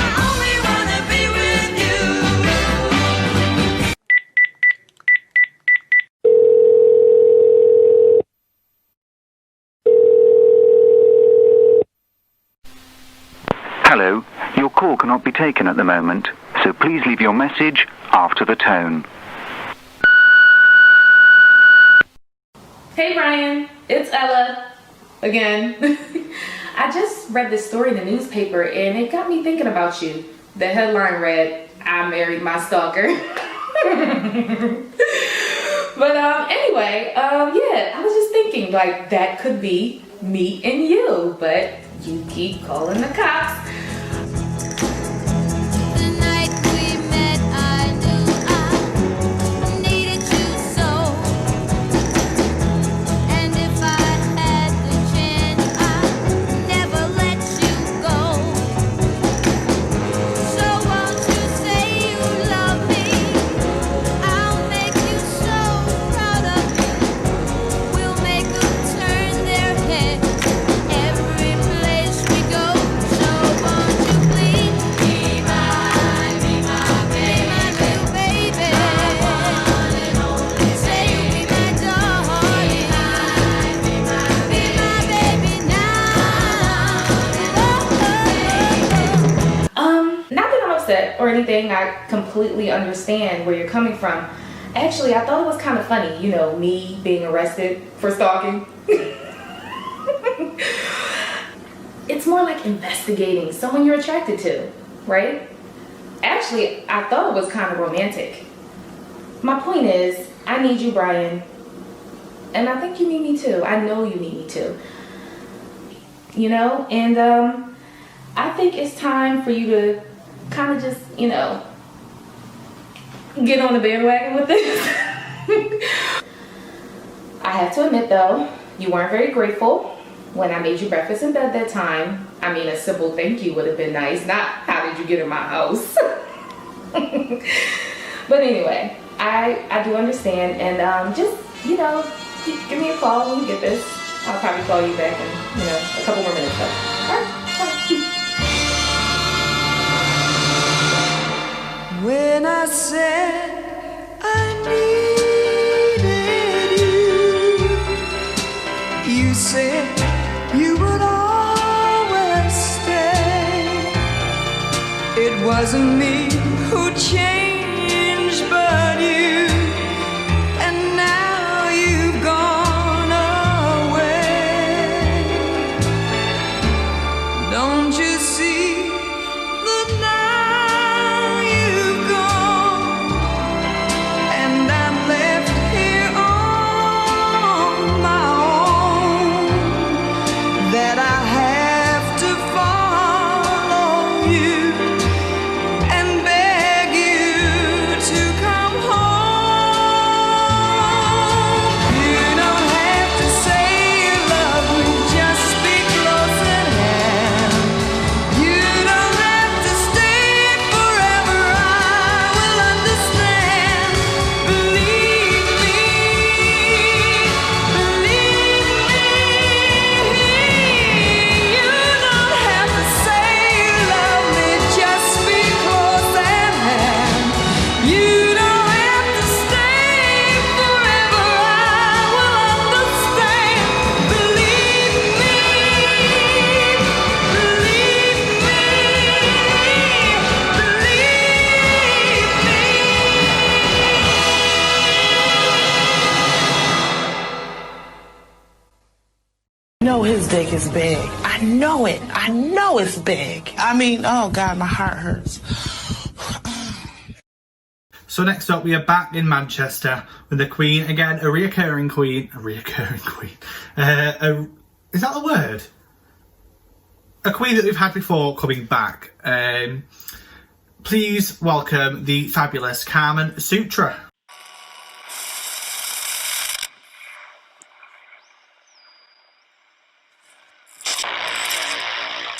Speaker 3: I only wanna be with you.
Speaker 17: Hello, your call cannot be taken at the moment, so please leave your message after the tone.
Speaker 18: Hey Brian, it's Ella again. I just read this story in the newspaper and it got me thinking about you. The headline read, "I married my stalker." But anyway, yeah, I was just thinking like that could be me and you, but you keep calling the cops.
Speaker 2: The night we met, I knew I needed you so. And if I had the chance, I'd never let you go. So won't you say you
Speaker 18: or anything. I completely understand where you're coming from. Actually, I thought it was kind of funny, you know, me being arrested for stalking. It's more like investigating someone you're attracted to, right? Actually, I thought it was kind of romantic. My point is, I need you, Brian. And I think you need me too. I know you need me too. You know, and I think it's time for you to kind of just, you know, get on the bandwagon with this. I have to admit though, you weren't very grateful when I made you breakfast in bed that time. I mean, a simple thank you would have been nice, not how did you get in my house. But anyway, I do understand, and just, you know, give me a call when you get this. I'll probably call you back in, you know, a couple more minutes though. All right, bye.
Speaker 3: When I said I needed you, you said you would always stay. It wasn't me who changed, but you. And now you've gone away. Don't you see that now you've gone, and I'm left here on my own, that I have to follow you and beg you to come home. You don't have to say you love me, just be close at hand. You don't have to stay forever, I will understand. Believe me, you don't have to say you love me, just be close at hand. You don't have to stay forever, I will understand. Believe me,
Speaker 13: I know his dick is big. I know it. I know it's big. I mean, oh God, my heart hurts.
Speaker 1: So next up, we are back in Manchester with the Queen again, a reoccurring Queen. Is that the word? A Queen that we've had before coming back. Please welcome the fabulous Carmen Sutra.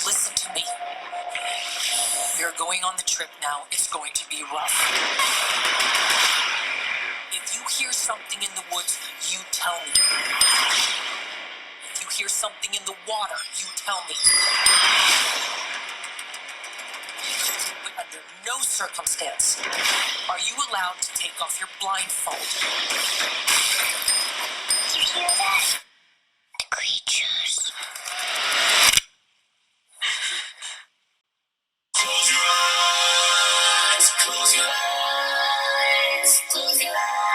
Speaker 7: Listen to me. You're going on the trip now. It's going to be rough. If you hear something in the woods, you tell me. If you hear something in the water, you tell me. But under no circumstance are you allowed to take off your blindfold.
Speaker 23: You hear that? The creatures. Close your eyes, close your eyes, close your eyes.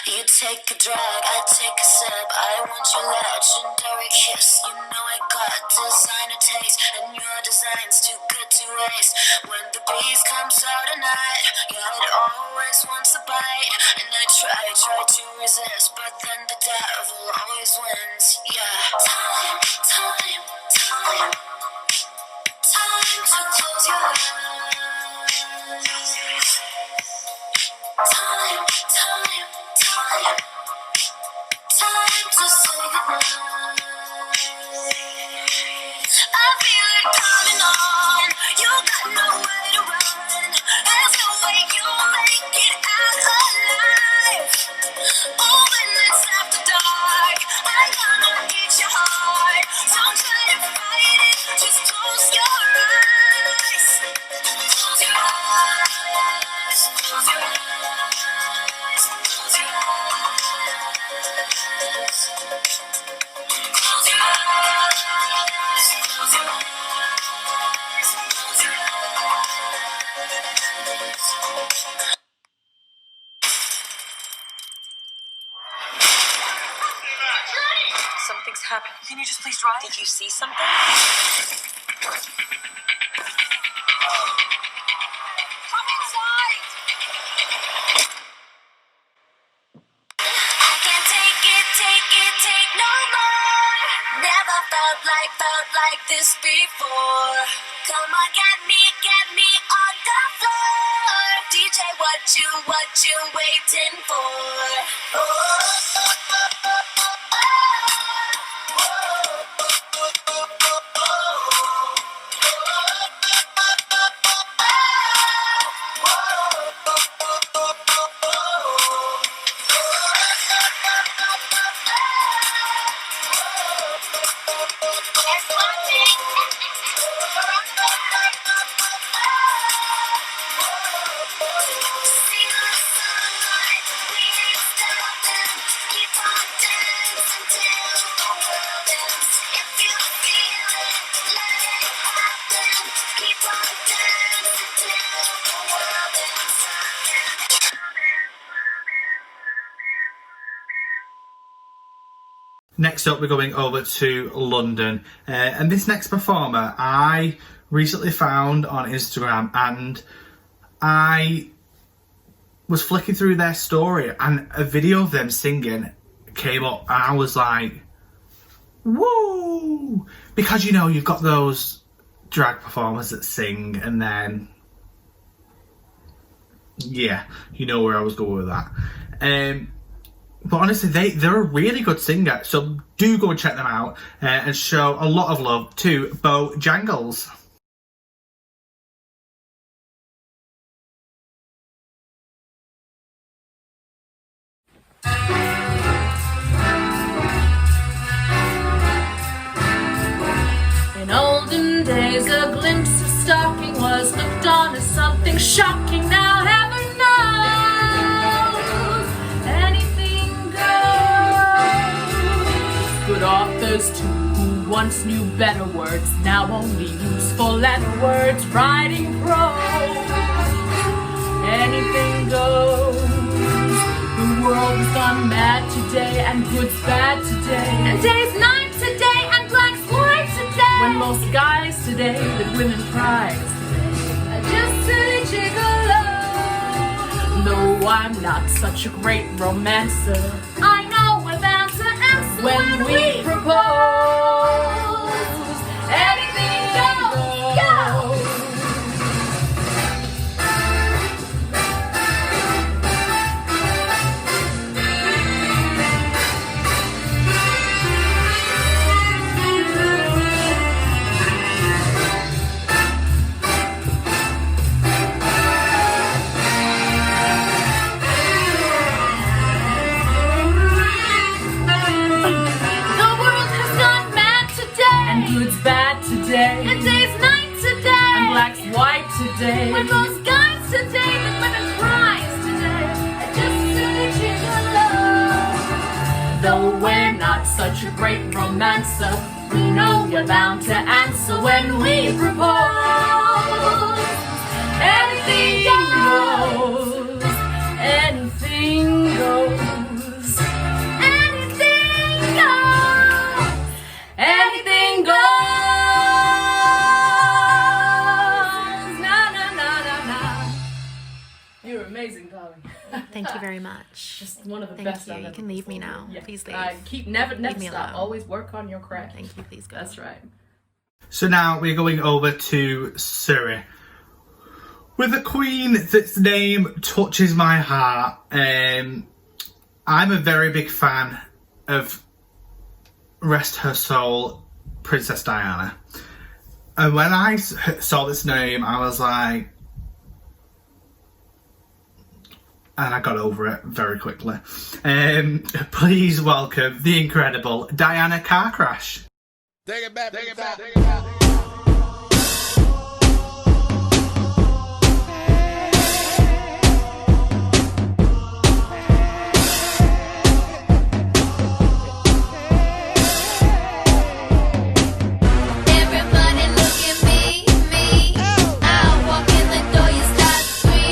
Speaker 23: You take a drag, I take a sip. I want your legendary kiss. You know I got designer taste, and your design's too good to waste. When the beast comes out at night, yeah, it always wants a bite. And I try to resist, but then the devil always wins. Yeah. Time to close your eyes. Time to say goodnight. I feel it coming on. You got nowhere to run. There's no way you'll make it out alive. Oh, when it's after dark, I gonna eat your heart. Don't try to fight it, just close your eyes. Close your eyes. Close your eyes. Close your eyes.
Speaker 7: Something's happened. Can you just please drive? Did you see something? Come inside!
Speaker 23: I can't take it no more. Never felt like this before. Come on, get me on the floor. DJ, what you waiting for?
Speaker 1: Next up, we're going over to London, and this next performer I recently found on Instagram, and I was flicking through their story and a video of them singing came up, and I was like, whoa! Because, you know, you've got those drag performers that sing, and then, yeah, you know where I was going with that. But honestly, they're a really good singer, so do go and check them out and show a lot of love to Bojangles.
Speaker 10: In olden days, a glimpse of stalking was looked on as something shocking. Now heaven knows anything goes. Good authors too, who once knew better words, now only use four-letter words. Writing prose, anything goes. The world has gone mad today, and good's bad today, and day's night today, and black's white today. When most guys today that women prize today are just silly gigolos. Though I'm not such a great romancer, I know we're bound to answer when we propose. Anything goes, go! And day's night today, and black's white today. When most guys today that women prize today are just silly gigolos. Though we're not such a great romancer, we know we're bound to answer when we propose. Anything goes, anything goes, anything goes, anything goes. You're amazing, darling.
Speaker 8: Thank you very much.
Speaker 10: Just one of the
Speaker 8: Thank
Speaker 10: best
Speaker 8: you.
Speaker 10: I've
Speaker 8: You
Speaker 10: ever
Speaker 8: can leave me
Speaker 10: performed.
Speaker 8: now.
Speaker 10: Yeah.
Speaker 8: Please leave.
Speaker 10: Never
Speaker 8: Leave me
Speaker 10: stop.
Speaker 8: alone.
Speaker 10: Always work on your craft.
Speaker 8: Thank you. Please go.
Speaker 10: That's right.
Speaker 1: So now we're going over to Surrey with a queen that's name touches my heart. I'm a very big fan of, rest her soul, Princess Diana. And when I saw this name, I was like, and I got over it very quickly. Please welcome the incredible Diana Car Crash.
Speaker 9: Take it back, take it back, take it back.
Speaker 23: Everybody look at me, me. I walk in the door, you start screaming.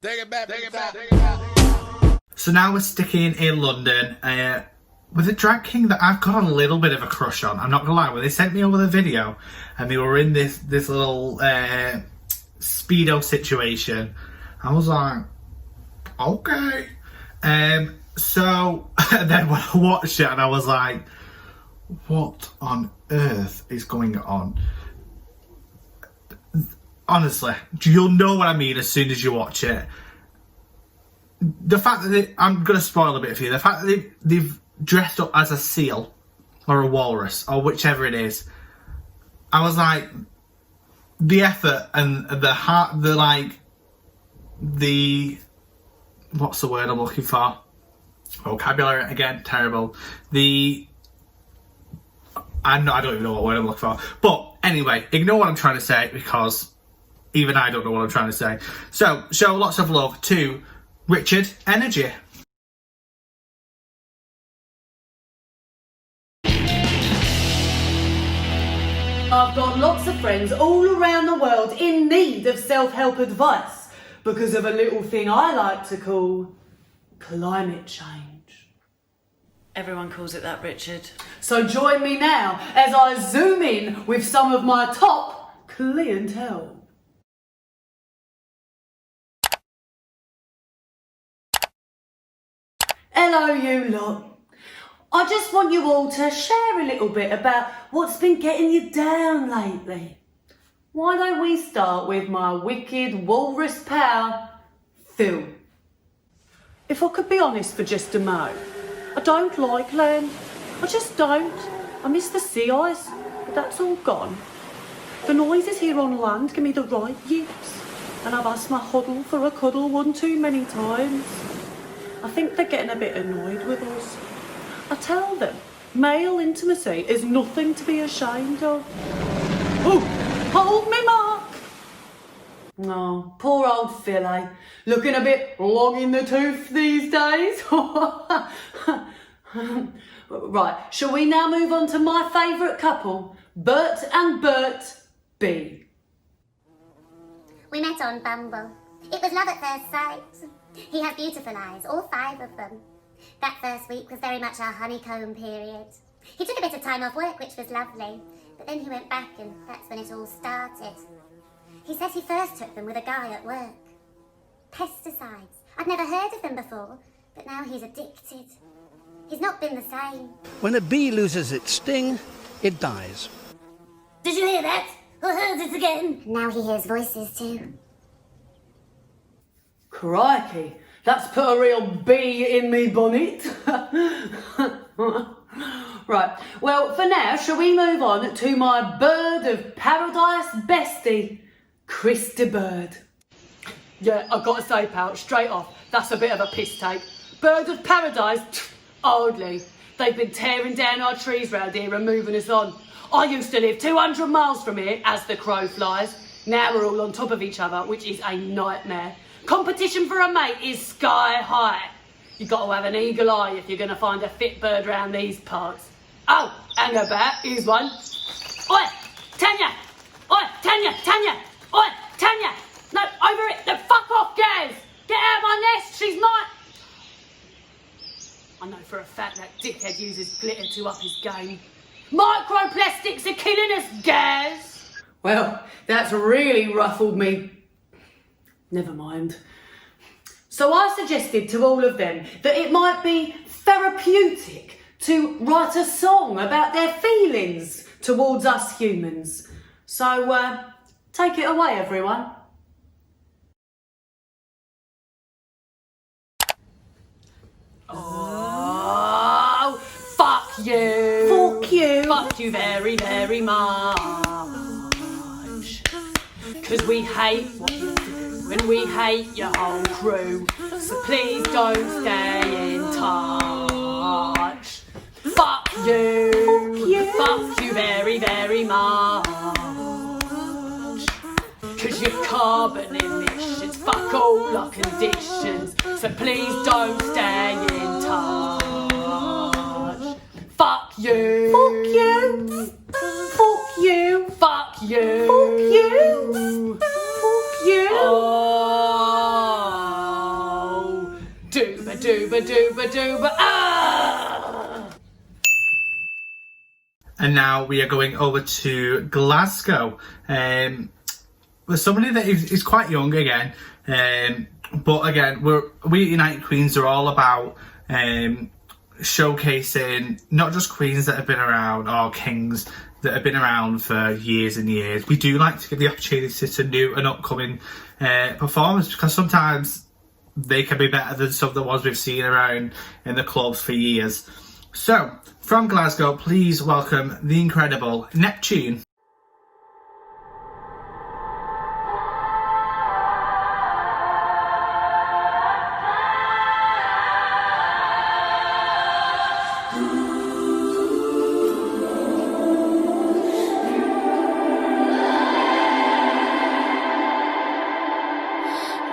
Speaker 9: Take it back, take it back, take it back.
Speaker 1: So now we're sticking in London with a drag king that I've got a little bit of a crush on. I'm not gonna lie, when they sent me over the video and they were in this little speedo situation, I was like, okay. So then when I watched it and I was like, what on earth is going on? Honestly, you'll know what I mean as soon as you watch it. The fact that I'm going to spoil a bit for you. The fact that they've dressed up as a seal or a walrus or whichever it is. I was like, the effort and the heart, what's the word I'm looking for? Vocabulary again, terrible. I don't even know what word I'm looking for. But anyway, ignore what I'm trying to say because even I don't know what I'm trying to say. So, show lots of love to Richard Energy.
Speaker 6: I've got lots of friends all around the world in need of self-help advice because of a little thing I like to call climate change.
Speaker 19: Everyone calls it that, Richard.
Speaker 6: So join me now as I zoom in with some of my top clientele. Hello, you lot. I just want you all to share a little bit about what's been getting you down lately. Why don't we start with my wicked walrus pal, Phil? If I could be honest for just a mo, I don't like land. I just don't. I miss the sea ice, but that's all gone. The noises here on land give me the right yips, and I've asked my huddle for a cuddle one too many times. I think they're getting a bit annoyed with us. I tell them, male intimacy is nothing to be ashamed of. Oh, hold me, Mark. Oh, poor old Phil, eh? Looking a bit long in the tooth these days. Right, shall we now move on to my favourite couple, Bert and Bert B?
Speaker 20: We met on Bumble. It was love at first sight. He had beautiful eyes, all 5 of them. That first week was very much our honeycomb period. He took a bit of time off work, which was lovely, but then he went back and that's when it all started. He says he first took them with a guy at work. Pesticides. I'd never heard of them before, but now he's addicted. He's not been the same.
Speaker 21: When a bee loses its sting, it dies.
Speaker 20: Did you hear that? I heard it again. Now he hears voices too.
Speaker 6: Crikey, that's put a real bee in me bonnet. Right, well, for now, shall we move on to my bird of paradise bestie, Krista Bird? Yeah, I've got to say, pal, straight off, that's a bit of a piss take. Bird of paradise? Hardly. They've been tearing down our trees round here and moving us on. I used to live 200 miles from here, as the crow flies. Now we're all on top of each other, which is a nightmare. Competition for a mate is sky high. You've got to have an eagle eye if you're going to find a fit bird round these parts. Oh, and a bat, here's one. Oi, Tanya! Oi, Tanya! Oi, Tanya! No, over it! No, fuck off, Gaz! Get out of my nest, she's mine! I know for a fact that dickhead uses glitter to up his game. Microplastics are killing us, Gaz! Well, that's really ruffled me. Never mind. So I suggested to all of them that it might be therapeutic to write a song about their feelings towards us humans. So, take it away, everyone. Oh, fuck you. Fuck you. Fuck you very, very much. 'Cause we hate what you do and we hate your whole crew. So please don't stay in touch. Fuck you. Fuck you. Fuck you very, very much. 'Cause your carbon emissions fuck all our conditions. So please don't stay in touch. Fuck you. Fuck you. Fuck you. Fuck you. Fuck you. Fuck you. Oh. Ooba-dooba, ah!
Speaker 1: And now we are going over to Glasgow. With somebody that is quite young again. But again, we at United Queens are all about showcasing not just queens that have been around or kings that have been around for years and years. We do like to give the opportunity to new and upcoming performers, because sometimes they can be better than some of the ones we've seen around in the clubs for years. So, from Glasgow, please welcome the incredible Neptune.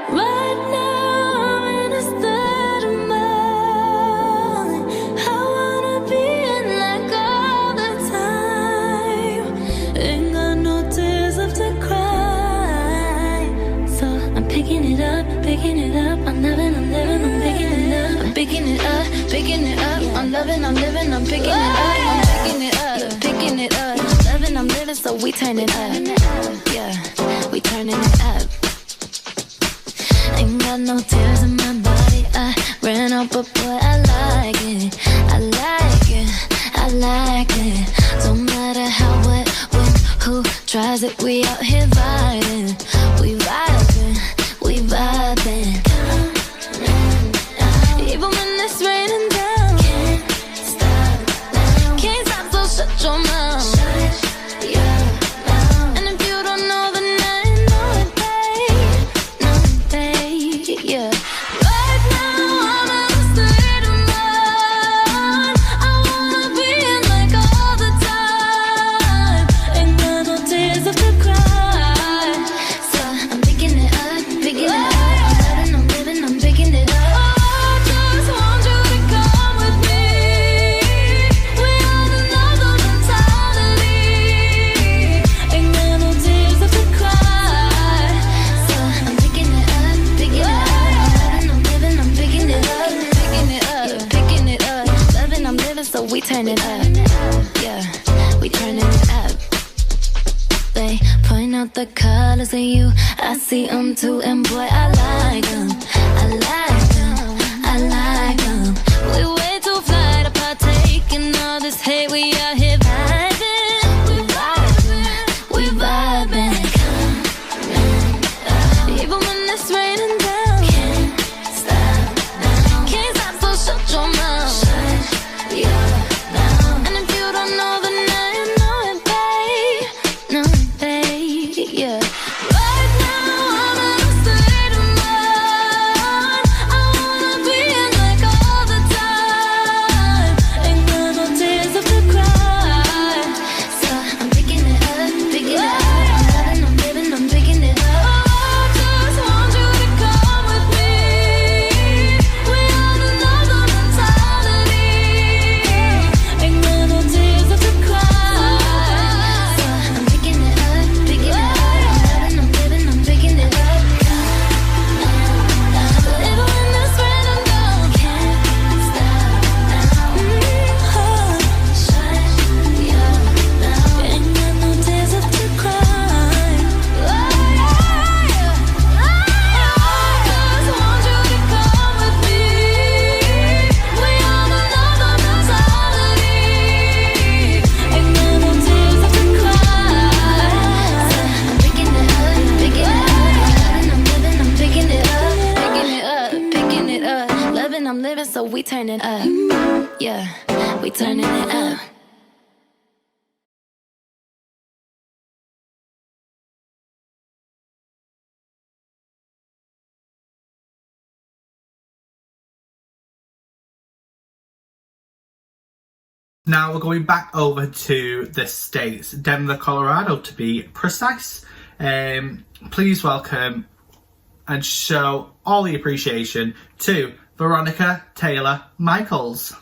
Speaker 2: Right now I'm in a state of mind. I wanna be in like all the time. Ain't got no tears left to cry. So I'm picking it up, picking it up. I'm loving, I'm living, I'm picking it up. I'm picking it up, picking it up. I'm loving, I'm living, I'm picking it up. I'm picking it up, picking it up. Loving, I'm living, so we turn it up. Yeah, we turning it up. Ain't got no tears in my body. I ran out, but boy, I like it. I like it. I like it. Don't matter how, what, when, who tries it. We out here vibing. We vibing. We vibing. Even when it's raining down. Can't stop now. Can't stop, so shut your mouth. Shut your mouth. And if you don't know, then I know it, babe. No, babe, yeah. Right now I'm in a state of mind. I wanna be in like all the time. Ain't got no tears left to cry. So I'm picking it up, picking it up. I'm loving, I'm living, I'm picking it up. Oh, I just want you to come with me. We are another mentality. Ain't got no tears left to cry. So I'm picking it up, picking it up. I'm living, I'm picking it up, picking it up, picking it up. Loving, I'm living, so we turn it up. Yeah, we turning it up. They point out the colors in you. I see them too, and boy, I like them. I like them. I like them. We way too fly to partake in all this hate. We out here vibing. We vibing. We vibing. Even when it's raining down. Can't stop now. Can't stop, so shut your mouth. Shut your mouth. And if you don't know, then I know it, babe. No, babe, yeah. Right now I'm in a state of mind. I wanna be in like all the time. Ain't got no tears left to cry. So I'm picking it up, picking it up. I'm loving, I'm living, I'm picking it up. Oh, I just want you to come with me. We are another mentality. Ain't got no tears left to cry. So I'm picking it up, picking it up. I'm loving, I'm living, I'm picking it up. Even when it's raining down, can't stop now. Shut your mouth. Ain't got no tears left to cry. I just want you to come with me. We are another mentality. Ain't got no tears left to cry. So I'm picking it up, picking it up. I'm living, I'm picking it up, picking it up, picking it up. Loving, I'm living, so we turn it up. Yeah, we turning it up.
Speaker 1: Now we're going back over to the States, Denver, Colorado to be precise. Please welcome and show all the appreciation to Veronica Taylor Michaels.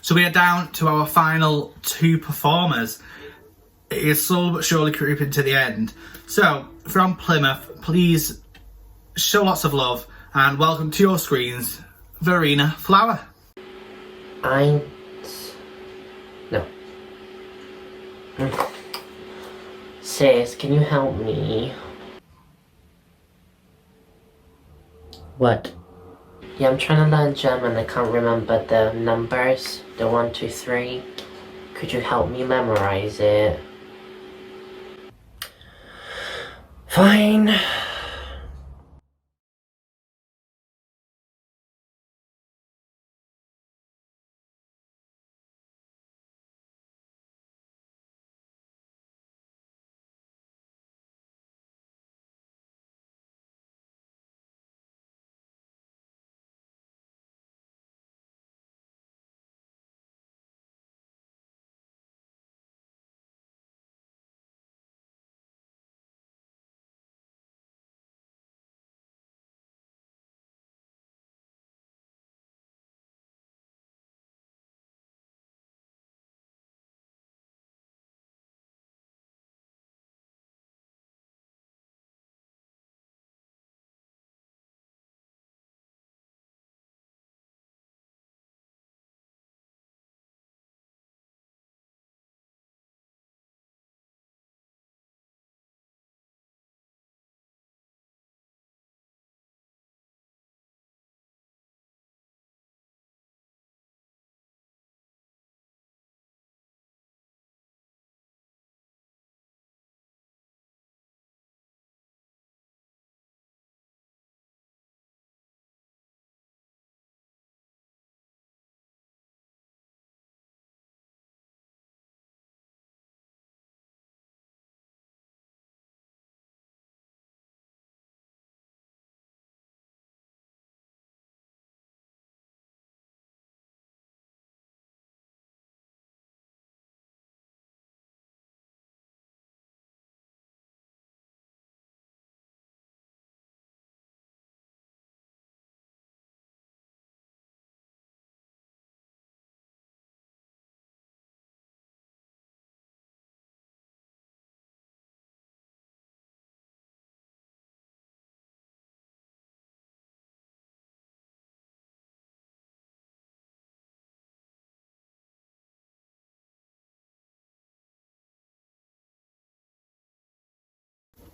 Speaker 1: So we are down to our final 2 performers. It is slowly but surely creeping to the end. So, from Plymouth, please show lots of love and welcome to your screens, Verena Flower.
Speaker 5: No. Sis, can you help me? What? Yeah, I'm trying to learn German. I can't remember the numbers. The 1, 2, 3. Could you help me memorize it? Fine.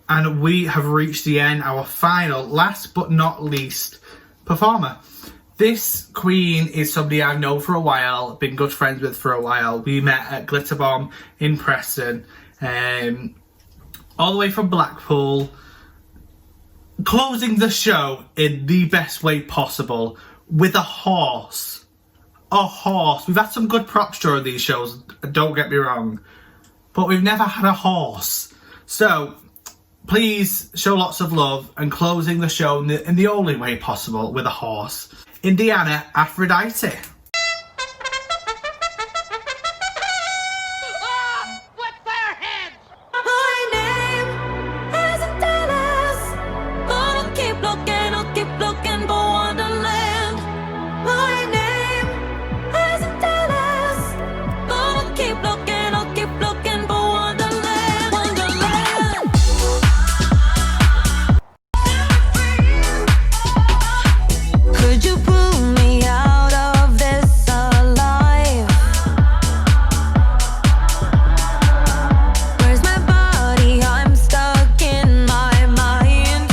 Speaker 1: And we have reached the end, our final, last but not least, performer. This queen is somebody I've known for a while, been good friends with for a while. We met at Glitter Bomb in Preston, all the way from Blackpool, closing the show in the best way possible with a horse. A horse. We've had some good props during these shows, don't get me wrong, but we've never had a horse. So, please show lots of love and closing the show in the only way possible with a horse. Indiana Aphrodite.
Speaker 10: My name isn't Dallas, but I'll keep looking for Wonderland. My name isn't Dallas, but I'll keep looking for Wonderland. Wonderland. Could you pull me out of this alive? Where's my body? I'm stuck in my mind.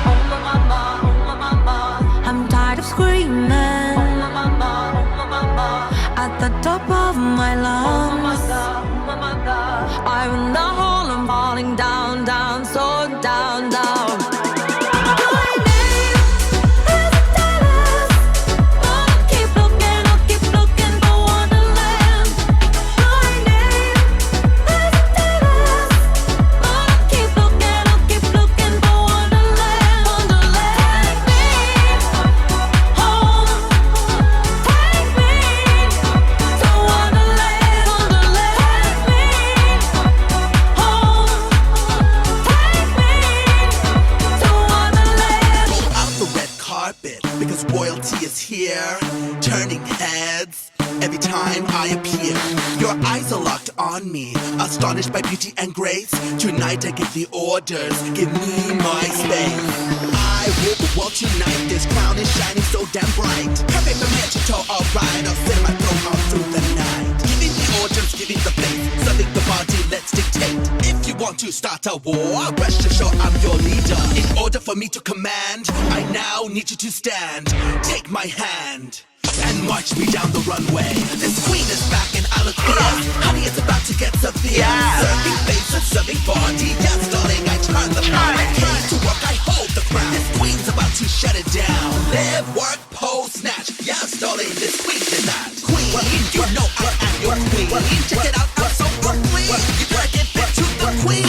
Speaker 10: Oh my mama, oh my mama, I'm tired of screaming. Oh my mama, oh my mama, at the top of my lungs. Oh my mama, I'm in the hole, I'm falling down, down, so down, down. My name isn't Dallas, but I'll keep looking for Wonderland. My name isn't Dallas, but I'll keep looking for Wonderland. Wonderland. Take me home, take me to Wonderland. Wonderland. Take me home, take me
Speaker 11: here, turning heads every time I appear. Your eyes are locked on me, astonished by beauty and grace. Tonight I give the orders, give me my space. I rule the world tonight, this crown is shining so damn bright. Perfect from head to toe, alright, I'll sit on my throne all through the night. Giving the orders, giving the place, serving the body, let's dictate. If you want to start a war, rest assured I'm your leader. In order for me to command, I now need you to stand. Take my hand and march me down the runway. This queen is back and I look fierce. Honey, it's about to get severe. Serving face and serving body. Yes, darling, I turn the power. I came to work, I hold the crown. This queen's about to shut it down. Live, work, pose, snatch. Yes, darling, this queen did that. Queen, you know I am your queen. Check it out, I'm so Brooklyn. You better get back to the queen.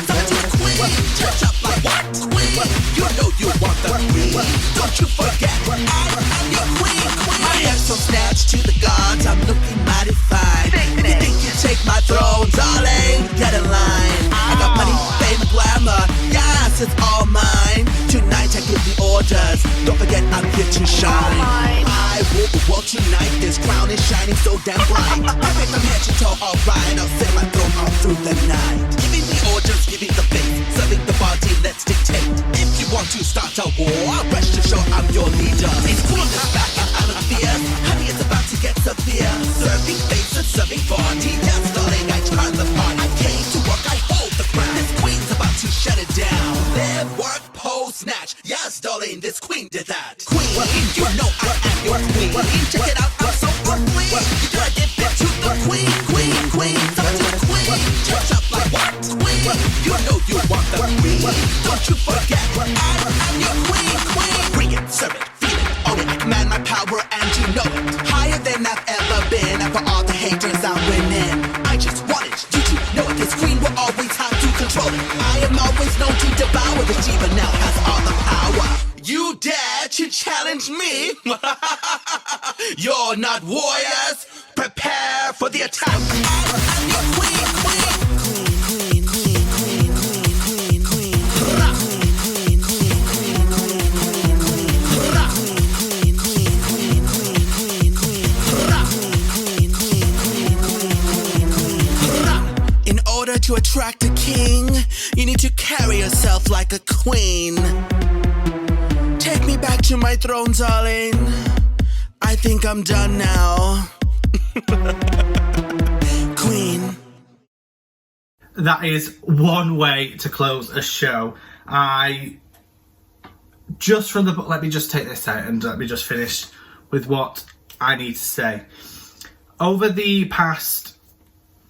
Speaker 11: Tell it to the queen. Touch up like what? Queen, you know you want the queen. Don't you forget, I am your queen. I am so snatched to the gods, I'm looking mighty fine. If you think you take my throne, darling, get in line. I got money, fame, and glamour, yes, it's all mine. Tonight I give the orders, don't forget I'm here to shine. I rule the world tonight, this crown is shining so damn bright. Perfect from head to toe, alright, I'll sit my throne all through the night. Giving the orders, giving the face, serving the body, let's dictate. If you want to start a war, rest assured I'm your leader. This queen is back and I look fierce. Honey, it's about to get severe. Serving face and serving body. Yes, darling, I turn the part. I came to work, I hold the crown. This queen's about to shut it down. Live, work, pose, snatch. Yes, darling, this queen did that. Queen, you know I am your queen. Check it out, I'm so Brooklyn. You gotta get back to the queen. Tell it to the queen. Touch up like what? Queen, you know you want the queen. Don't you forget, I am your queen. Bring it, serve it, feel it, own it. I command my power and you know it. Higher than I've ever been. And for all the haters I'm winning. I just wanted you to know it. This queen will always have to control it. I am always known to devour. This diva now has all the power. You dare to challenge me? You're not warriors. Prepare for the attack. I'm your queen. In order to attract a king, you need to carry yourself like a queen. Take me back to my throne, darling. I think I'm done now. Queen.
Speaker 1: That is one way to close a show. Let me just take this out and let me just finish with what I need to say. Over the past,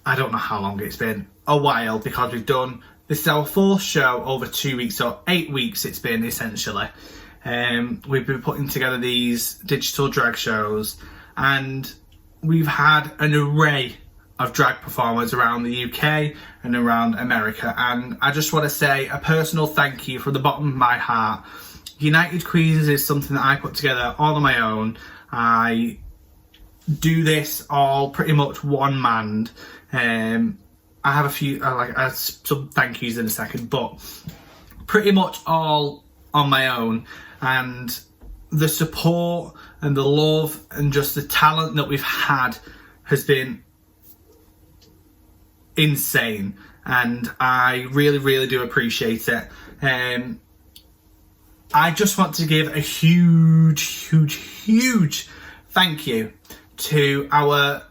Speaker 1: I don't know how long it's been, a while, because we've done, this is our fourth show over 2 weeks, so 8 weeks it's been essentially. We've been putting together these digital drag shows and we've had an array of drag performers around the UK and around America, and I just want to say a personal thank you from the bottom of my heart. United Queens is something that I put together all on my own. I do this all pretty much one-manned. I have a few, I have some thank yous in a second, but pretty much all on my own. And the support and the love and just the talent that we've had has been insane, and I really, really do appreciate it. I just want to give a huge thank you to our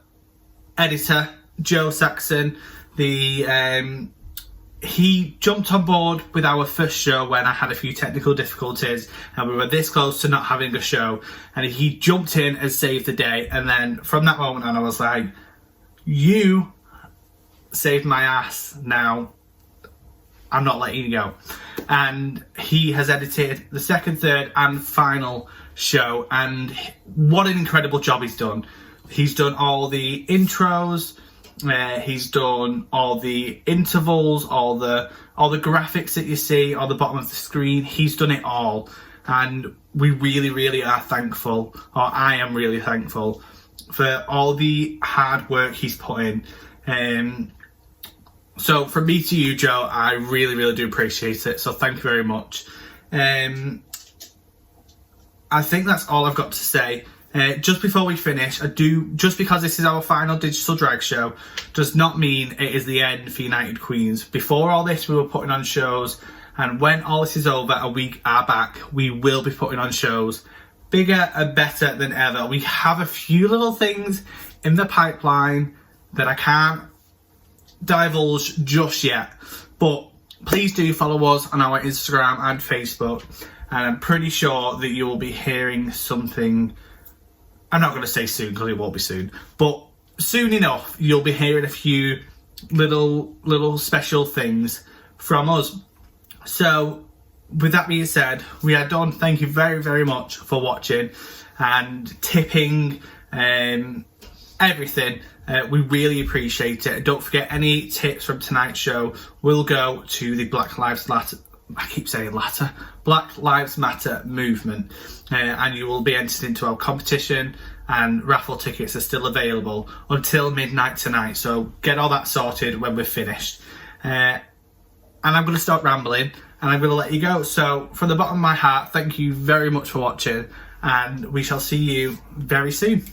Speaker 1: editor, Joe Saxon. He jumped on board with our first show when I had a few technical difficulties and we were this close to not having a show, and he jumped in and saved the day. And then from that moment on I was like, you saved my ass, now I'm not letting you go. And he has edited the second, third and final show, and what an incredible job he's done. He's done all the intros, he's done all the intervals, all the graphics that you see on the bottom of the screen. He's done it all, and we really are thankful, or I am really thankful for all the hard work he's put in. So from me to you, Joe, I really do appreciate it, so thank you very much. I I think that's all I've got to say. Just before we finish, just because this is our final digital drag show, does not mean it is the end for United Queens. Before all this, we were putting on shows, and when all this is over and we are back, we will be putting on shows bigger and better than ever. We have a few little things in the pipeline that I can't divulge just yet, but please do follow us on our Instagram and Facebook, and I'm pretty sure that you will be hearing something. I'm not going to say soon because it won't be soon, but soon enough you'll be hearing a few little special things from us. So with that being said, we are done. Thank you very, very much for watching and tipping everything. We really appreciate it. Don't forget, any tips from tonight's show will go to the Black Lives Matter movement, and you will be entered into our competition, and raffle tickets are still available until midnight tonight, so get all that sorted when we're finished. And I'm going to stop rambling and I'm going to let you go. So from the bottom of my heart, thank you very much for watching, and we shall see you very soon.